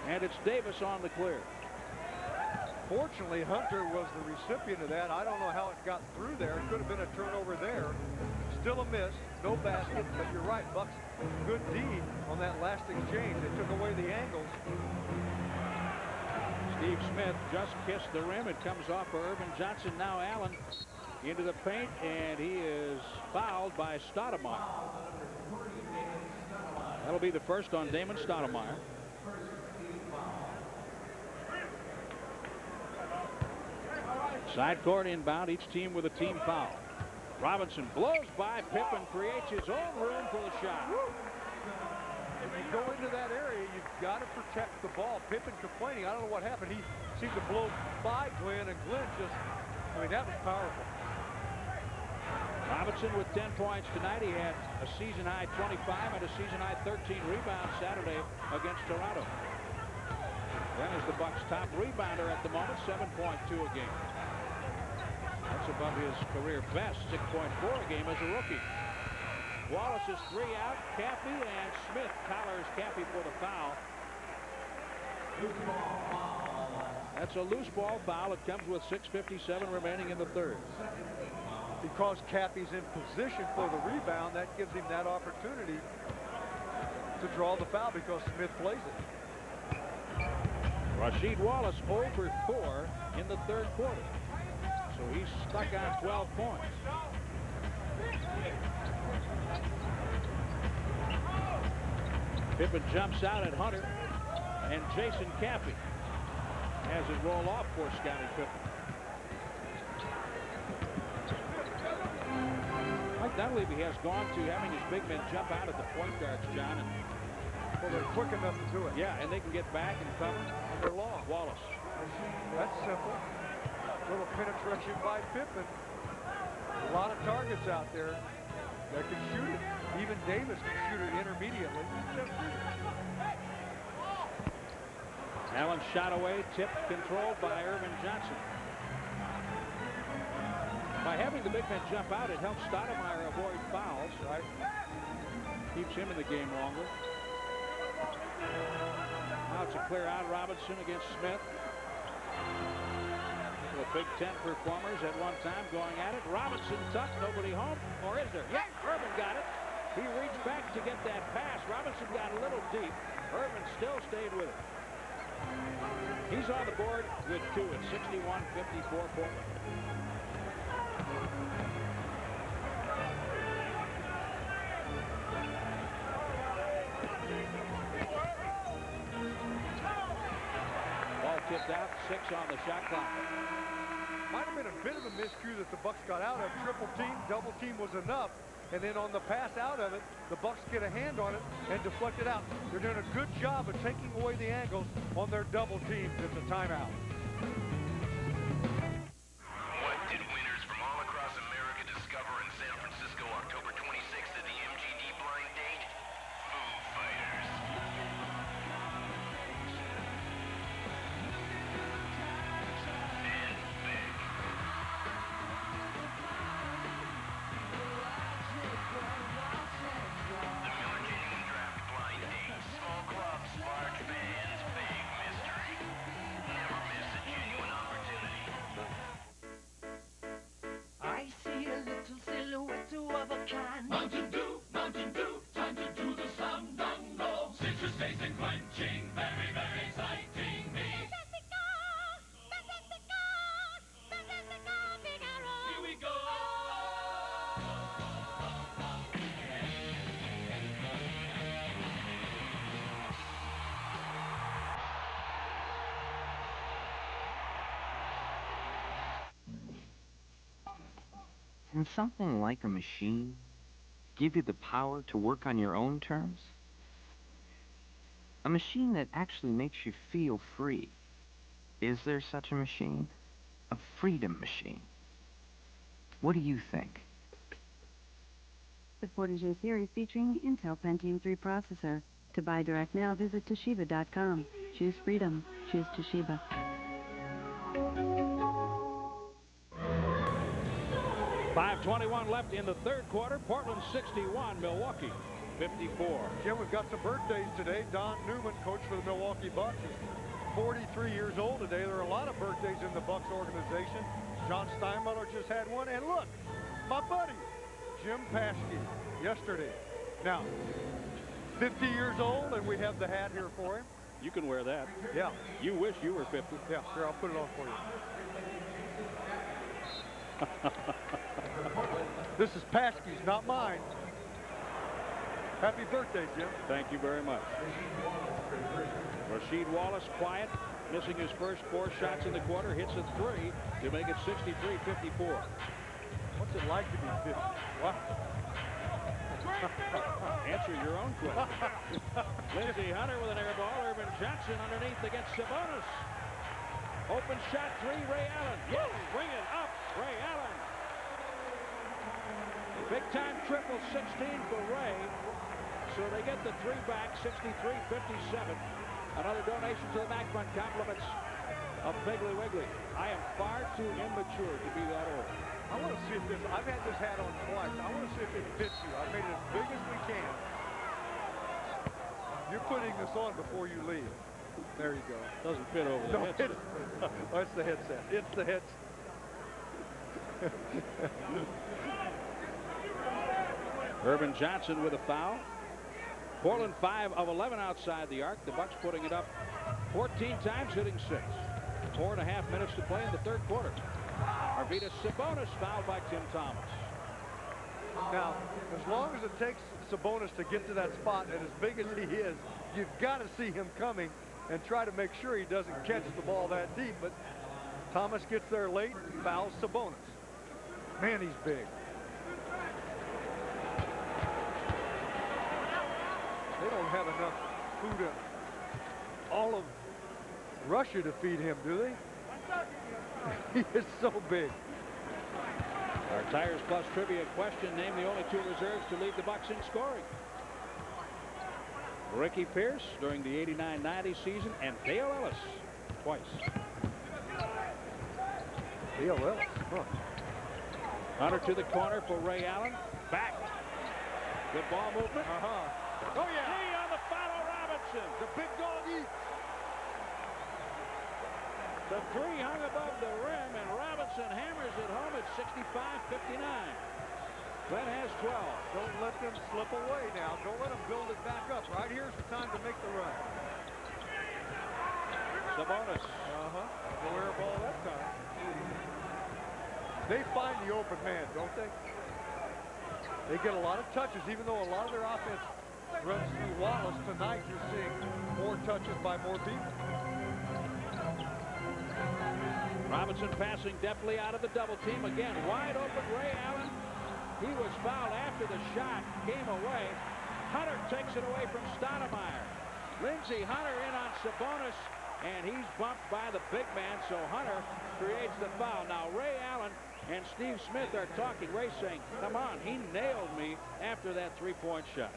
Speaker 1: And it's Davis on the clear.
Speaker 3: Fortunately, Hunter was the recipient of that. I don't know how it got through there. It could have been a turnover there. Still a miss. No basket, but you're right, Bucks. Good D on that last exchange. They took away the angles.
Speaker 1: Steve Smith just kissed the rim. It comes off for Irvin Johnson. Now Allen into the paint, and he is fouled by Stoudemire. That'll be the first on Damon Stoudemire. Side court inbound, each team with a team foul. Robinson blows by Pippen, creates his own room for the shot.
Speaker 3: If you go into that area, you've got to protect the ball. Pippen complaining. I don't know what happened. He seemed to blow by Glenn, and Glenn just, I mean, that was powerful.
Speaker 1: Robinson with 10 points tonight. He had a season-high 25 and a season-high 13 rebounds Saturday against Toronto. Glenn is the Bucks' top rebounder at the moment, 7.2 a game. That's above his career best, 6.4 a game as a rookie. Wallace is 3 out. Cappy and Smith collars Cappy for the foul. That's a loose ball foul. It comes with 6:57 remaining in the third.
Speaker 3: Because Cappy's in position for the rebound, that gives him that opportunity to draw the foul because Smith plays it.
Speaker 1: Rasheed Wallace 0 for 4 in the third quarter. So he's stuck on 12 points. Pippen jumps out at Hunter, and Jason Cappy has it roll off for Scottie Pippen. Mike Dunleavy has gone to having his big men jump out at the point guards, John. And
Speaker 3: well, they're quick enough to do it.
Speaker 1: Yeah, and they can get back and cover.
Speaker 3: And they're long.
Speaker 1: Wallace.
Speaker 3: That's simple. Little penetration by Pippen. A lot of targets out there that can shoot it. Even Davis can shoot it intermediately.
Speaker 1: Allen shot away, tipped, controlled by Irvin Johnson. By having the big men jump out, it helps Stoudemire avoid fouls, right? Keeps him in the game longer. Now it's a clear out. Robinson against Smith. The Big Ten performers at one time going at it. Robinson tucked, nobody home. Or is there? Yeah, Irvin got it. He reached back to get that pass. Robinson got a little deep. Irvin still stayed with it. He's on the board with 2 at 61-54 Portland. it out. 6 on the shot clock.
Speaker 3: Might have been a bit of a miscue that the Bucks got out of. Triple team, double team was enough. And then on the pass out of it, the Bucks get a hand on it and deflect it out. They're doing a good job of taking away the angles on their double teams at the timeout.
Speaker 25: What did winners from all across America discover in San Francisco, October 26th at the MGD blind date? Foo Fighters.
Speaker 13: Mountain Dew, time to do the slam dunk low. Citrus taste and quenching, very, very exciting me. Here we go.
Speaker 5: Can something like a machine give you the power to work on your own terms? A machine that actually makes you feel free. Is there such a machine? A freedom machine. What do you think?
Speaker 6: The 40J series featuring Intel Pentium 3 processor. To buy direct now, visit Toshiba.com. Choose freedom. Choose Toshiba.
Speaker 1: 5:21 left in the third quarter. Portland 61, Milwaukee 54.
Speaker 3: Jim, we've got some birthdays today. Don Newman, coach for the Milwaukee Bucks, is 43 years old today. There are a lot of birthdays in the Bucks organization. John Steinmuller just had one. And look, my buddy, Jim Paschke, yesterday. Now, 50 years old, and we have the hat here for him.
Speaker 1: You can wear that.
Speaker 3: Yeah.
Speaker 1: You wish you were 50.
Speaker 3: Yeah, here, I'll put it on for you. This is Paschke's, not mine. Happy birthday, Jim.
Speaker 1: Thank you very much. Rasheed Wallace, quiet, missing his first 4 shots in the quarter, hits a 3 to make it 63-54.
Speaker 3: What's it like to be 50? What?
Speaker 1: Answer your own question. Lindsey Hunter with an air ball. Urban Johnson underneath against Sabonis. Open shot 3, Ray Allen. Yes, bring it up, Ray Allen. Big time triple, 16 for Ray. So they get the 3 back, 63-57. Another donation to the Mac Fund, compliments of Piggly Wiggly. I am far too immature to be that old.
Speaker 3: I want to see if this, I've had this hat on twice. I want to see if it fits you. I've made it as big as we can. You're putting this on before you leave. There you go.
Speaker 1: Doesn't fit over the headset.
Speaker 3: Oh, it's the headset. It's the headset.
Speaker 1: Urban Johnson with a foul. Portland 5 of 11 outside the arc. The Bucks putting it up 14 times, hitting 6. 4.5 minutes to play in the third quarter. Arvydas Sabonis fouled by Tim Thomas.
Speaker 3: Now, as long as it takes Sabonis to get to that spot, and as big as he is, you've got to see him coming and try to make sure he doesn't catch the ball that deep. But Thomas gets there late, fouls Sabonis. Man, he's big. They don't have enough food in all of Russia to feed him, do they? He is so big.
Speaker 1: Our Tires Plus trivia question: name the only 2 reserves to lead the Bucks in scoring. Ricky Pierce during the 89-90 season, and Dale Ellis twice.
Speaker 3: Dale Ellis, huh?
Speaker 1: Hunter to the corner for Ray Allen. Back. Good ball movement.
Speaker 3: Oh, yeah.
Speaker 1: Three on the follow, Robinson.
Speaker 3: The big dog eats.
Speaker 1: The 3 hung above the rim, and Robinson hammers it home at 65-59. Glenn has 12.
Speaker 3: Don't let them slip away now. Don't let them build it back up. Right here's the time to make the run.
Speaker 1: Sabonis.
Speaker 3: No air ball that time. They find the open man, don't they? They get a lot of touches, even though a lot of their offense runs through Wallace. Tonight, you're seeing more touches by more people.
Speaker 1: Robinson passing deftly out of the double team. Again, wide open Ray Allen. He was fouled after the shot came away. Hunter takes it away from Stoudemire. Lindsey Hunter in on Sabonis, and he's bumped by the big man, so Hunter creates the foul. Now Ray Allen and Steve Smith are talking. Ray saying, come on, he nailed me after that three-point shot.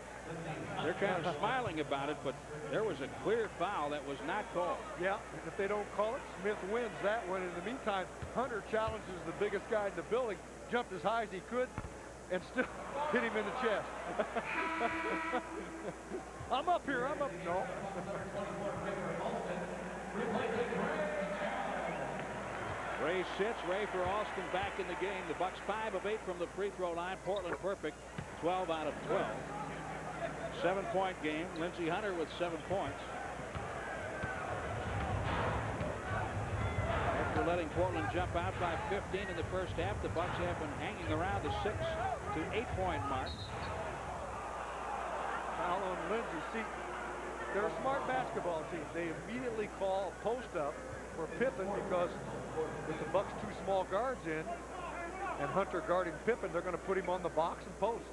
Speaker 1: They're kind of smiling about it, but there was a clear foul that was not called.
Speaker 3: Yeah, and if they don't call it, Smith wins that one. In the meantime, Hunter challenges the biggest guy in the building, jumped as high as he could, and still hit him in the chest. I'm up here, I'm up. No.
Speaker 1: Ray sits. Ray for Alston back in the game. The Bucks 5 of 8 from the free throw line. Portland perfect, 12 out of 12. 7-point game. Lindsey Hunter with 7 points. After letting Portland jump out by 15 in the first half, the Bucks have been hanging around the 6 to 8-point mark.
Speaker 3: Foul on Lindsey. See, they're a smart basketball team. They immediately call a post up for Pippen because with the Bucks 2 small guards in and Hunter guarding Pippen, they're going to put him on the box and post.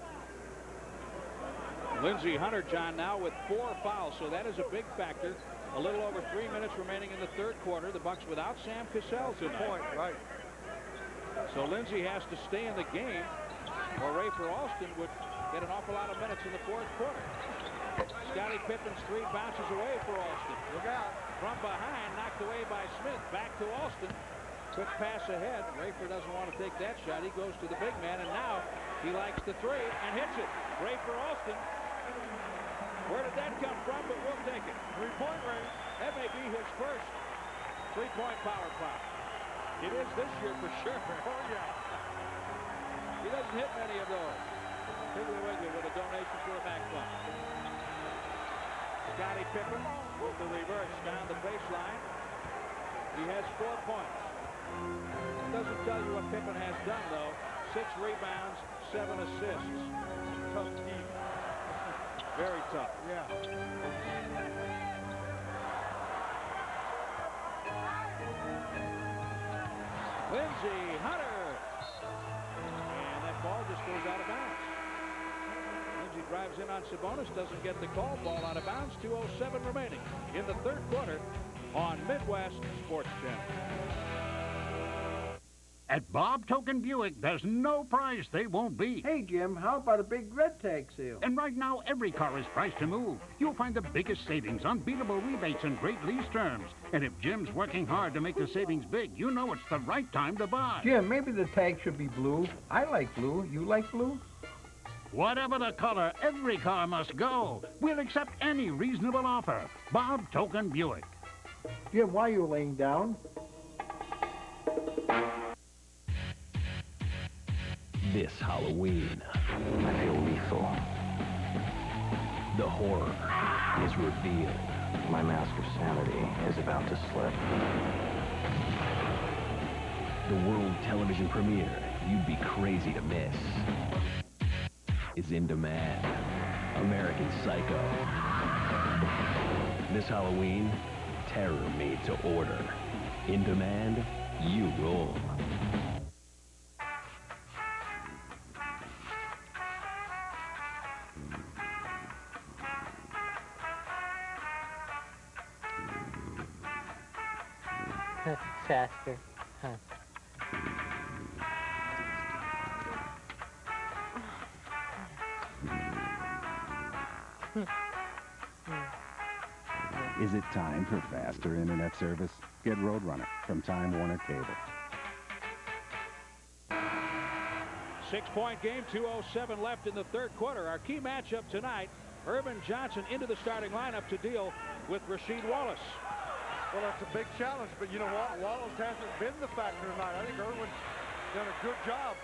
Speaker 1: Lindsey Hunter, John, now with 4 fouls, so that is a big factor. A little over 3 minutes remaining in the third quarter. The Bucks without Sam Cassell tonight.
Speaker 3: Right.
Speaker 1: So Lindsey has to stay in the game, or Ray for Alston would get an awful lot of minutes in the fourth quarter. Scottie Pippen's 3 bounces away for Alston.
Speaker 3: Look out.
Speaker 1: From behind, knocked away by Smith. Back to Alston. Quick pass ahead. Rayford doesn't want to take that shot. He goes to the big man, and now he likes the 3 and hits it. Ray for Alston. Where did that come from? But we'll take it. 3-point range. That may be his first 3-point power play. It is this year for sure.
Speaker 3: Oh, yeah.
Speaker 1: He doesn't hit many of those. Piggly Wiggly with a donation for a back flop. Scottie Pippen with the reverse down the baseline. He has 4 points. It doesn't tell you what Pippen has done, though. 6 rebounds, 7 assists.
Speaker 3: Tough team.
Speaker 1: Very tough.
Speaker 3: Yeah.
Speaker 1: Lindsey Hunter. And that ball just goes out of bounds. Lindsey drives in on Sabonis, doesn't get the call. Ball out of bounds. 2:07 remaining in the third quarter on Midwest Sports Channel.
Speaker 7: At Bob Token Buick, there's no price they won't beat.
Speaker 8: Hey, Jim, how about a big red tag sale?
Speaker 7: And right now, every car is priced to move. You'll find the biggest savings, unbeatable rebates, and great lease terms. And if Jim's working hard to make the savings big, you know it's the right time to buy.
Speaker 8: Jim, maybe the tag should be blue. I like blue. You like blue?
Speaker 7: Whatever the color, every car must go. We'll accept any reasonable offer. Bob Token Buick.
Speaker 8: Jim, why are you laying down?
Speaker 9: This Halloween, I feel lethal. The horror is revealed.
Speaker 5: My mask of sanity is about to slip.
Speaker 9: The world television premiere you'd be crazy to miss is in demand. American Psycho. This Halloween, terror made to order. In demand, you rule.
Speaker 10: Faster, huh?
Speaker 11: Is it time for faster internet service? Get Roadrunner from Time Warner Cable.
Speaker 1: 6-point game, 2:07 left in the third quarter. Our key matchup tonight, Irvin Johnson into the starting lineup to deal with Rasheed Wallace.
Speaker 3: Well, that's a big challenge, but you know what? Wallace hasn't been the factor tonight. I think Irwin's done a good job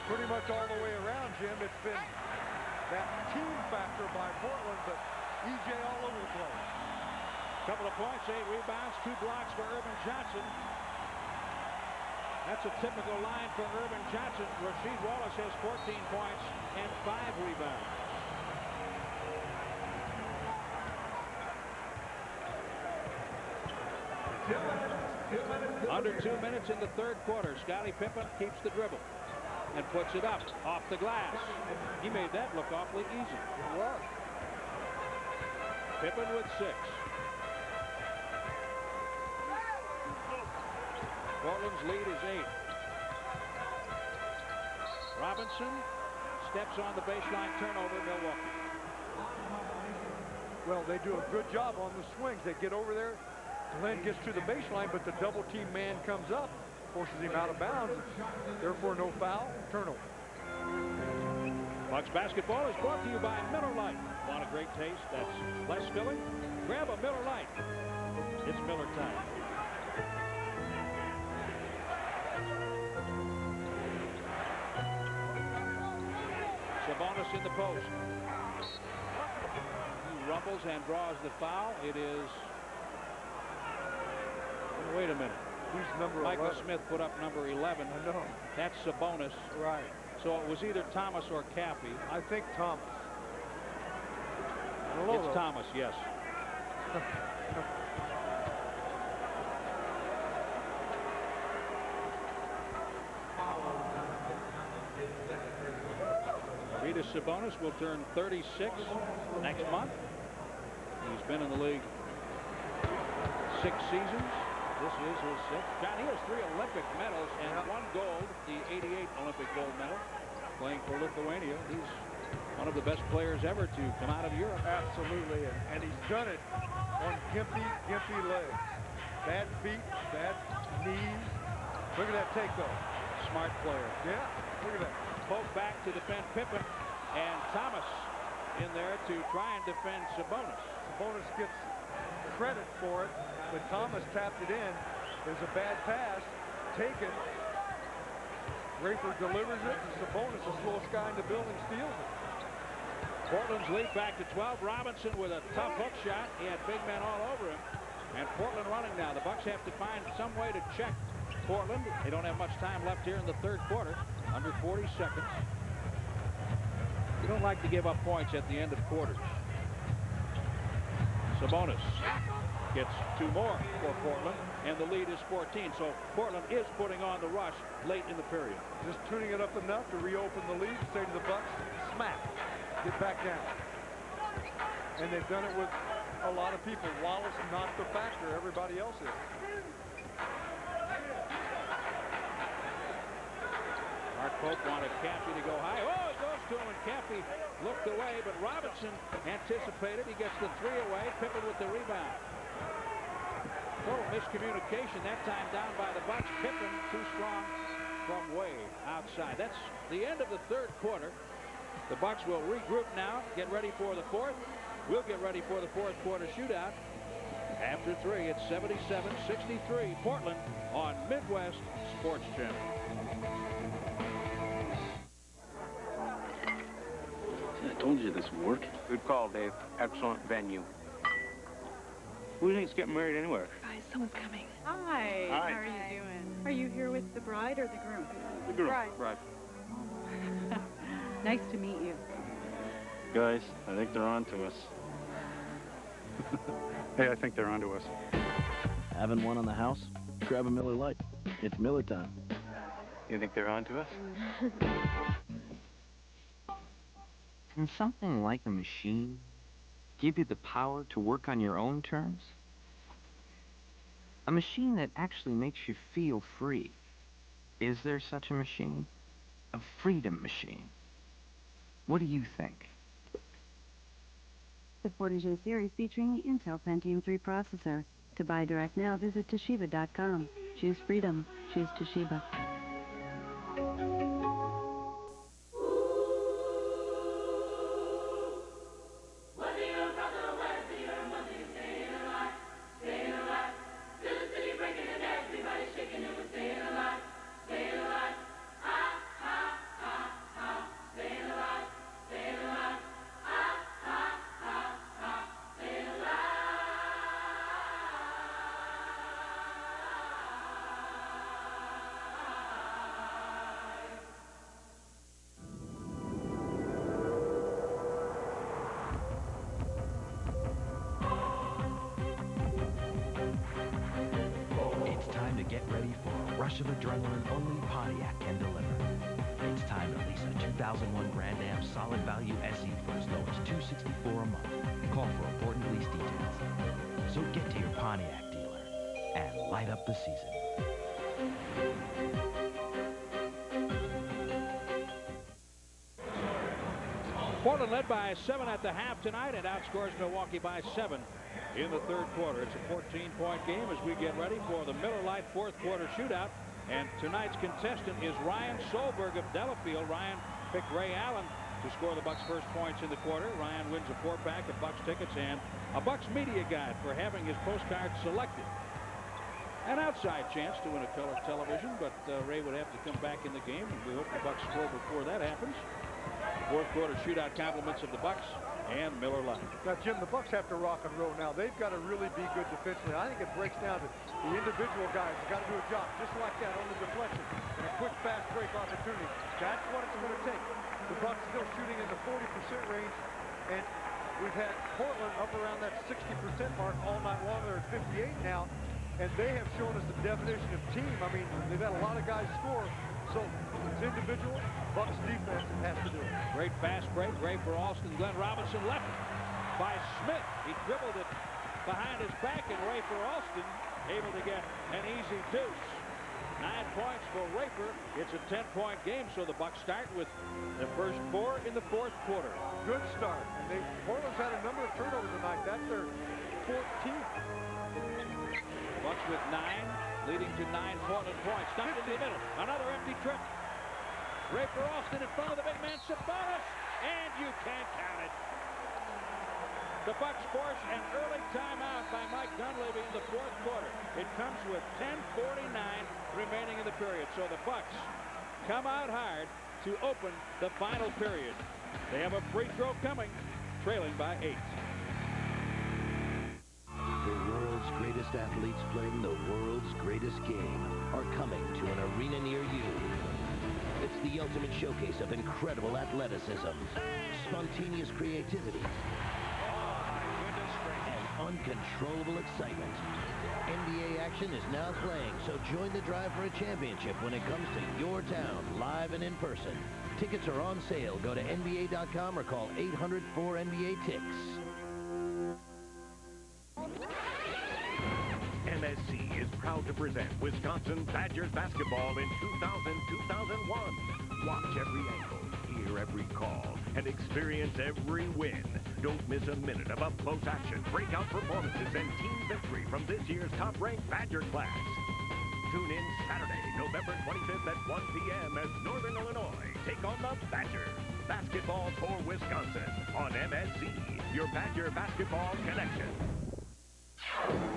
Speaker 3: pretty much all the way around, Jim. It's been that team factor by Portland, but EJ all over the place.
Speaker 1: Couple of points, 8 rebounds, 2 blocks for Irvin Johnson. That's a typical line for Irvin Johnson. Rasheed Wallace has 14 points and 5 rebounds. Under 2 minutes in the third quarter. Scottie Pippen keeps the dribble and puts it up off the glass. He made that look awfully easy.
Speaker 3: It was.
Speaker 1: Pippen with 6. Portland's lead is 8. Robinson steps on the baseline, turnover, Milwaukee.
Speaker 3: Well, they do a good job on the swings. They get over there. Glenn gets to the baseline, but the double team man comes up, forces him out of bounds. Therefore, no foul, turnover.
Speaker 1: Bucks basketball is brought to you by Miller Lite. Want a great taste that's less filling? Grab a Miller Lite. It's Miller time. Sabonis in the post. He rumbles and draws the foul. It is... Wait a minute.
Speaker 3: He's number
Speaker 1: Michael
Speaker 3: 11.
Speaker 1: Smith put up number 11.
Speaker 3: I know.
Speaker 1: That's Sabonis.
Speaker 3: Right.
Speaker 1: So it was either Thomas or Cappy.
Speaker 3: I think Thomas.
Speaker 1: It's Thomas, yes. Rita Sabonis will turn 36 next month. He's been in the league 6 seasons. This is his 6th. John, he has 3 Olympic medals and 1 gold, the '88 Olympic gold medal, playing for Lithuania. He's one of the best players ever to come out of Europe.
Speaker 3: Absolutely, and he's done it on gimpy legs. Bad feet, bad knees. Look at that take, though.
Speaker 1: Smart player.
Speaker 3: Yeah, look at that.
Speaker 1: Poke back to defend Pippen, and Thomas in there to try and defend Sabonis.
Speaker 3: Sabonis gets credit for it, but Thomas tapped it in. There's a bad pass taken. Rafer delivers it, and Sabonis, the slowest guy in the building, steals it.
Speaker 1: Portland's lead back to 12. Robinson with a tough hook shot. He had big men all over him. And Portland running now. The Bucks have to find some way to check Portland. They don't have much time left here in the third quarter. Under 40 seconds. You don't like to give up points at the end of quarters. Sabonis gets 2 more for Portland, and the lead is 14. So Portland is putting on the rush late in the period.
Speaker 3: Just tuning it up enough to reopen the lead, say to the Bucks, smack, get back down. And they've done it with a lot of people. Wallace not the factor, everybody else is.
Speaker 1: Mark Pope wanted Cappy to go high. Oh, it goes to him, and Cappy looked away, but Robinson anticipated. He gets the 3 away. Pippen with the rebound. Total miscommunication that time down by the Bucks. Pippen too strong from way outside. That's the end of the third quarter. The Bucks will regroup now, get ready for the fourth. We'll get ready for the fourth quarter shootout. After 3, it's 77-63. Portland on Midwest Sports Channel.
Speaker 10: I told you this would work.
Speaker 18: Good call, Dave. Excellent venue. Who do you think's getting married anywhere?
Speaker 14: Guys, someone's coming.
Speaker 20: Hi.
Speaker 18: Hi.
Speaker 20: How are you doing? Are you here with the bride or the groom?
Speaker 18: The girl.
Speaker 20: Bride. Nice to meet you.
Speaker 10: Guys, I think they're on to us.
Speaker 22: Hey, I think they're on to us.
Speaker 10: Having one on the house? Grab a Miller Lite. It's Miller time.
Speaker 18: You think they're on to us?
Speaker 5: Can something like a machine give you the power to work on your own terms? A machine that actually makes you feel free. Is there such a machine? A freedom machine. What do you think?
Speaker 6: The Protégé series featuring the Intel Pentium 3 processor. To buy direct now, visit Toshiba.com. Choose freedom. Choose Toshiba.
Speaker 9: rush of adrenaline only Pontiac can deliver. It's time to lease a 2001 Grand Am solid value SE for as low as $264 a month. Call for important lease details. So get to your Pontiac dealer and light up the season.
Speaker 1: Portland led by 7 at the half tonight and outscores Milwaukee by 7 in the third quarter. It's a 14-point game as we get ready for the Miller Lite fourth quarter shootout. And tonight's contestant is Ryan Solberg of Delafield. Ryan picked Ray Allen to score the Bucks' first points in the quarter. Ryan wins a 4-pack of Bucks tickets and a Bucks media guide for having his postcard selected. An outside chance to win a color television, but Ray would have to come back in the game, and we hope the Bucks score before that happens. Fourth quarter shootout compliments of the Bucks and Miller Lite.
Speaker 3: Now, Jim, the Bucks have to rock and roll now. They've got to really be good defensively. I think it breaks down to the individual guys. They've got to do a job just like that on the deflection and a quick fast break opportunity. That's what it's going to take. The Bucks still shooting in the 40% range, and we've had Portland up around that 60% mark all night long. They're at 58 now, and they have shown us the definition of team. I mean, they've had a lot of guys score. So it's individual. Bucks defense has to do it.
Speaker 1: Great fast break. Ray for Alston. Glenn Robinson left it by Smith. He dribbled it behind his back, and Ray for Alston able to get an easy deuce. 9 points for Rafer. It's a 10-point game, so the Bucks start with the first 4 in the fourth quarter.
Speaker 3: Good start. And Portland's had a number of turnovers tonight. That's their 14th.
Speaker 1: Bucks with 9, leading to 9 Portland points. Stumped into the middle. Another empty trip. Ray for Alston in front of the big man, Sabonis, and you can't count it. The Bucks force an early timeout by Mike Dunleavy in the fourth quarter. It comes with 10:49 remaining in the period. So the Bucks come out hard to open the final period. They have a free throw coming, trailing by 8.
Speaker 4: The world's greatest athletes playing the world's greatest game are coming to an arena near you. It's the ultimate showcase of incredible athleticism, spontaneous creativity, and uncontrollable excitement. NBA action is now playing, so join the drive for a championship when it comes to your town, live and in person. Tickets are on sale. Go to NBA.com or call 800-4NBA-TICKS.
Speaker 21: MSC is proud to present Wisconsin Badgers basketball in 2000-2001. Watch every angle, hear every call, and experience every win. Don't miss a minute of up-close action, breakout performances, and team victory from this year's top-ranked Badger class. Tune in Saturday, November 25th at 1 p.m. as Northern Illinois take on the Badgers. Basketball for Wisconsin on MSC, your Badger basketball connection.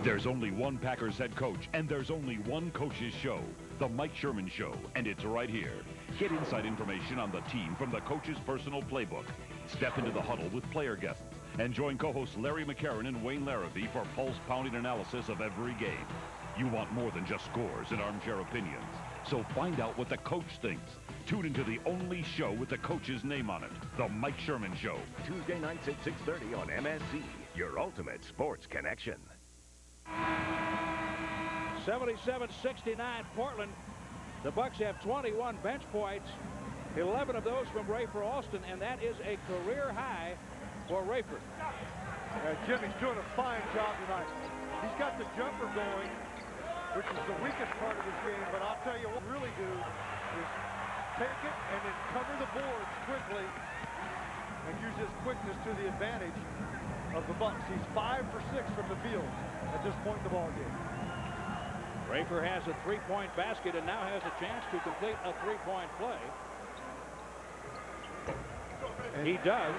Speaker 2: There's only one Packers head coach, and there's only one coach's show, The Mike Sherman Show, and it's right here. Get inside information on the team from the coach's personal playbook. Step into the huddle with player guests, and join co-hosts Larry McCarron and Wayne Larrabee for pulse-pounding analysis of every game. You want more than just scores and armchair opinions, so find out what the coach thinks. Tune into the only show with the coach's name on it, The Mike Sherman Show.
Speaker 21: Tuesday nights at 6:30 on MSC, your ultimate sports connection.
Speaker 1: 77-69 Portland. The Bucks have 21 bench points, 11 of those from Ray for Alston, and that is a career high for Rayford.
Speaker 3: Jimmy's doing a fine job tonight. He's got the jumper going, which is the weakest part of his game, but I'll tell you what we really do is take it and then cover the boards quickly and use his quickness to the advantage of the Bucks. He's 5 for 6 from the field at this point in the ball game.
Speaker 1: Rafer has a 3-point basket and now has a chance to complete a 3-point play. And he does.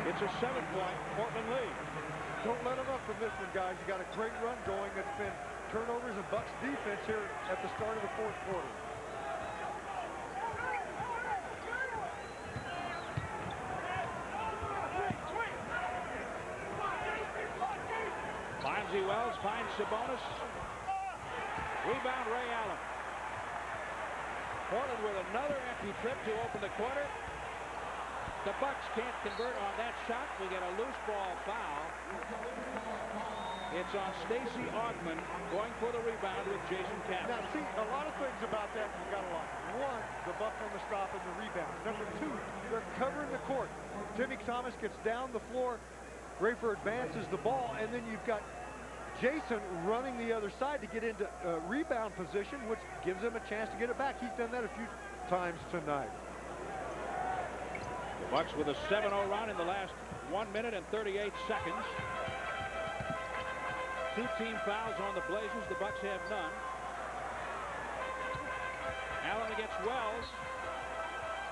Speaker 1: It's a 7-point Portland lead.
Speaker 3: Don't let him up from this one, guys. You got a great run going. It's been turnovers and Bucks defense here at the start of the fourth quarter.
Speaker 1: Fonzie Wells finds Sabonis. Rebound, Ray Allen. Portland with another empty trip to open the quarter. The Bucks can't convert on that shot. We get a loose ball foul. It's on Stacey Augmon going for the rebound with Jason Kaplan.
Speaker 3: Now, see, a lot of things about that you got to like. One, the Bucks on the stop and the rebound. Number two, they're covering the court. Timmy Thomas gets down the floor. Rafer advances the ball, and then you've got Jason running the other side to get into rebound position, which gives him a chance to get it back. He's done that a few times tonight.
Speaker 1: The Bucks with a 7-0 run in the last 1 minute and 38 seconds. 2 team fouls on the Blazers. The Bucks have none. Allen against Wells.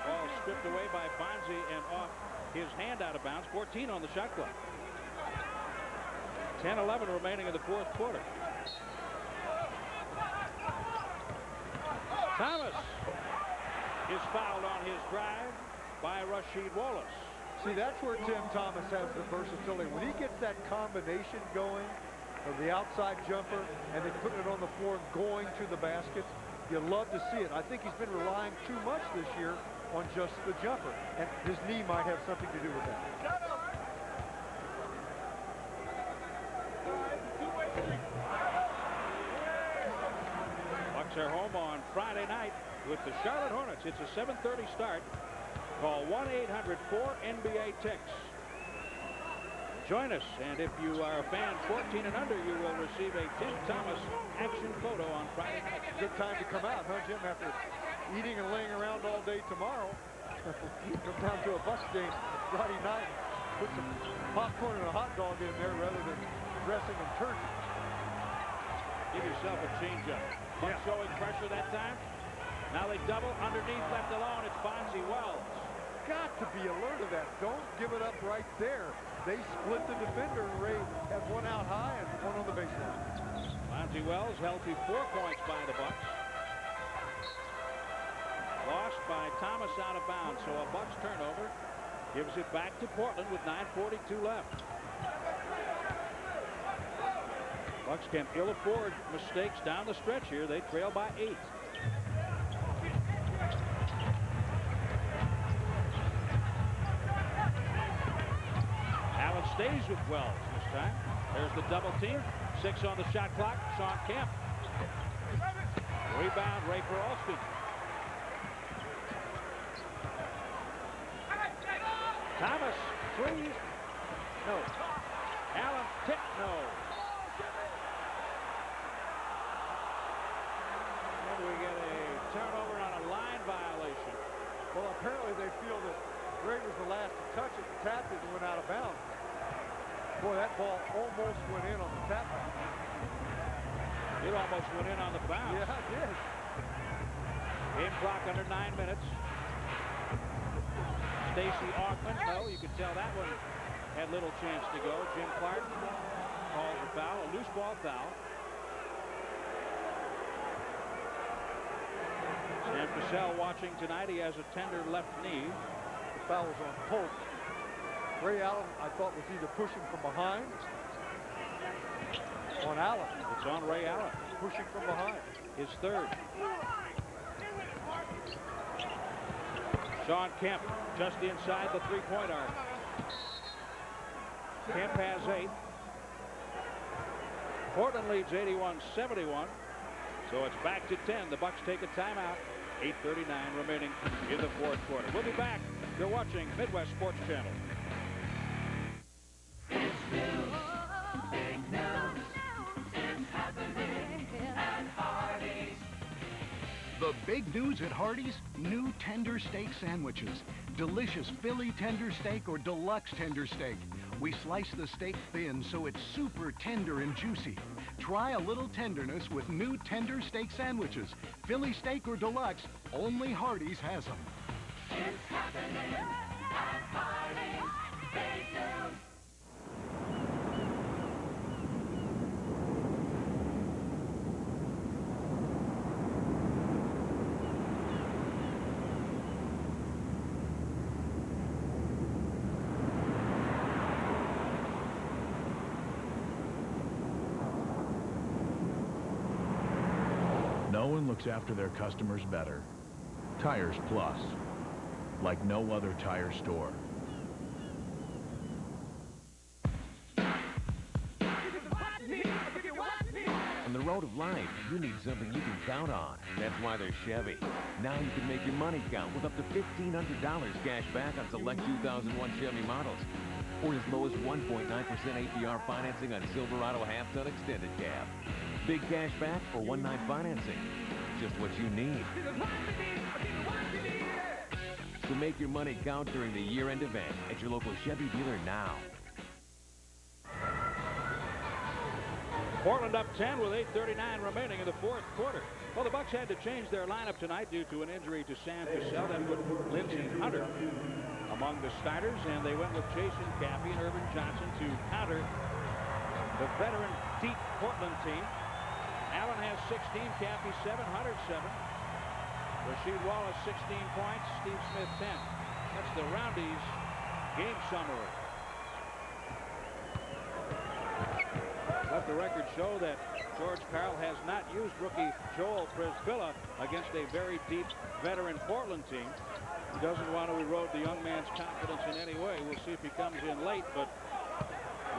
Speaker 1: Ball stripped away by Bonzi and off his hand out of bounds. 14 on the shot clock. 10-11 remaining in the fourth quarter. Thomas is fouled on his drive by Rasheed Wallace.
Speaker 3: See, that's where Tim Thomas has the versatility. When he gets that combination going of the outside jumper and then putting it on the floor and going to the basket, you love to see it. I think he's been relying too much this year on just the jumper, and his knee might have something to do with that.
Speaker 1: Bucks are home on Friday night with the Charlotte Hornets. It's a 7:30 start. Call 1-800-4NBA-TICKS. Join us, and if you are a fan 14 and under, you will receive a Tim Thomas action photo on Friday night.
Speaker 3: Good time to come out, huh, Jim, after eating and laying around all day tomorrow. Come down to a Bucks game Friday night. Put some popcorn and a hot dog in there rather than dressing and turkey.
Speaker 1: Give yourself a change-up. Bucks showing pressure that time. Now they double underneath, left alone. It's Bonzi Wells.
Speaker 3: Got to be alert of that. Don't give it up right there. They split the defender, and Ray had one out high and one on the baseline.
Speaker 1: Bonzi Wells held to 4 points by the Bucks. Lost by Thomas out of bounds, so a Bucks turnover gives it back to Portland with 9:42 left. Bucks can ill afford mistakes down the stretch here. They trail by 8. Allen stays with Wells this time. There's the double team. 6 on the shot clock. Sean Kemp. Rebound, Rafer Alston. Thomas, 3. No. Allen, tip, no. And we get a turnover on a line violation.
Speaker 3: Well, apparently they feel that Ray was the last to touch it, tapped it, and went out of bounds. Boy, that ball almost went in on the tap.
Speaker 1: It almost went in on the bounce.
Speaker 3: Yeah, it did.
Speaker 1: Game clock under 9 minutes. Stacey Augmon, no, you could tell that one had little chance to go. Jim Clark calls a foul, a loose ball foul. Sam Cassell watching tonight. He has a tender left knee.
Speaker 3: The foul was on Polk. Ray Allen, I thought, was either pushing from behind on Allen.
Speaker 1: It's on Ray Allen.
Speaker 3: Pushing from behind.
Speaker 1: His third. Sean Kemp just inside the three-point arc. Kemp has 8. Portland leads 81-71. So it's back to 10. The Bucks take a timeout. 8:39 remaining in the fourth quarter. We'll be back. You're watching Midwest Sports Channel.
Speaker 13: It's news, big news. It's happening at Hardee's.
Speaker 12: The big news at Hardee's, new tender steak sandwiches. Delicious Philly tender steak or deluxe tender steak. We slice the steak thin so it's super tender and juicy. Try a little tenderness with new tender steak sandwiches. Philly steak or deluxe, only Hardee's has them.
Speaker 13: It's happening at Hardee's. Big news.
Speaker 15: No one looks after their customers better. Tires Plus, like no other tire store.
Speaker 16: road of life, you need something you can count on. That's why they're Chevy. Now you can make your money count with up to $1,500 cash back on select 2001 Chevy models. Or as low as 1.9% APR financing on Silverado half-ton extended cab. Big cash back or one-night financing. Just what you need. So make your money count during the year-end event at your local Chevy dealer now.
Speaker 1: Portland up 10 with 8:39 remaining in the fourth quarter. Well, the Bucks had to change their lineup tonight due to an injury to Sam Cassell. That put Lynch and Hunter among the starters, and they went with Jason Caffey and Irvin Johnson to counter the veteran deep Portland team. Allen has 16, Caffey 7, Hunter 7. Rasheed Wallace 16 points, Steve Smith 10. That's the Roundy's game summary. Let the record show that George Karl has not used rookie Joel Priscilla against a very deep veteran Portland team. He doesn't want to erode the young man's confidence in any way. We'll see if he comes in late, but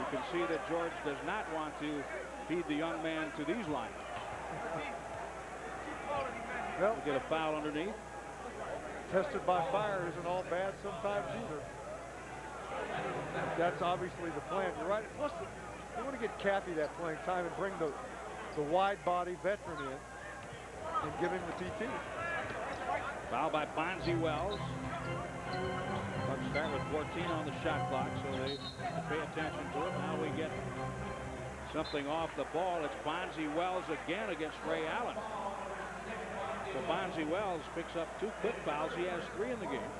Speaker 1: you can see that George does not want to feed the young man to these lines. Well, we'll get a foul underneath.
Speaker 3: Tested by fire isn't all bad sometimes either. That's obviously the plan. You're right. Plus, you want to get Caffey that playing time and bring the wide body veteran in and give him the PT.
Speaker 1: Foul by Bonzi Wells. Bucks start with 14 on the shot clock, so they pay attention to it. Now we get something off the ball. It's Bonzi Wells again against Ray Allen. So Bonzi Wells picks up 2 quick fouls. He has 3 in the game.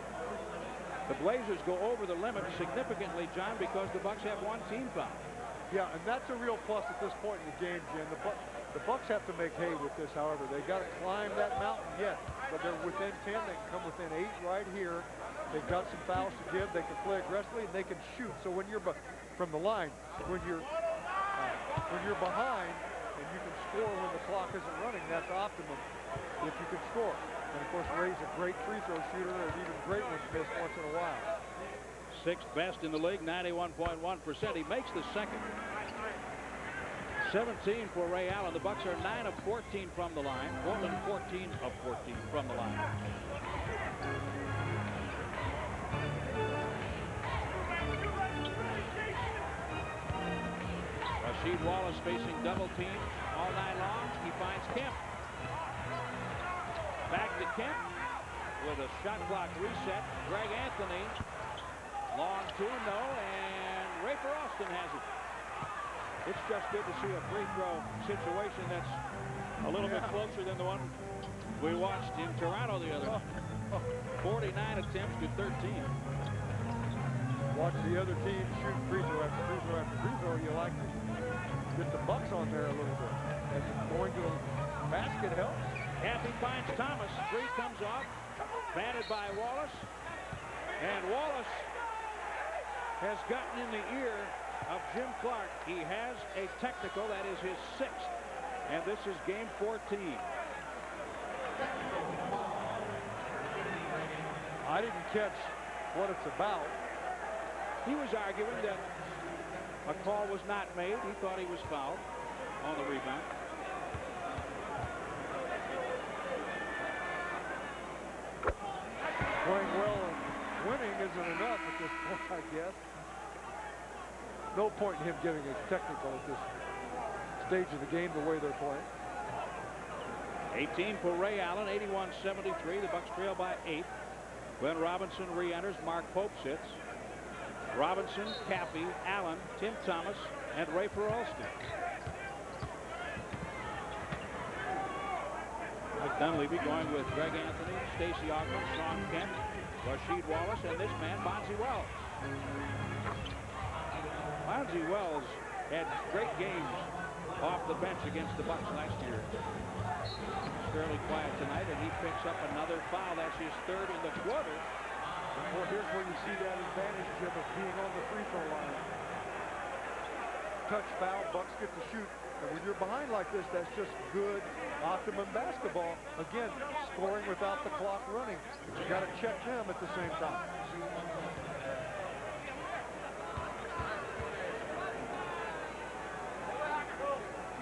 Speaker 1: The Blazers go over the limit significantly, John, because the Bucks have 1 team foul.
Speaker 3: Yeah, and that's a real plus at this point in the game, Jim. The Bucks have to make hay with this, however. They got to climb that mountain yet, but they're within 10. They can come within 8 right here. They've got some fouls to give. They can play aggressively, and they can shoot. So when you're from the line, when you're behind and you can score when the clock isn't running, that's optimum if you can score. And of course, Ray's a great free throw shooter, and even great ones miss once in a while.
Speaker 1: 6th best in the league, 91.1%. He makes the second. 17 for Ray Allen. The Bucks are 9 of 14 from the line. Portland 14 of 14 from the line. Rasheed Wallace facing double teams all night long. He finds Kemp. Back to Kemp with a shot clock reset. Greg Anthony. Long 2, no, and Rafer Austin has it. It's just good to see a free throw situation that's a little bit closer than the one we watched in Toronto the other night. 49 attempts to 13.
Speaker 3: Watch the other team shoot free throw after free throw after free throw. You like to get the Bucks on there a little bit. And going to the basket helps.
Speaker 1: Caffey finds Thomas. 3 comes off. Batted by Wallace. And Wallace has gotten in the ear of Jim Clark. He has a technical. That is his 6th. And this is game 14.
Speaker 3: I didn't catch what it's about.
Speaker 1: He was arguing that a call was not made. He thought he was fouled on the rebound.
Speaker 3: Playing well and winning isn't enough at this point, I guess. No point in him giving a technical at this stage of the game the way they're playing.
Speaker 1: 18 for Ray Allen, 81-73. The Bucks trail by 8. Glenn Robinson re-enters. Mark Pope sits. Robinson, Caffey, Allen, Tim Thomas, and Rafer Alston. Mike Dunleavy going with Greg Anthony, Stacey Augman, Sean Kemp, Rasheed Wallace, and this man, Bonzi Wells. Bonzi Wells had great games off the bench against the Bucks last year. Fairly quiet tonight, and he picks up another foul. That's his 3rd in the quarter.
Speaker 3: Well, here's where you see that advantage, Jim, of being on the free throw line. Touch foul, Bucks get to shoot. And when you're behind like this, that's just good, optimum basketball. Again, scoring without the clock running. But you got to check them at the same time.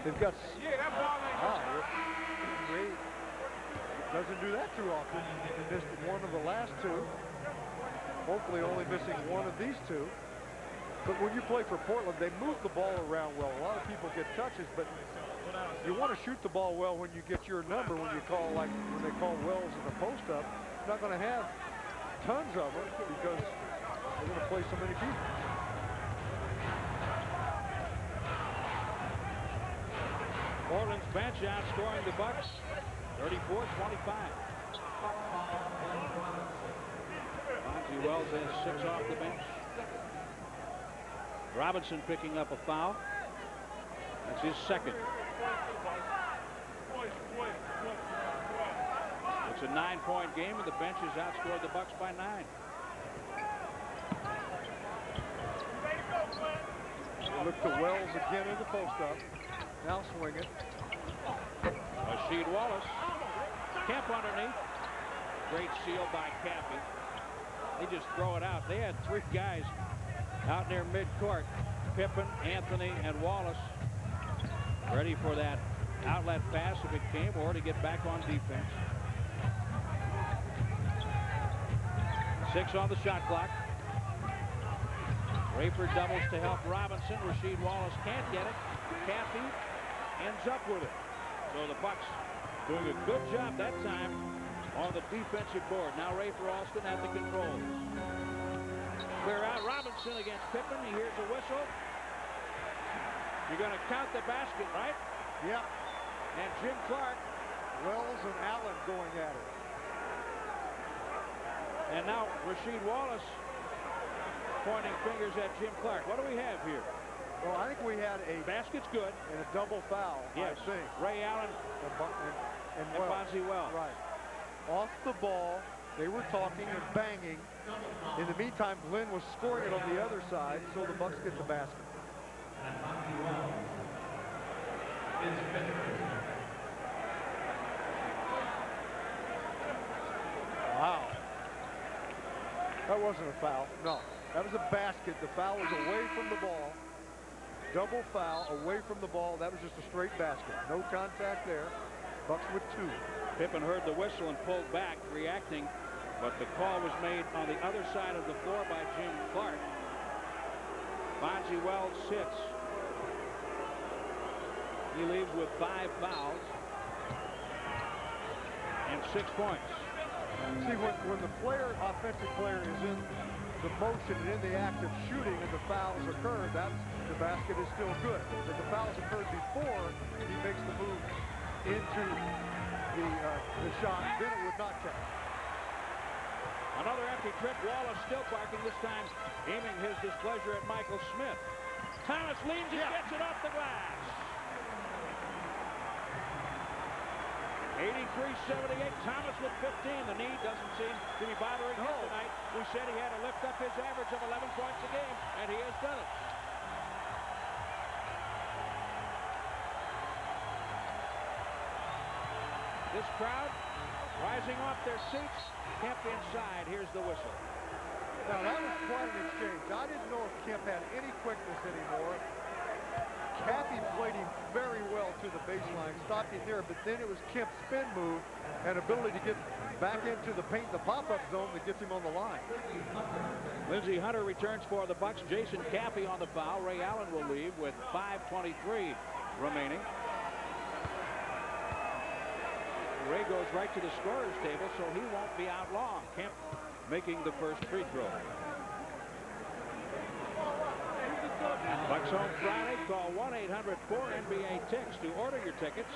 Speaker 3: They've got... Wow, Ray doesn't do that too often. He missed one of the last two. Hopefully only missing one of these two. But when you play for Portland, they move the ball around well. A lot of people get touches, but you want to shoot the ball well when you get your number, when you call, like when they call Wells in the post-up. You're not going to have tons of them because they're going to play so many people.
Speaker 1: Portland's bench outscoring the Bucks 34-25. Monty Wells has 6 off the bench. Robinson picking up a foul. That's his second. It's a 9-point game, and the bench has outscored the Bucks by 9.
Speaker 3: Look to Wells again in the post-up. Now swinging.
Speaker 1: Rasheed Wallace. Kemp underneath. Great steal by Cappy. They just throw it out. They had 3 guys out near midcourt. Pippen, Anthony, and Wallace ready for that outlet pass if it came, or to get back on defense. 6 on the shot clock. Rayford doubles to help Robinson. Rasheed Wallace can't get it. Cappy ends up with it. So the Bucks doing a good job that time on the defensive board. Now Ray for Alston at the controls. Clear out. Robinson against Pippen. He hears a whistle. You're going to count the basket, right?
Speaker 3: Yeah.
Speaker 1: And Jim Clark.
Speaker 3: Wells and Allen going at it.
Speaker 1: And now Rasheed Wallace pointing fingers at Jim Clark. What do we have here?
Speaker 3: Well, I think we had a...
Speaker 1: Basket's good.
Speaker 3: And a double foul,
Speaker 1: yes.
Speaker 3: I think.
Speaker 1: Ray Allen
Speaker 3: and
Speaker 1: Wells. Bonzi Wells.
Speaker 3: Right. Off the ball, they were talking and banging. In the meantime, Glenn was scoring it on the other side, so the Bucks get the basket. Wow. That wasn't a foul. No. That was a basket. The foul was away from the ball. Double foul away from the ball. That was just a straight basket. No contact there. Bucks with 2.
Speaker 1: Pippen heard the whistle and pulled back, reacting, but the call was made on the other side of the floor by Jim Clark. Bonzi Wells sits. He leaves with 5 fouls and 6 points.
Speaker 3: See, when the offensive player is in the motion and in the act of shooting and the fouls occur, the basket is still good. If the fouls occurred before he makes the move into the shot, then it would not count.
Speaker 1: Another empty trip. Wallace still barking, this time aiming his displeasure at Michael Smith. Thomas leans and gets it off the glass. 83-78. Thomas with 15. The knee doesn't seem to be bothering him tonight. We said he had to lift up his average of 11 points a game, and he has done it. This crowd rising off their seats. Kemp inside. Here's the whistle.
Speaker 3: Now, that was quite an exchange. I didn't know if Kemp had any quickness anymore. Cappy played him very well to the baseline, stopped him there, but then it was Kemp's spin move and ability to get back into the paint, the pop-up zone that gets him on the line.
Speaker 1: Lindsey Hunter returns for the Bucks. Jason Cappy on the foul. Ray Allen will leave with 5:23 remaining. Ray goes right to the scorer's table, so he won't be out long. Kemp making the first free throw. Bucks home Friday. Call 1-800-4NBA-TICKS to order your tickets.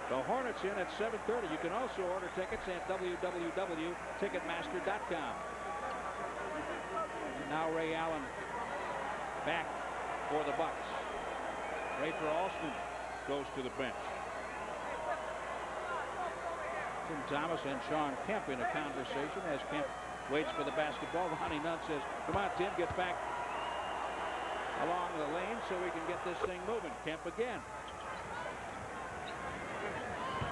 Speaker 1: The Hornets in at 7:30. You can also order tickets at www.ticketmaster.com. Now Ray Allen back for the Bucks. Ray for Alston goes to the bench. Tim Thomas and Sean Kemp in a conversation as Kemp waits for the basketball. Ronnie Nunn says, "Come on, Tim, get back along the lane so we can get this thing moving." Kemp again.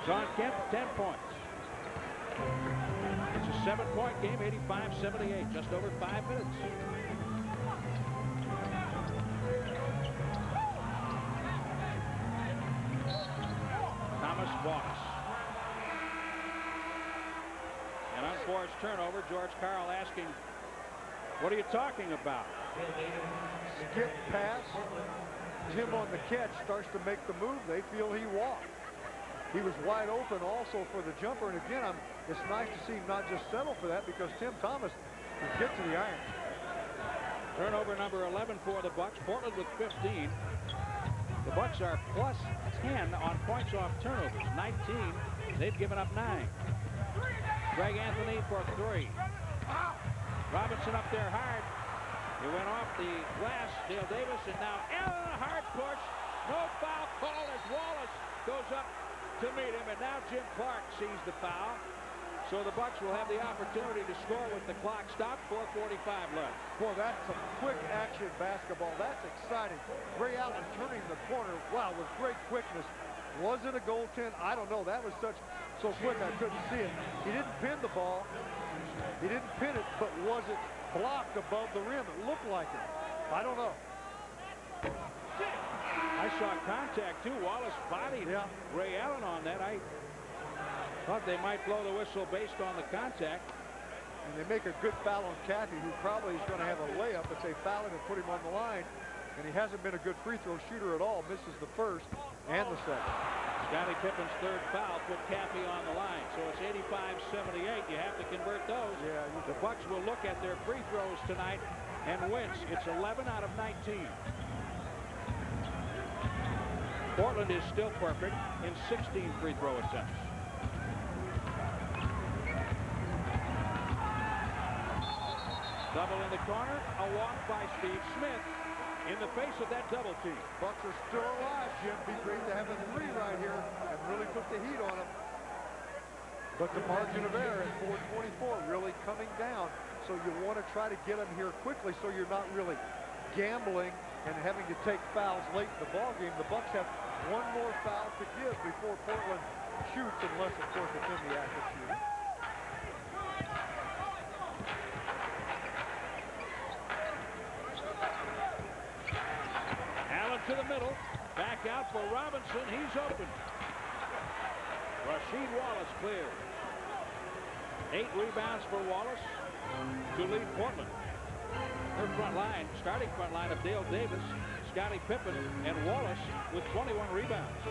Speaker 1: Sean Kemp, 10 points. It's a 7-point game, 85-78, just over 5 minutes. Wallace. An unforced turnover. George Karl asking, what are you talking about?
Speaker 3: Skip pass. Tim on the catch starts to make the move. They feel he walked. He was wide open also for the jumper. And again, it's nice to see him not just settle for that, because Tim Thomas can get to the iron.
Speaker 1: Turnover number 11 for the Bucks. Portland with 15. The Bucks are plus 10 on points off turnovers. 19. They've given up 9. Greg Anthony for 3. Robinson up there hard. He went off the glass. Dale Davis, and now Allen, a hard push. No foul call as Wallace goes up to meet him, and now Jim Clark sees the foul. So the Bucks will have the opportunity to score with the clock stopped. 4:45 left.
Speaker 3: Boy, that's some quick action basketball. That's exciting. Ray Allen turning the corner. Wow, with great quickness. Was it a goaltend? I don't know. That was so quick I couldn't see it. He didn't pin the ball. He didn't pin it, but was it blocked above the rim? It looked like it. I don't know.
Speaker 1: I saw contact too. Wallace bodied Ray Allen on that. I thought they might blow the whistle based on the contact.
Speaker 3: And they make a good foul on Caffey, who probably is going to have a layup if they foul him and put him on the line. And he hasn't been a good free throw shooter at all. Misses the first and the second.
Speaker 1: Scottie Pippen's third foul put Caffey on the line. So it's 85-78. You have to convert those.
Speaker 3: Yeah,
Speaker 1: the Bucks will look at their free throws tonight and wins. It's 11 out of 19. Portland is still perfect in 16 free throw attempts. Double in the corner, a walk by Steve Smith in the face of that double team.
Speaker 3: Bucks are still alive, Jim. Be great to have a 3 right here and really put the heat on them. But the margin of error at 4:24 really coming down. So you want to try to get them here quickly so you're not really gambling and having to take fouls late in the ball game. The Bucks have one more foul to give before Portland shoots, unless, of course, it's in the act of shooting.
Speaker 1: Allen to the middle. Back out for Robinson. He's open. Rasheed Wallace clear. 8 rebounds for Wallace to lead Portland. Her front line, starting front line of Dale Davis, Scottie Pippen, and Wallace with 21 rebounds.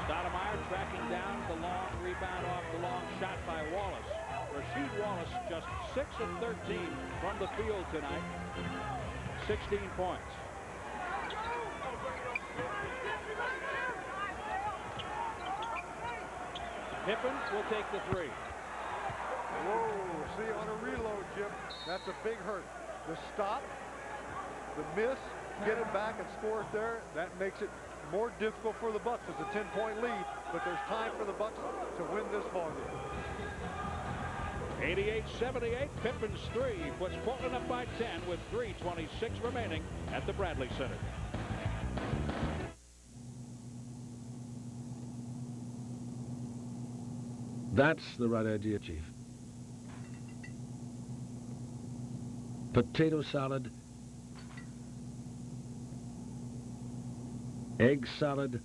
Speaker 1: Stoudemire tracking down the long rebound off the long shot by Wallace. Rasheed Wallace just 6 of 13 from the field tonight. 16 points. Pippen will take the 3.
Speaker 3: Whoa, see, on a reload, Jim, that's a big hurt. The stop, the miss, get it back and score it there, that makes it more difficult for the Bucks. It's a 10-point lead, but there's time for the Bucks to win this ball game.
Speaker 1: 88-78, Pippen's 3 puts Portland up by 10 with 3:26 remaining at the Bradley Center.
Speaker 17: That's the right idea, Chief. Potato salad, egg salad,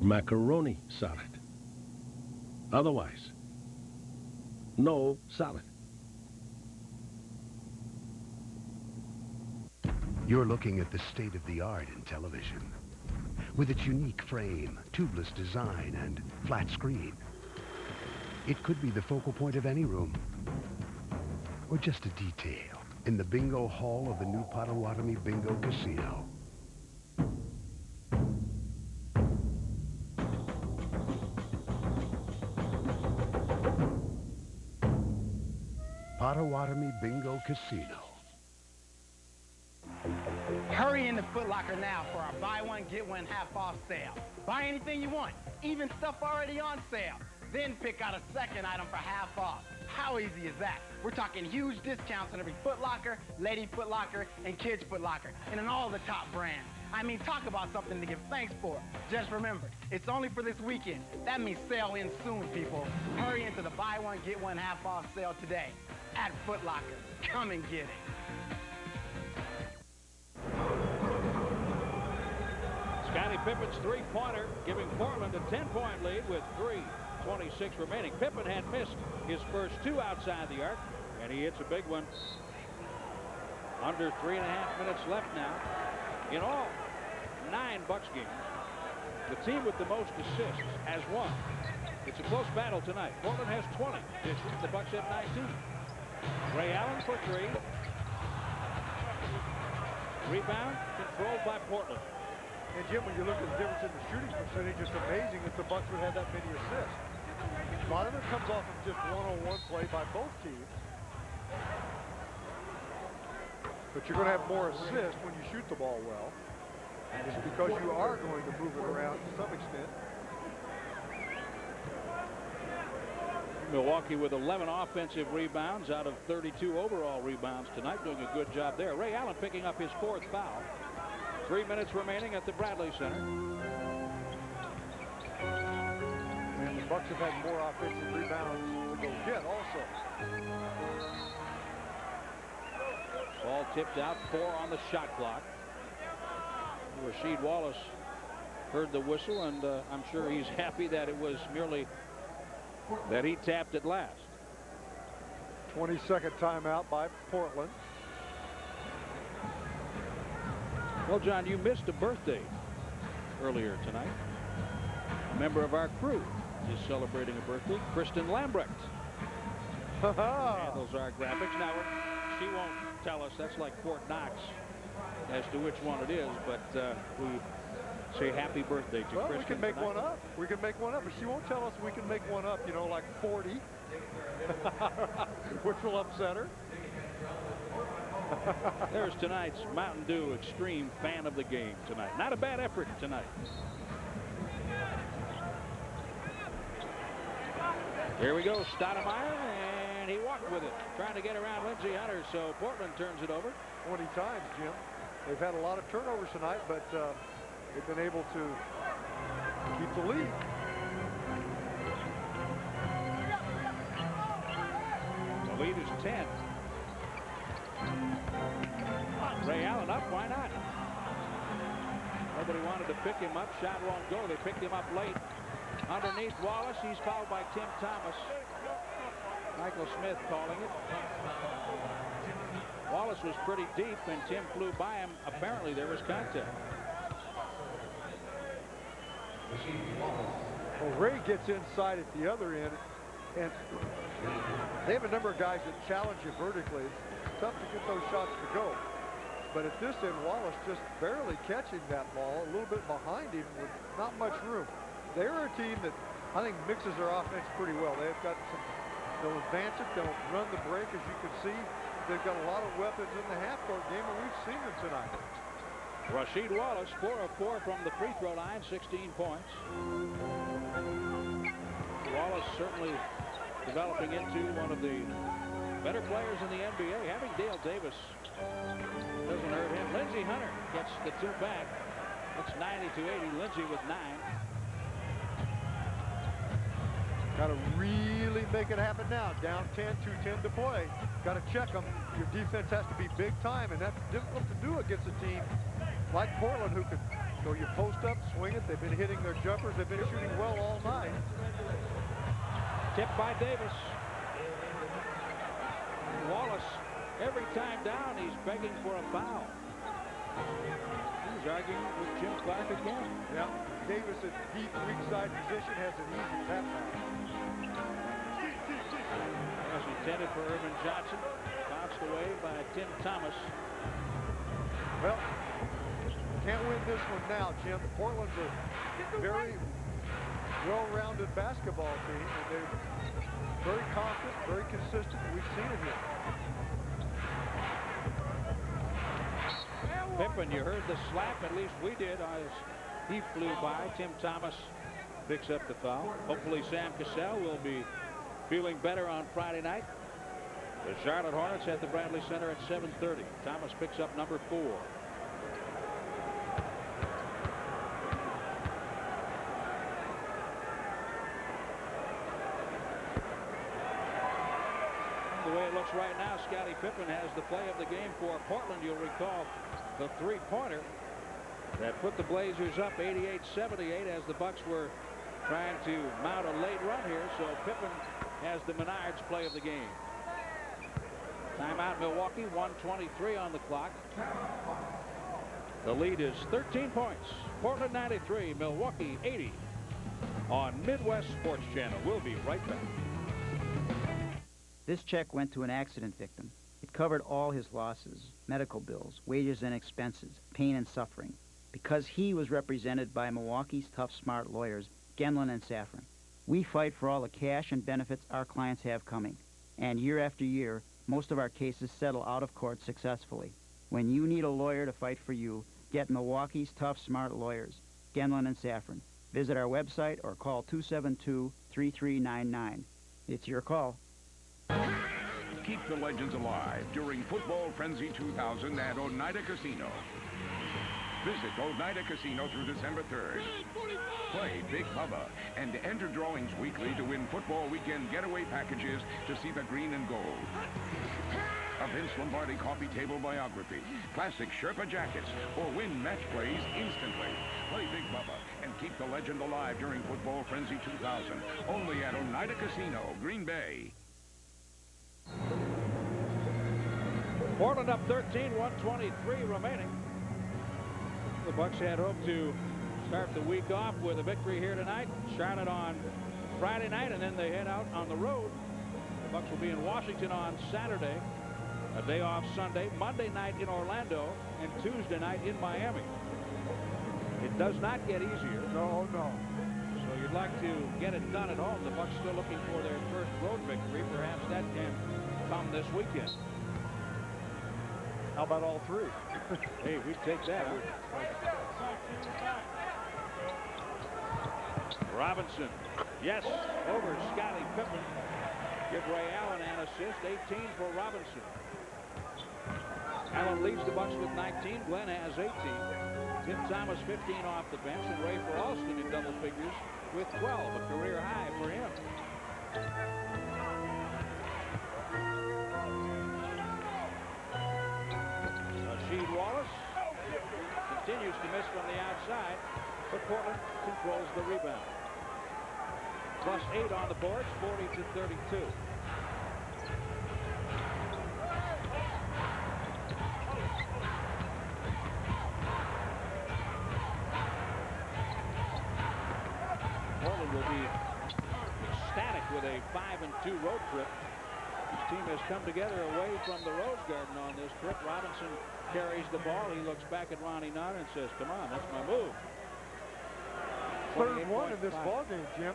Speaker 17: macaroni salad. Otherwise, no salad.
Speaker 19: You're looking at the state-of-the-art in television. With its unique frame, tubeless design, and flat screen. It could be the focal point of any room. Or just a detail in the bingo hall of the new Potawatomi Bingo Casino. Potawatomi Bingo Casino.
Speaker 22: Hurry into Foot Locker now for our buy one, get one half off sale. Buy anything you want, even stuff already on sale. Then pick out a second item for half off. How easy is that? We're talking huge discounts on every Foot Locker, Lady Foot Locker, and Kids Foot Locker, and in all the top brands. I mean, talk about something to give thanks for. Just remember, it's only for this weekend. That means sale ends soon, people. Hurry into the buy one, get one half off sale today at Foot Locker. Come and get it.
Speaker 1: Scottie Pippen's three-pointer giving Portland a 10-point lead with 3:26 remaining. Pippen had missed his first two outside the arc, and he hits a big one. Under 3.5 minutes left now. In all, 9 Bucks games. The team with the most assists has won. It's a close battle tonight. Portland has 20. The Bucks have 19. Ray Allen for 3. Rebound controlled by Portland.
Speaker 3: And Jim, when you look at the difference in the shooting percentage, it's amazing that the Bucks would have that many assists. A lot of it comes off of just one-on-one play by both teams. But you're going to have more assists when you shoot the ball well. It's because you are going to move it around to some extent.
Speaker 1: Milwaukee with 11 offensive rebounds out of 32 overall rebounds tonight, doing a good job there. Ray Allen picking up his 4th foul. 3 minutes remaining at the Bradley Center.
Speaker 3: And the Bucks have had more offensive rebounds to go get also.
Speaker 1: Ball tipped out, 4 on the shot clock. Rasheed Wallace heard the whistle, and I'm sure he's happy that it was merely that he tapped it last.
Speaker 3: 22nd timeout by Portland.
Speaker 1: Well, John, you missed a birthday earlier tonight. A member of our crew is celebrating a birthday. Kristen Lambrecht handles our graphics. Now, she won't tell us. That's like Fort Knox as to which one it is, but we say happy birthday to Kristen.
Speaker 3: We can make one up. We can make one up, but she won't tell us we can make one up, you know, like 40, which will upset her.
Speaker 1: There's tonight's Mountain Dew Extreme fan of the game tonight. Not a bad effort tonight. Here we go, Stoudemire, and he walked with it, trying to get around Lindsey Hunter, so Portland turns it over.
Speaker 3: 20 times, Jim. They've had a lot of turnovers tonight, but they've been able to keep the lead.
Speaker 1: The lead is 10. Ray Allen up, why not? Nobody wanted to pick him up. Shot won't go. They picked him up late. Underneath Wallace, he's fouled by Tim Thomas. Michael Smith calling it. Wallace was pretty deep, and Tim flew by him. Apparently, there was contact.
Speaker 3: Well, Ray gets inside at the other end, and they have a number of guys that challenge you vertically. It's tough to get those shots to go. But at this end, Wallace just barely catching that ball, a little bit behind him with not much room. They're a team that I think mixes their offense pretty well. They've got some, they'll advance it, they'll run the break, as you can see. They've got a lot of weapons in the half-court game, and we've seen them tonight.
Speaker 1: Rasheed Wallace, 4 of 4 from the free throw line, 16 points. Wallace certainly developing into one of the better players in the NBA. Having Dale Davis doesn't hurt him. Lindsey Hunter gets the 2 back. It's 90-80. Lindsey with 9.
Speaker 3: Got to really make it happen now. Down 10, 2:10 to play. Got to check them. Your defense has to be big time, and that's difficult to do against a team like Portland, who could go you post up, swing it. They've been hitting their jumpers. They've been shooting well all night.
Speaker 1: Tipped by Davis. Wallace, every time down, he's begging for a foul. He's arguing with Jim Clark again.
Speaker 3: Yeah, Davis at deep weak side position has an easy tap back.
Speaker 1: As intended for Irvin Johnson, bounced away by Tim Thomas.
Speaker 3: Well, can't win this one now, Jim. Portland's a very well-rounded basketball team, and they're very confident, very consistent. We've seen it here.
Speaker 1: Pippen, you heard the slap, at least we did, as he flew by. Tim Thomas picks up the foul. Hopefully Sam Cassell will be feeling better on Friday night. The Charlotte Hornets at the Bradley Center at 7:30. Thomas picks up number 4. The way it looks right now, Scottie Pippen has the play of the game for Portland. You'll recall the 3-pointer that put the Blazers up 88-78 as the Bucks were trying to mount a late run here. So Pippen has the Menards play of the game. Timeout Milwaukee, 1:23 on the clock. The lead is 13 points. Portland 93, Milwaukee 80 on Midwest Sports Channel. We'll be right back.
Speaker 7: This check went to an accident victim. It covered all his losses, medical bills, wages and expenses, pain and suffering, because he was represented by Milwaukee's tough, smart lawyers, Genlin and Safran. We fight for all the cash and benefits our clients have coming. And year after year, most of our cases settle out of court successfully. When you need a lawyer to fight for you, get Milwaukee's tough, smart lawyers, Genlin and Safran. Visit our website or call 272-3399. It's your call.
Speaker 2: Keep the legends alive during Football Frenzy 2000 at Oneida Casino. Visit Oneida Casino through December 3rd. Play Big Bubba and enter drawings weekly to win football weekend getaway packages to see the green and gold. A Vince Lombardi coffee table biography, classic Sherpa jackets, or win match plays instantly. Play Big Bubba and keep the legend alive during Football Frenzy 2000. Only at Oneida Casino, Green Bay.
Speaker 1: Portland up 13, 1:23 remaining. The Bucks had hoped to start the week off with a victory here tonight. Charlotte on Friday night, and then they head out on the road. The Bucks will be in Washington on Saturday, a day off Sunday, Monday night in Orlando, and Tuesday night in Miami. It does not get easier.
Speaker 3: No.
Speaker 1: So you'd like to get it done at home. The Bucks still looking for their first road victory. Perhaps that can come this weekend.
Speaker 3: How about all three?
Speaker 1: Hey, we take that. Robinson, yes, over Scottie Pippen. Give Ray Allen an assist, 18 for Robinson. Allen leads the Bucks with 19. Glenn has 18. Tim Thomas 15 off the bench, and Ray Alston in double figures with 12, a career high for him. Rasheed Wallace continues to miss from the outside, but Portland controls the rebound. Plus 8 on the boards, 40-32. Portland will be ecstatic with a 5-2 road trip. His team has come together away from the Rose Garden on this trip. Robinson carries the ball. He looks back at Ronnie Nutter and says, come on, that's my move.
Speaker 3: Third one in this ball game, Jim.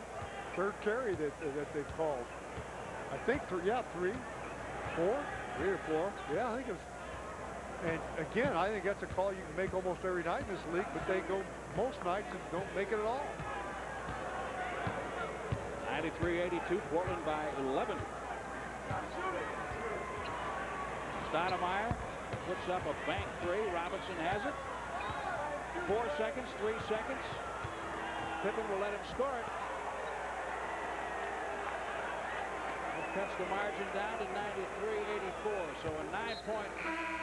Speaker 3: Third carry that they've called. I think, three or four. Yeah, I think it was. And again, I think that's a call you can make almost every night in this league, but they go most nights and don't make it at all.
Speaker 1: 93-82, Portland by 11. Stoudemire puts up a bank three. Robinson has it. 4 seconds, 3 seconds. Pippen will let him score it. It cuts the margin down to 93-84. So a 9-point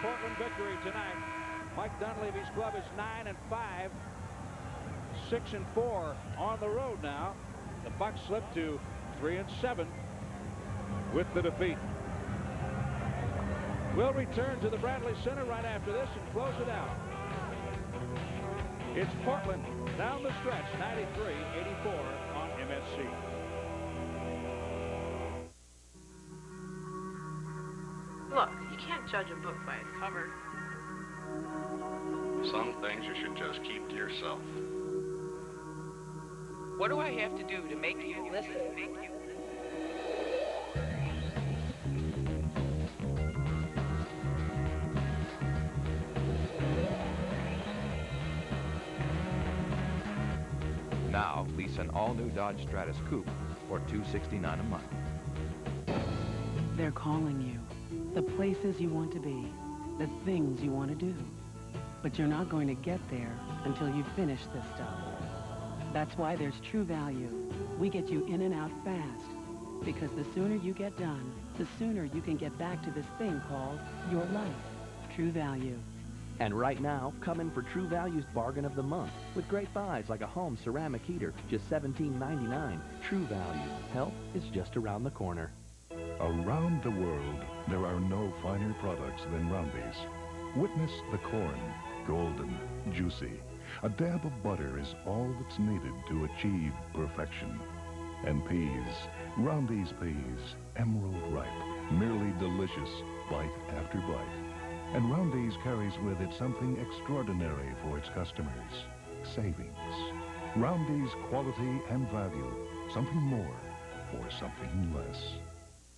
Speaker 1: Portland victory tonight. Mike Dunleavy's club is 9-5, 6-4 on the road now. The Bucks slip to 3-7 with the defeat. We'll return to the Bradley Center right after this and close it out. It's Portland down the stretch, 93-84 on MSC.
Speaker 14: Look, you can't judge a book by its cover.
Speaker 8: Some things you should just keep to yourself.
Speaker 14: What do I have to do to make you listen?
Speaker 9: Now, lease an all-new Dodge Stratus Coupe for $269 a month.
Speaker 23: They're calling you. The places you want to be. The things you want to do. But you're not going to get there until you finish this stuff. That's why there's True Value. We get you in and out fast. Because the sooner you get done, the sooner you can get back to this thing called your life. True Value.
Speaker 9: And right now, come in for True Value's Bargain of the Month with great buys like a home ceramic heater, just $17.99. True Value. Health is just around the corner.
Speaker 10: Around the world, there are no finer products than Roundy's. Witness the corn, golden, juicy. A dab of butter is all that's needed to achieve perfection. And peas, Roundy's peas, emerald ripe, merely delicious, bite after bite. And Roundy's carries with it something extraordinary for its customers. Savings. Roundy's quality and value. Something more for something less.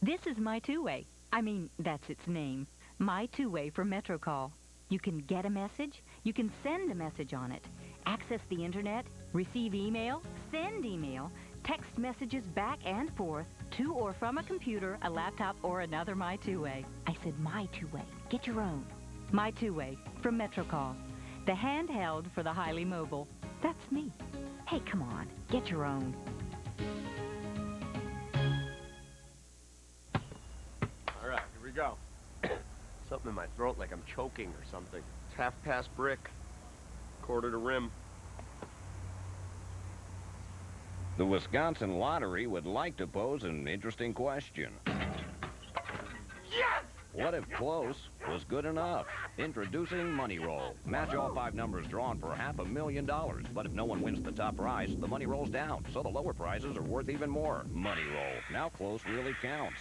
Speaker 11: This is My Two-Way. I mean, that's its name. My Two-Way for MetroCall. You can get a message. You can send a message on it. Access the internet, receive email, send email, text messages back and forth to or from a computer, a laptop, or another My Two-Way. I said My Two-Way. Get your own. My Two-Way from MetroCall. The handheld for the highly mobile. That's me. Hey, come on. Get your own.
Speaker 20: All right, here we go. Something in my throat like I'm choking or something. It's half past brick. Quarter to rim.
Speaker 24: The Wisconsin Lottery would like to pose an interesting question.
Speaker 20: Yes!
Speaker 24: What if close was good enough? Introducing Money Roll. Match all 5 numbers drawn for $500,000. But if no one wins the top prize, the money rolls down, so the lower prizes are worth even more. Money Roll. Now close really counts.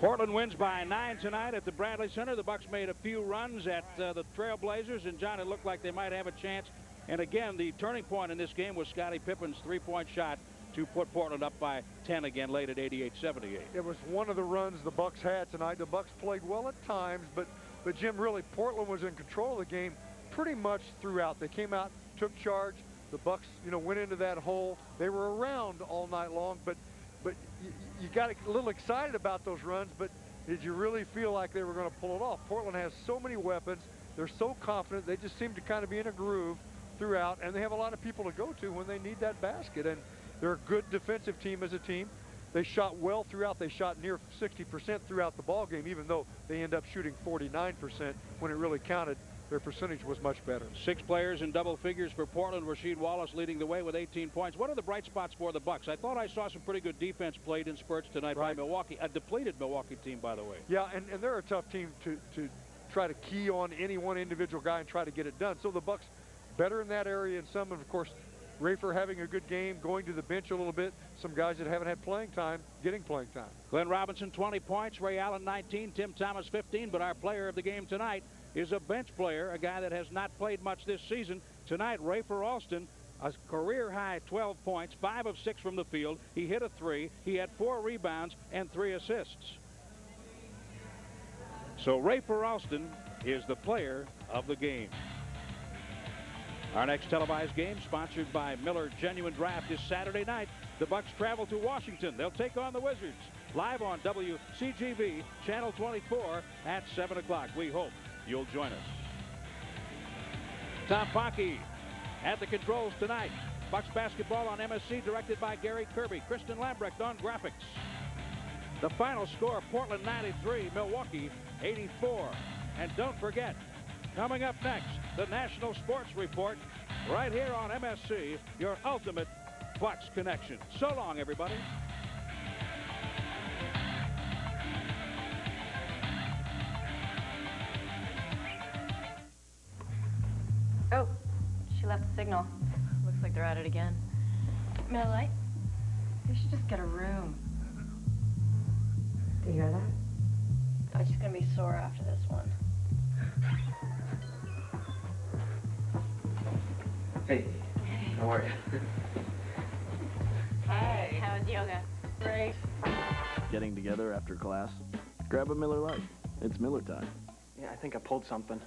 Speaker 1: Portland wins by 9 tonight at the Bradley Center. The Bucks made a few runs at the Trailblazers, and John, it looked like they might have a chance. And again, the turning point in this game was Scottie Pippen's three-point shot to put Portland up by 10 again late at 88-78.
Speaker 3: It was one of the runs the Bucks had tonight. The Bucks played well at times, but Jim, really, Portland was in control of the game pretty much throughout. They came out, took charge. The Bucks, went into that hole. They were around all night long, but you got a little excited about those runs, but did you really feel like they were going to pull it off? Portland has so many weapons. They're so confident. They just seem to kind of be in a groove throughout, and they have a lot of people to go to when they need that basket. And they're a good defensive team as a team. They shot well throughout. They shot near 60% throughout the ball game, even though they end up shooting 49% when it really counted. Their percentage was much better. 6 players in double figures for Portland. Rasheed Wallace leading the way with 18 points. What are the bright spots for the Bucks? I thought I saw some pretty good defense played in spurts tonight by Milwaukee. A depleted Milwaukee team, by the way. Yeah, and they're a tough team to try to key on any one individual guy and try to get it done. So the Bucks better in that area, and some, of course, Rafer having a good game, going to the bench a little bit. Some guys that haven't had playing time, getting playing time. Glenn Robinson, 20 points. Ray Allen, 19. Tim Thomas, 15. But our player of the game tonight is a bench player, a guy that has not played much this season. Tonight, Rafer Alston, a career-high 12 points, 5 of 6 from the field. He hit a 3. He had 4 rebounds and 3 assists. So Rafer Alston is the player of the game. Our next televised game, sponsored by Miller Genuine Draft, is Saturday night. The Bucks travel to Washington. They'll take on the Wizards. Live on WCGV, Channel 24 at 7 o'clock. We hope you'll join us. Tom Ponkey at the controls tonight. Bucks basketball on MSC, directed by Gary Kirby. Kristen Lambrecht on graphics. The final score, Portland 93, Milwaukee 84. And don't forget, coming up next, the National Sports Report, right here on MSC, your ultimate Bucks connection. So long, everybody.
Speaker 25: Oh, she left the signal. Looks like they're at it again. Miller Lite? They should just get a room. Do you hear that? Oh, she's gonna be sore after this one.
Speaker 5: Hey, how are you?
Speaker 25: Hey, how was yoga? Great.
Speaker 26: Getting together after class? Grab a Miller Lite. It's Miller time.
Speaker 5: Yeah, I think I pulled something.